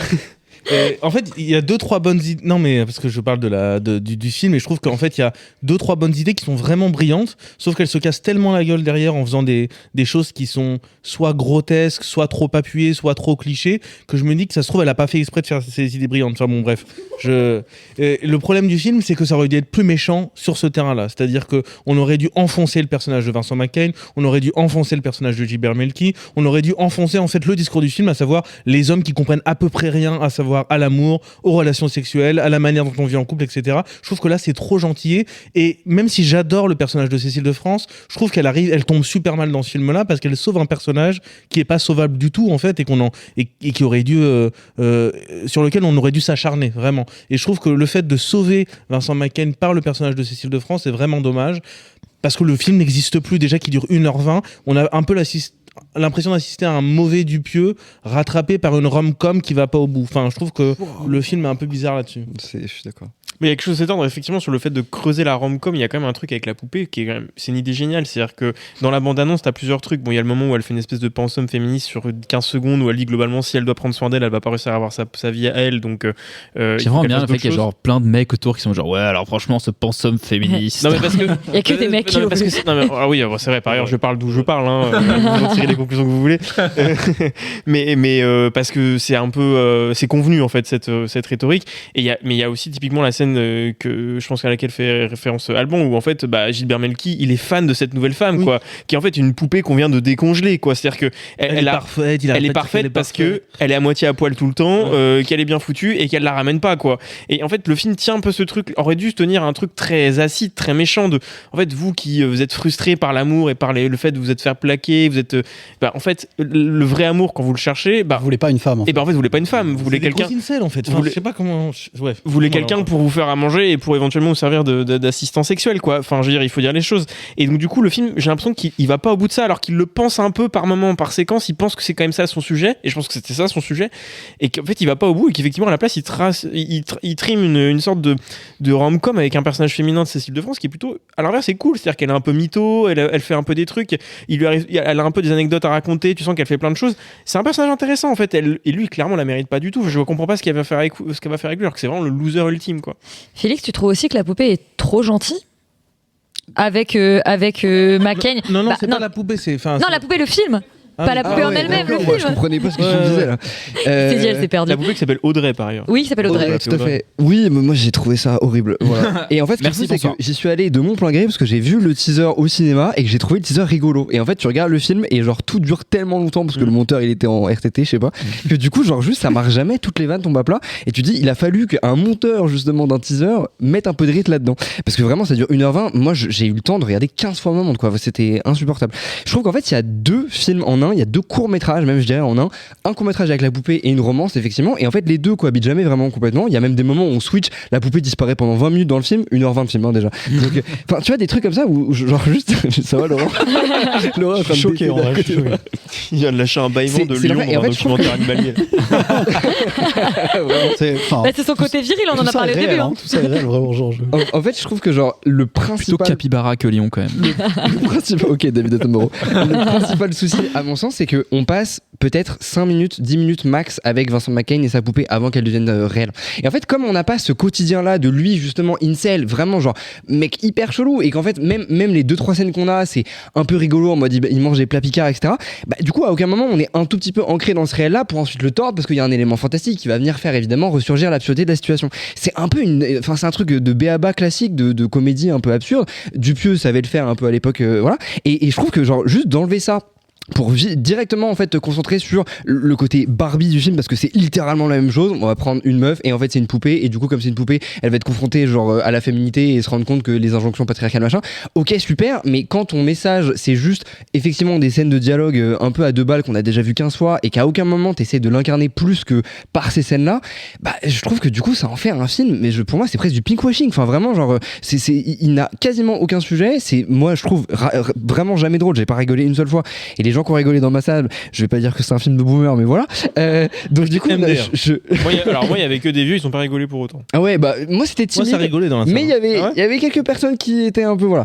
En fait, il y a 2-3 bonnes idées. Non, mais parce que je parle du film, et je trouve qu'en fait, il y a 2-3 bonnes idées qui sont vraiment brillantes, sauf qu'elles se cassent tellement la gueule derrière en faisant des choses qui sont soit grotesques, soit trop appuyées, soit trop clichés, que je me dis que ça se trouve, elle a pas fait exprès de faire ces idées brillantes. Enfin bon, bref. Le problème du film, c'est que ça aurait dû être plus méchant sur ce terrain-là. C'est-à-dire qu'on aurait dû enfoncer le personnage de Vincent Macaigne, on aurait dû enfoncer le personnage de Gilbert Melki, on aurait dû enfoncer en fait le discours du film, à savoir les hommes qui comprennent à peu près rien, à savoir à l'amour, aux relations sexuelles, à la manière dont on vit en couple, etc. Je trouve que là, c'est trop gentillé. Et même si j'adore le personnage de Cécile de France, je trouve elle tombe super mal dans ce film-là parce qu'elle sauve un personnage qui est pas sauvable du tout, en fait, et qui aurait dû, sur lequel on aurait dû s'acharner, vraiment. Et je trouve que le fait de sauver Vincent Macaigne par le personnage de Cécile de France est vraiment dommage parce que le film n'existe plus, déjà, qui dure 1h20. On a un peu l'impression d'assister à un mauvais Dupieux rattrapé par une rom-com qui va pas au bout. Enfin, je trouve que le film est un peu bizarre là-dessus. Je suis d'accord. Mais il y a quelque chose d'étonnant, effectivement, sur le fait de creuser la rom-com. Il y a quand même un truc avec la poupée qui est quand même, c'est une idée géniale. C'est-à-dire que dans la bande-annonce, t'as plusieurs trucs. Bon, il y a le moment où elle fait une espèce de pensum féministe sur 15 secondes où elle dit globalement si elle doit prendre soin d'elle, elle va pas réussir à avoir sa vie à elle. Donc, j'ai vraiment bien le fait qu'il y a genre plein de mecs autour qui sont genre ouais, alors franchement, ce pensum féministe. Non, mais parce que. Il y a que des mecs qui non, oui, c'est vrai, par ailleurs, je parle d'où je parle. Vous en tirez les conclusions que vous voulez. mais parce que c'est un peu. C'est convenu, en fait, cette rhétorique. Mais il y a aussi typiquement la scène que je pense à laquelle fait référence Alban, où en fait Gilbert Melki il est fan de cette nouvelle femme, quoi, qui est en fait une poupée qu'on vient de décongeler, quoi. C'est-à-dire que elle est parfaite parce que elle est à moitié à poil tout le temps, qu'elle est bien foutue et qu'elle la ramène pas, quoi. Et en fait le film tient un peu ce truc, aurait dû tenir un truc très acide, très méchant de en fait vous qui vous êtes frustrés par l'amour et par le fait de vous êtes faire plaquer, vous êtes en fait le vrai amour quand vous le cherchez, vous voulez pas une femme en fait. Et en fait vous voulez pas une femme, vous voulez quelqu'un en fait. Enfin, je sais pas comment vous voulez quelqu'un pour vous faire à manger et pour éventuellement vous servir d'assistant sexuel, quoi. Enfin, je veux dire, il faut dire les choses. Et donc, du coup, le film, j'ai l'impression qu'il va pas au bout de ça, alors qu'il le pense un peu par moment, par séquence. Il pense que c'est quand même ça son sujet. Et je pense que c'était ça son sujet. Et qu'en fait, il va pas au bout. Et qu'effectivement, à la place, il trime une sorte de rom-com avec un personnage féminin de Cécile de France qui est plutôt, à l'inverse, c'est cool. C'est-à-dire qu'elle est un peu mytho, elle fait un peu des trucs. Elle a un peu des anecdotes à raconter. Tu sens qu'elle fait plein de choses. C'est un personnage intéressant, en fait. Et lui, clairement, la mérite pas du tout. Je comprends pas ce qu'elle va faire avec lui, alors que c'est vraiment le loser ultime, quoi. Félix, tu trouves aussi que la poupée est trop gentille avec McCain? Non, c'est pas la poupée, non, la poupée, le film. Pas la poupée en elle-même, le film. Je comprenais pas ce que tu me disais là. C'est dit, elle s'est perdue. La poupée qui s'appelle Audrey par ailleurs. Oui, qui s'appelle Audrey. Tout à fait. Oui, mais moi j'ai trouvé ça horrible. Voilà. Et en fait, c'est que j'y suis allé de mon plein gré parce que j'ai vu le teaser au cinéma et que j'ai trouvé le teaser rigolo. Et en fait, tu regardes le film et genre tout dure tellement longtemps parce que le monteur il était en RTT, je sais pas, que du coup, genre juste ça marche jamais, toutes les vannes tombent à plat. Et tu dis, il a fallu qu'un monteur justement d'un teaser mette un peu de rythme là-dedans. Parce que vraiment, ça dure 1h20. Moi, j'ai eu le temps de regarder 15 fois Moment, quoi. C'était insupportable. Je trouve qu'en fait, il y a 2 films en un, il y a 2 courts-métrages même, je dirais, en un court-métrage avec la poupée et une romance, effectivement, et en fait les deux cohabitent jamais vraiment complètement. Il y a même des moments où on switch, la poupée disparaît pendant 20 minutes dans le film, 1h20 de film, déjà. Donc, enfin, tu vois, des trucs comme ça où genre juste ça va, Laurent. Laurent je suis choqué, en vrai. Il vient de lâcher un bâillement de lion dans un documentaire animalier. C'est son côté viril, on en a parlé au début. Tout ça est réel, vraiment, genre. En fait, je trouve que genre le principal, plutôt capybara que lion quand même. Le principal, ok, David Attenborough. Le principal souci, à mon sens, c'est que on passe peut-être 5 minutes, 10 minutes max avec Vincent McCain et sa poupée avant qu'elle devienne réelle. Et en fait, comme on n'a pas ce quotidien-là de lui, justement, incel, vraiment genre mec hyper chelou, et qu'en fait, même les 2-3 scènes qu'on a, c'est un peu rigolo en mode il mange des plats picards, etc. Bah, du coup, à aucun moment, on est un tout petit peu ancré dans ce réel-là pour ensuite le tordre, parce qu'il y a un élément fantastique qui va venir faire évidemment ressurgir l'absurdité de la situation. C'est un peu c'est un truc de b.a.-ba classique, de comédie un peu absurde. Dupieux savait le faire un peu à l'époque, voilà. Et je trouve que genre juste d'enlever ça pour directement en fait te concentrer sur le côté Barbie du film, parce que c'est littéralement la même chose. On va prendre une meuf et en fait c'est une poupée, et du coup comme c'est une poupée, elle va être confrontée genre à la féminité et se rendre compte que les injonctions patriarcales machin. Ok, super, mais quand ton message c'est juste effectivement des scènes de dialogue un peu à 2 balles qu'on a déjà vu 15 fois et qu'à aucun moment t'essaies de l'incarner plus que par ces scènes là, bah je trouve que du coup ça en fait un film, mais pour moi c'est presque du pinkwashing. Enfin vraiment genre il n'a quasiment aucun sujet. C'est, moi je trouve vraiment jamais drôle. J'ai pas rigolé une seule fois, et les gens qui ont rigolé dans ma salle, je vais pas dire que c'est un film de boomer, mais voilà. Donc du coup, moi il y avait que des vieux, ils sont pas rigolés pour autant. Ah ouais, bah moi c'était timide. Moi ça rigolait dans la salle. Mais il y avait quelques personnes qui étaient un peu voilà.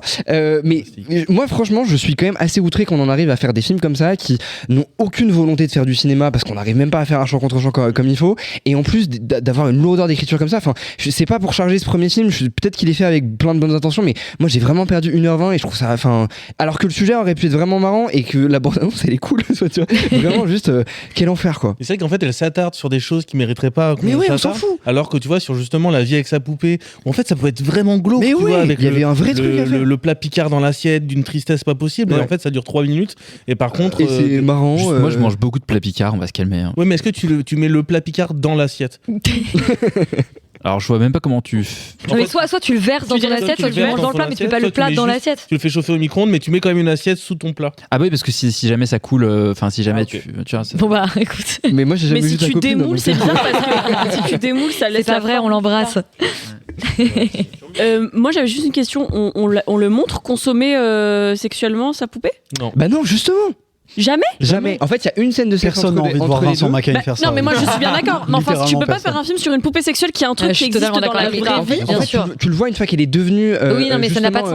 Mais moi franchement, je suis quand même assez outré qu'on en arrive à faire des films comme ça qui n'ont aucune volonté de faire du cinéma, parce qu'on n'arrive même pas à faire un champ contre champ comme il faut, et en plus d'avoir une lourdeur d'écriture comme ça. Enfin, je sais pas, pour charger ce premier film, peut-être qu'il est fait avec plein de bonnes intentions, mais moi j'ai vraiment perdu 1h20 et je trouve ça, enfin, alors que le sujet aurait pu être vraiment marrant et que la bande-annonce elle est cool, tu vois, vraiment juste quel enfer, quoi. C'est vrai qu'en fait elle s'attarde sur des choses qui mériteraient pas qu'on mais ouais, on s'en fout, alors que tu vois sur justement la vie avec sa poupée, en fait ça peut être vraiment glauque, mais tu oui, vois, avec il y avait un vrai truc à faire. Le plat picard dans l'assiette d'une tristesse pas possible, et en fait ça dure 3 minutes, et par contre c'est marrant. Moi je mange beaucoup de plats picards, on va se calmer, hein. Ouais, mais est-ce que tu mets le plat picard dans l'assiette? Alors je vois même pas comment tu. Non, mais soit tu le verses dans ton assiette, soit tu le manges dans le plat, mais tu mets pas le plat dans l'assiette. Tu le fais chauffer au micro-ondes, mais tu mets quand même une assiette sous ton plat. Ah bah oui, parce que si jamais ça coule, enfin si jamais tu vois. Bon bah écoute. Mais moi j'ai jamais vu ta copine. Mais si tu démoules, c'est bien, parce que si tu démoules, ça laisse. C'est pas vrai, on l'embrasse. Moi j'avais juste une question. On le montre consommer sexuellement sa poupée? Non. Bah non, justement. Jamais. En fait, il y a une scène de sexe Personne n'a envie de voir Vincent Macaigne faire ça. Non, mais moi je suis bien d'accord. Mais enfin, tu peux pas faire un film sur une poupée sexuelle qui est un truc qui existe dans la vraie vie. En fait, tu le vois une fois qu'elle est devenue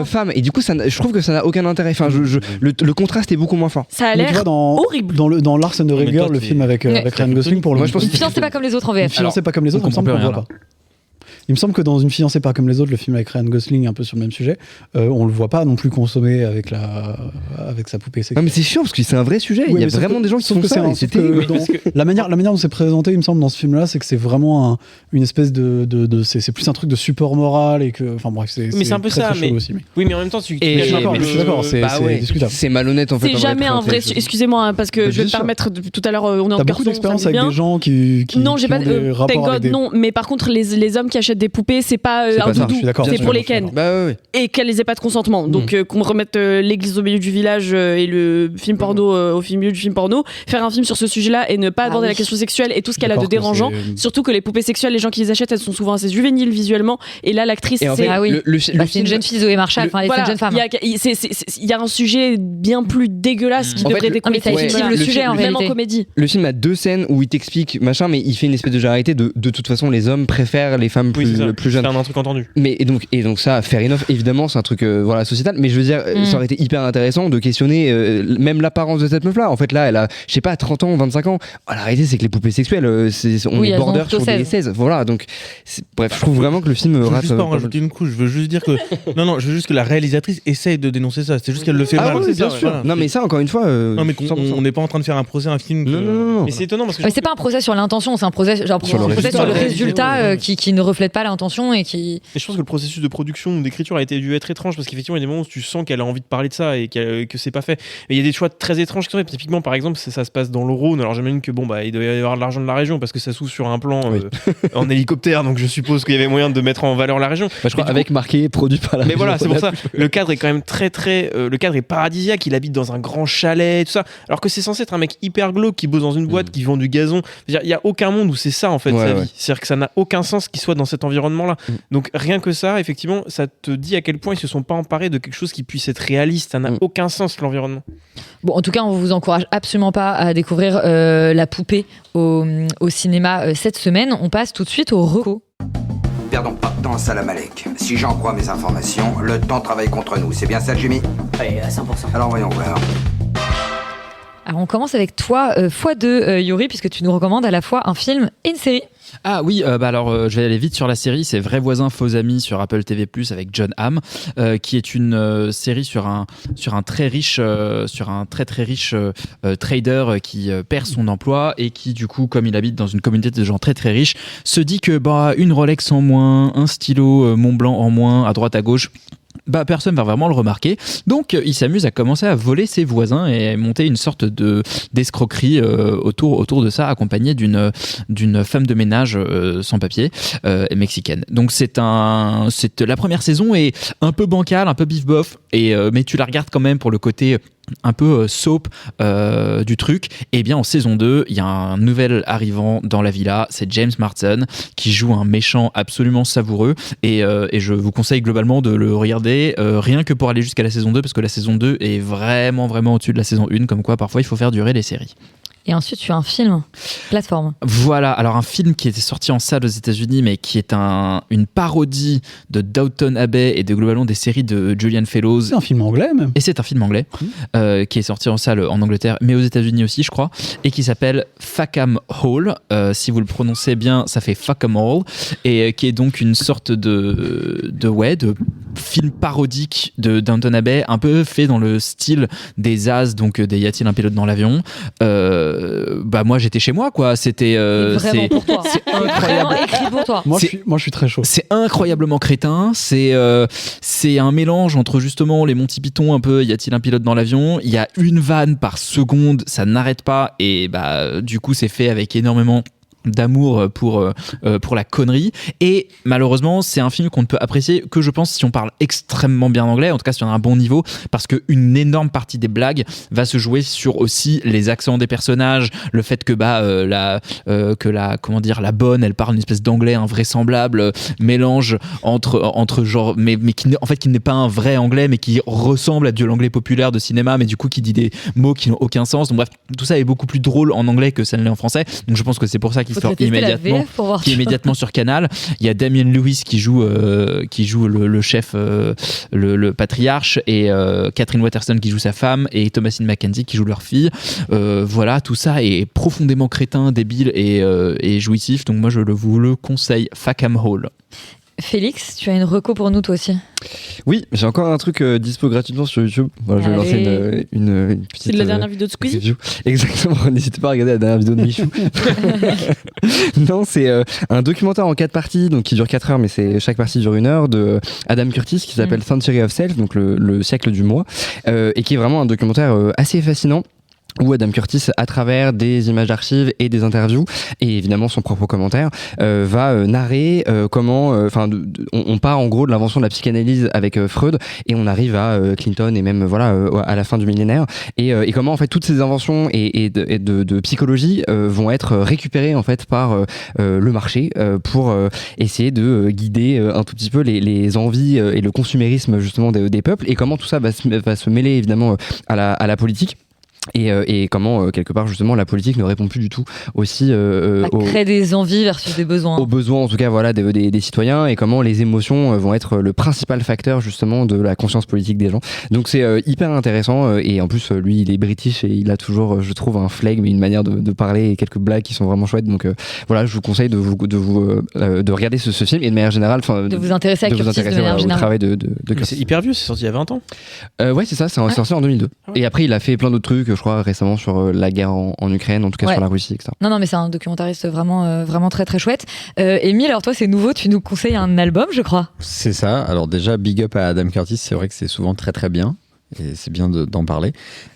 femme, et du coup, je trouve que ça n'a aucun intérêt. Enfin, le contraste est beaucoup moins fort. Ça a l'air horrible. Dans Lars and the Reader, le film avec Ryan Gosling, pour le Une fiancée pas comme les autres en VF. Une fiancée pas comme les autres, il me semble qu'on voit pas. Il me semble que dans Une fiancée pas comme les autres, le film avec Ryan Gosling, un peu sur le même sujet, on le voit pas non plus consommer avec sa poupée sexuelle. Non, mais c'est chiant parce que c'est un vrai sujet. Il y a vraiment des gens qui font ça. La manière dont c'est présenté, il me semble, dans ce film-là, c'est que c'est vraiment une espèce c'est plus un truc de support moral et que, enfin bref, c'est. Mais c'est un peu ça. Mais aussi. Oui, mais en même temps, je suis d'accord. C'est discutable. C'est malhonnête en fait. C'est jamais un vrai. Excusez-moi, parce que je vais me permettre. Tout à l'heure, on est en T'as beaucoup d'expérience avec des gens qui. Non, j'ai pas. Thank God, non. Mais par contre, les hommes qui achètent des poupées, c'est pas un doudou, c'est pour les ken. Et qu'elles aient pas de consentement. Donc qu'on remette l'église au milieu du village et le film porno au milieu du film porno, faire un film sur ce sujet-là et ne pas aborder la question sexuelle et tout ce qu'elle a de dérangeant. Surtout que les poupées sexuelles, les gens qui les achètent, elles sont souvent assez juvéniles visuellement. Et là, l'actrice, c'est c'est une jeune fille, Zoé Marshall, enfin, c'est une jeune femme. Il y a un sujet bien plus dégueulasse qui devrait décoller le sujet en même en comédie. Le film a 2 scènes où il t'explique machin, mais il fait une espèce de généralité de toute façon, les hommes préfèrent les femmes plus jeunes. C'est un truc entendu. Mais et donc ça, fair enough, évidemment, c'est un truc sociétal. Mais je veux dire, ça aurait été hyper intéressant de questionner même l'apparence de cette meuf-là. En fait, là, elle a, je sais pas, 30 ans, 25 ans. La réalité, c'est que les poupées sexuelles, on est border sur des 16. Voilà, donc bref, je trouve vraiment que le film rate. Je veux juste pas en rajouter une couche. Je veux juste dire que je veux juste que la réalisatrice essaye de dénoncer ça. C'est juste qu'elle le fait mal. Oui, bien sûr. Voilà. Non, mais ça, encore une fois. Non, mais on n'est pas en train de faire un procès à un film. Non. Mais c'est étonnant parce que. C'est pas un procès sur l'intention, c'est un procès sur le résultat qui ne reflète pas l'intention et qui. Et je pense que le processus de production ou d'écriture a dû être étrange parce qu'effectivement il y a des moments où tu sens qu'elle a envie de parler de ça et que c'est pas fait. Mais il y a des choix très étranges qui sont faits. Typiquement par exemple ça se passe dans le Rhône. Alors j'imagine que il doit y avoir de l'argent de la région parce que ça s'ouvre sur un plan en hélicoptère, donc je suppose qu'il y avait moyen de mettre en valeur la région. Je crois avec marqué produit par la. Mais voilà, c'est pour ça. Le cadre est quand même très le cadre est paradisiaque. Il habite dans un grand chalet, tout ça. Alors que c'est censé être un mec hyper glauque qui bosse dans une boîte qui vend du gazon. Il y a aucun monde où c'est ça en fait sa vie. C'est-à-dire que ça n'a aucun sens qu'il soit dans cet environnement-là. Donc rien que ça, effectivement, ça te dit à quel point ils se sont pas emparés de quelque chose qui puisse être réaliste. Ça n'a aucun sens l'environnement. Bon, en tout cas, on vous encourage absolument pas à découvrir la poupée au cinéma cette semaine. On passe tout de suite au reco. Perdons pas de temps, Salam Alek. Si j'en crois mes informations, le temps travaille contre nous. C'est bien ça, Jimmy ? Oui, à 100%. Alors voyons voir. Alors on commence avec toi, x2, Yuri, puisque tu nous recommandes à la fois un film et une série. Ah oui, alors je vais aller vite sur la série. C'est Vrais voisins, faux amis sur Apple TV+ avec John Hamm, qui est une série sur un très riche, très riche trader qui perd son emploi et qui du coup, comme il habite dans une communauté de gens très très riches, se dit que une Rolex en moins, un stylo Montblanc en moins à droite à gauche. Personne va vraiment le remarquer. Donc, il s'amuse à commencer à voler ses voisins et monter une sorte d'escroquerie autour de ça, accompagné d'une femme de ménage sans papier mexicaine. Donc, la première saison est un peu bancale, un peu bif-bof, mais tu la regardes quand même pour le côté un peu soap du truc. Et bien en saison 2, il y a un nouvel arrivant dans la villa, c'est James Marsden qui joue un méchant absolument savoureux et je vous conseille globalement de le regarder rien que pour aller jusqu'à la saison 2 parce que la saison 2 est vraiment au-dessus de la saison 1, comme quoi parfois il faut faire durer les séries. Et ensuite, tu as un film, plateforme. Voilà, alors un film qui était sorti en salle aux États-Unis, mais qui est une parodie de Downton Abbey et de globalement des séries de Julian Fellows. C'est un film anglais même. Et c'est un film anglais qui est sorti en salle en Angleterre, mais aux États-Unis aussi, je crois, et qui s'appelle Fackham Hall. Si vous le prononcez bien, ça fait Fackham Hall, et qui est donc une sorte de film parodique de Downton Abbey, un peu fait dans le style des As, donc des Y a-t-il un pilote dans l'avion. Moi j'étais chez moi quoi, c'était vraiment pour toi. C'est incroyable. Écrit pour toi. Moi je suis très chaud. C'est incroyablement crétin, c'est un mélange entre justement les Monty Python, un peu y a-t-il un pilote dans l'avion, il y a une vanne par seconde, ça n'arrête pas et du coup c'est fait avec énormément d'amour pour la connerie. Et malheureusement, c'est un film qu'on ne peut apprécier que, je pense, si on parle extrêmement bien anglais, en tout cas si on a un bon niveau, parce qu'une énorme partie des blagues va se jouer sur aussi les accents des personnages, le fait que la bonne, elle parle une espèce d'anglais invraisemblable, mélange entre genre, mais qui n'est pas un vrai anglais, mais qui ressemble à de l'anglais populaire de cinéma, mais du coup qui dit des mots qui n'ont aucun sens. Donc bref, tout ça est beaucoup plus drôle en anglais que ça ne l'est en français. Donc je pense que c'est pour ça qu'il sort immédiatement sur Canal. Il y a Damien Lewis qui joue le chef, le patriarche, et Catherine Waterston qui joue sa femme, et Thomasine McKenzie qui joue leur fille. Voilà, tout ça est profondément crétin, débile et jouissif. Donc moi je vous le conseille, Fackham Hall. Félix, tu as une reco pour nous toi aussi? Oui, j'ai encore un truc dispo gratuitement sur YouTube. Voilà, je vais lancer une petite. C'est de la dernière vidéo de Squeezie. Exactement, n'hésitez pas à regarder la dernière vidéo de Michou. Non, c'est un documentaire en 4 parties, donc qui dure 4 heures, mais chaque partie dure 1 heure, de Adam Curtis, qui s'appelle Century of Self, donc le siècle du moi, et qui est vraiment un documentaire assez fascinant, où Adam Curtis, à travers des images d'archives et des interviews, et évidemment son propre commentaire, va narrer comment, on part en gros de l'invention de la psychanalyse avec Freud, et on arrive à Clinton, et même à la fin du millénaire, et comment en fait toutes ces inventions et de psychologie vont être récupérées en fait par le marché pour essayer de guider un tout petit peu les envies et le consumérisme justement des peuples, et comment tout ça va se mêler évidemment à la politique. Et comment quelque part justement la politique ne répond plus du tout aussi crée des envies versus des besoins. Aux besoins en tout cas des citoyens, et comment les émotions vont être le principal facteur justement de la conscience politique des gens. Donc c'est hyper intéressant, et en plus lui il est british et il a toujours je trouve un flegme et une manière de parler et quelques blagues qui sont vraiment chouettes. Donc voilà, je vous conseille de regarder ce film, et de manière générale de vous intéresser à Curtis de manière générale. Au travail de Curtis. C'est hyper vieux, c'est sorti il y a 20 ans. Ouais, c'est ça, c'est sorti en 2002. Et après il a fait plein d'autres trucs, je crois récemment sur la guerre en Ukraine, en tout cas sur la Russie, etc. Non, mais c'est un documentariste vraiment très très chouette. Émile, alors toi c'est nouveau, tu nous conseilles un album, je crois. C'est ça. Alors déjà, big up à Adam Curtis, c'est vrai que c'est souvent très très bien. Et c'est bien d'en parler.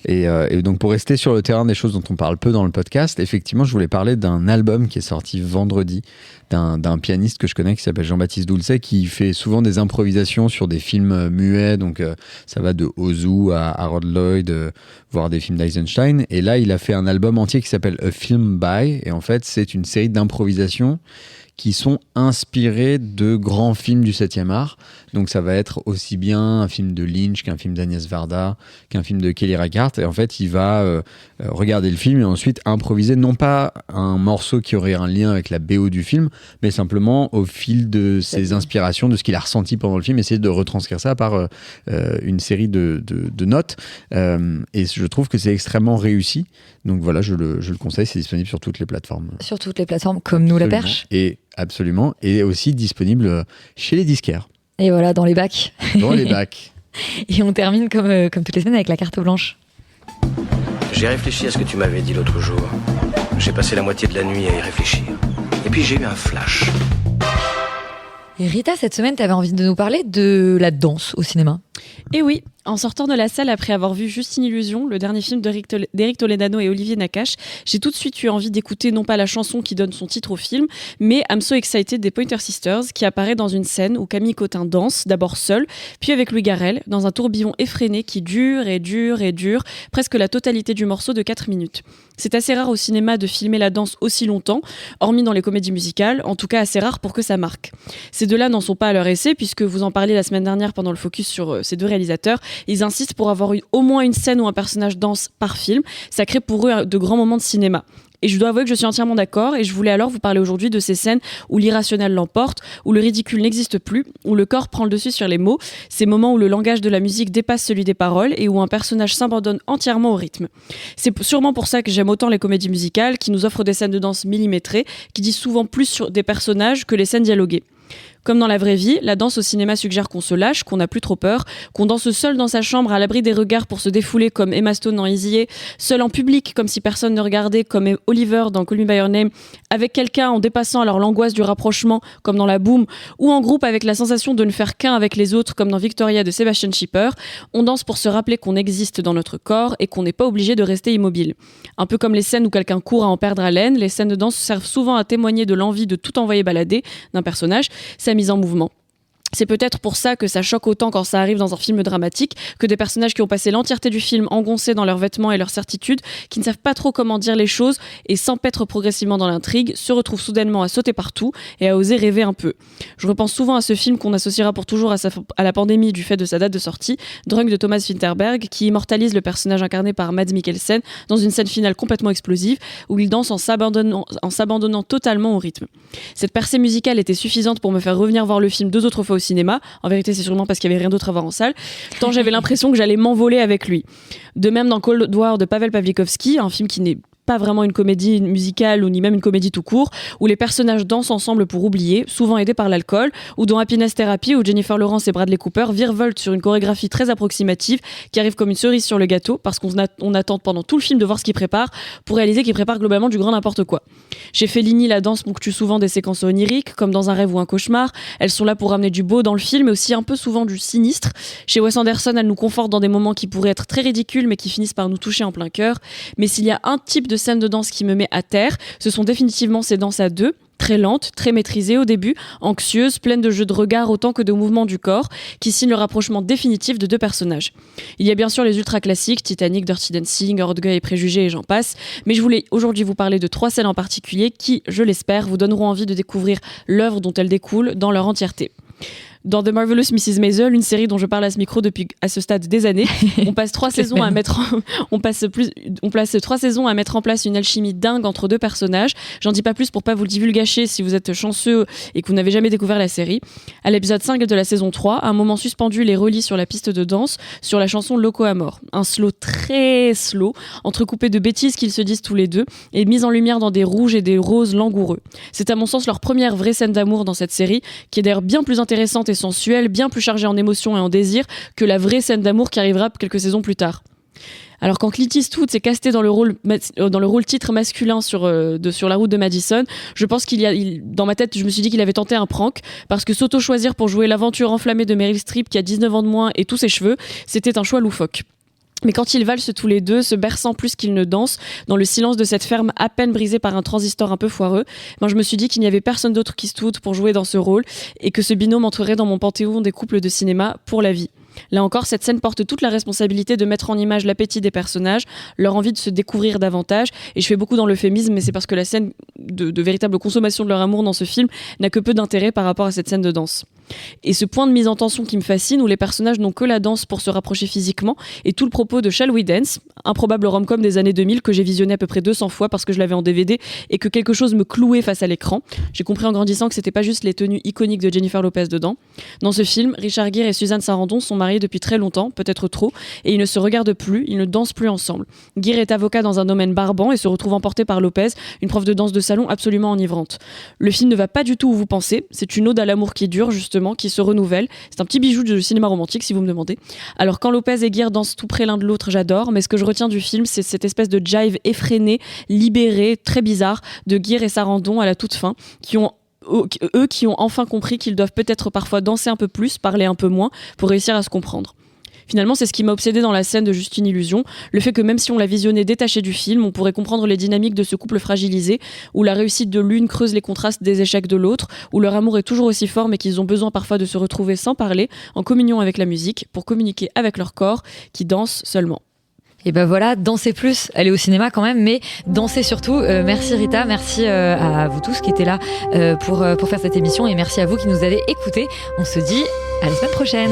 Et donc pour rester sur le terrain des choses dont on parle peu dans le podcast, effectivement, je voulais parler d'un album qui est sorti vendredi, d'un pianiste que je connais qui s'appelle Jean-Baptiste Doulcet, qui fait souvent des improvisations sur des films muets. Donc ça va de Ozu à Harold Lloyd, voire des films d'Eisenstein. Et là, il a fait un album entier qui s'appelle A Film By. Et en fait, c'est une série d'improvisations qui sont inspirés de grands films du 7e art. Donc ça va être aussi bien un film de Lynch qu'un film d'Agnès Varda, qu'un film de Kelly Reichardt. Et en fait, il va regarder le film et ensuite improviser, non pas un morceau qui aurait un lien avec la BO du film, mais simplement au fil de ses inspirations, de ce qu'il a ressenti pendant le film, essayer de retranscrire ça par une série de notes. Et je trouve que c'est extrêmement réussi. Donc voilà, je le conseille, c'est disponible sur toutes les plateformes. Sur toutes les plateformes, comme nous, la perche. Et absolument, et aussi disponible chez les disquaires. Et voilà, dans les bacs. Dans les bacs. Et on termine comme toutes les semaines avec la carte blanche. J'ai réfléchi à ce que tu m'avais dit l'autre jour. J'ai passé la moitié de la nuit à y réfléchir. Et puis j'ai eu un flash. Et Rita, cette semaine, tu avais envie de nous parler de la danse au cinéma. Et oui, en sortant de la salle après avoir vu Juste une illusion, le dernier film d'Éric Toledano et Olivier Nakache, j'ai tout de suite eu envie d'écouter non pas la chanson qui donne son titre au film, mais I'm So Excited des Pointer Sisters, qui apparaît dans une scène où Camille Cotin danse, d'abord seule, puis avec Louis Garrel, dans un tourbillon effréné qui dure et dure et dure, presque la totalité du morceau de 4 minutes. C'est assez rare au cinéma de filmer la danse aussi longtemps, hormis dans les comédies musicales, en tout cas assez rare pour que ça marque. Ces deux-là n'en sont pas à leur essai, puisque vous en parliez la semaine dernière pendant le focus sur ces deux réalisateurs. Ils insistent pour avoir au moins une scène où un personnage danse par film. Ça crée pour eux de grands moments de cinéma. Et je dois avouer que je suis entièrement d'accord, et je voulais alors vous parler aujourd'hui de ces scènes où l'irrationnel l'emporte, où le ridicule n'existe plus, où le corps prend le dessus sur les mots, ces moments où le langage de la musique dépasse celui des paroles et où un personnage s'abandonne entièrement au rythme. C'est sûrement pour ça que j'aime autant les comédies musicales qui nous offrent des scènes de danse millimétrées, qui disent souvent plus sur des personnages que les scènes dialoguées. Comme dans la vraie vie, la danse au cinéma suggère qu'on se lâche, qu'on n'a plus trop peur, qu'on danse seul dans sa chambre à l'abri des regards pour se défouler comme Emma Stone dans Easy A, seul en public comme si personne ne regardait comme Oliver dans Call Me By Your Name, avec quelqu'un en dépassant alors l'angoisse du rapprochement comme dans La Boom, ou en groupe avec la sensation de ne faire qu'un avec les autres comme dans Victoria de Sebastian Schipper. On danse pour se rappeler qu'on existe dans notre corps et qu'on n'est pas obligé de rester immobile. Un peu comme les scènes où quelqu'un court à en perdre haleine, les scènes de danse servent souvent à témoigner de l'envie de tout envoyer balader d'un personnage, sa mise en mouvement. C'est peut-être pour ça que ça choque autant quand ça arrive dans un film dramatique, que des personnages qui ont passé l'entièreté du film engoncés dans leurs vêtements et leurs certitudes, qui ne savent pas trop comment dire les choses et s'empêtrent progressivement dans l'intrigue, se retrouvent soudainement à sauter partout et à oser rêver un peu. Je repense souvent à ce film qu'on associera pour toujours à la pandémie du fait de sa date de sortie, Drunk de Thomas Vinterberg, qui immortalise le personnage incarné par Mads Mikkelsen dans une scène finale complètement explosive où il danse en s'abandonnant totalement au rythme. Cette percée musicale était suffisante pour me faire revenir voir le film 2 autres fois au cinéma. En vérité, c'est sûrement parce qu'il n'y avait rien d'autre à voir en salle. Tant j'avais l'impression que j'allais m'envoler avec lui. De même dans Cold War de Pavel Pawlikowski, un film qui n'est pas vraiment une comédie musicale ou ni même une comédie tout court, où les personnages dansent ensemble pour oublier, souvent aidés par l'alcool, ou dans Happiness Therapy, où Jennifer Lawrence et Bradley Cooper virevoltent sur une chorégraphie très approximative qui arrive comme une cerise sur le gâteau parce qu'on attend pendant tout le film de voir ce qu'ils préparent pour réaliser qu'ils préparent globalement du grand n'importe quoi. Chez Fellini, la danse ponctue souvent des séquences oniriques, comme dans Un rêve ou un cauchemar. Elles sont là pour ramener du beau dans le film, mais aussi un peu souvent du sinistre. Chez Wes Anderson, elles nous confortent dans des moments qui pourraient être très ridicules, mais qui finissent par nous toucher en plein cœur. Mais s'il y a un type de scène de danse qui me met à terre, ce sont définitivement ces danses à deux, très lentes, très maîtrisées au début, anxieuses, pleines de jeux de regard autant que de mouvements du corps, qui signent le rapprochement définitif de deux personnages. Il y a bien sûr les ultra classiques, Titanic, Dirty Dancing, Orgueil et Préjugés et j'en passe, mais je voulais aujourd'hui vous parler de 3 scènes en particulier qui, je l'espère, vous donneront envie de découvrir l'œuvre dont elles découlent dans leur entièreté. Dans The Marvelous Mrs. Maisel, une série dont je parle à ce micro depuis à ce stade des années, on passe 3 saisons à mettre en place une alchimie dingue entre deux personnages. J'en dis pas plus pour pas vous le divulgacher si vous êtes chanceux et que vous n'avez jamais découvert la série. À l'épisode 5 de la saison 3, un moment suspendu les relie sur la piste de danse sur la chanson Loco Amor. Un slow très slow, entrecoupé de bêtises qu'ils se disent tous les deux et mis en lumière dans des rouges et des roses langoureux. C'est à mon sens leur première vraie scène d'amour dans cette série, qui est d'ailleurs bien plus intéressante et sensuelle, bien plus chargée en émotions et en désirs que la vraie scène d'amour qui arrivera quelques saisons plus tard. Alors quand Clint Eastwood s'est casté dans le rôle titre masculin sur la route de Madison, je pense dans ma tête, je me suis dit qu'il avait tenté un prank, parce que s'auto-choisir pour jouer l'aventure enflammée de Meryl Streep qui a 19 ans de moins et tous ses cheveux, c'était un choix loufoque. Mais quand ils valsent tous les deux, se berçant plus qu'ils ne dansent, dans le silence de cette ferme à peine brisée par un transistor un peu foireux, je me suis dit qu'il n'y avait personne d'autre qu'Eastwood pour jouer dans ce rôle et que ce binôme entrerait dans mon panthéon des couples de cinéma pour la vie. Là encore, cette scène porte toute la responsabilité de mettre en image l'appétit des personnages, leur envie de se découvrir davantage, et je fais beaucoup dans l'euphémisme, mais c'est parce que la scène de véritable consommation de leur amour dans ce film n'a que peu d'intérêt par rapport à cette scène de danse. Et ce point de mise en tension qui me fascine, où les personnages n'ont que la danse pour se rapprocher physiquement, est tout le propos de Shall We Dance, improbable rom-com des années 2000 que j'ai visionné à peu près 200 fois parce que je l'avais en DVD et que quelque chose me clouait face à l'écran. J'ai compris en grandissant que c'était pas juste les tenues iconiques de Jennifer Lopez dedans. Dans ce film, Richard Gere et Suzanne Sarandon sont mariés depuis très longtemps, peut-être trop, et ils ne se regardent plus, ils ne dansent plus ensemble. Gere est avocat dans un domaine barbant et se retrouve emporté par Lopez, une prof de danse de salon absolument enivrante. Le film ne va pas du tout où vous pensez, c'est une ode à l'amour qui dure justement, qui se renouvelle. C'est un petit bijou du cinéma romantique si vous me demandez. Alors quand Lopez et Gere dansent tout près l'un de l'autre, j'adore, mais ce que je retiens du film, c'est cette espèce de jive effréné, libéré, très bizarre de Gere et Sarandon à la toute fin, qui ont enfin compris qu'ils doivent peut-être parfois danser un peu plus, parler un peu moins, pour réussir à se comprendre. Finalement, c'est ce qui m'a obsédé dans la scène de Juste une illusion, le fait que même si on l'a visionné détaché du film, on pourrait comprendre les dynamiques de ce couple fragilisé, où la réussite de l'une creuse les contrastes des échecs de l'autre, où leur amour est toujours aussi fort mais qu'ils ont besoin parfois de se retrouver sans parler, en communion avec la musique, pour communiquer avec leur corps, qui danse seulement. Et ben voilà, dansez plus, allez au cinéma quand même, mais dansez surtout. Merci Rita, merci à vous tous qui étaient là pour faire cette émission, et merci à vous qui nous avez écoutés. On se dit à la semaine prochaine.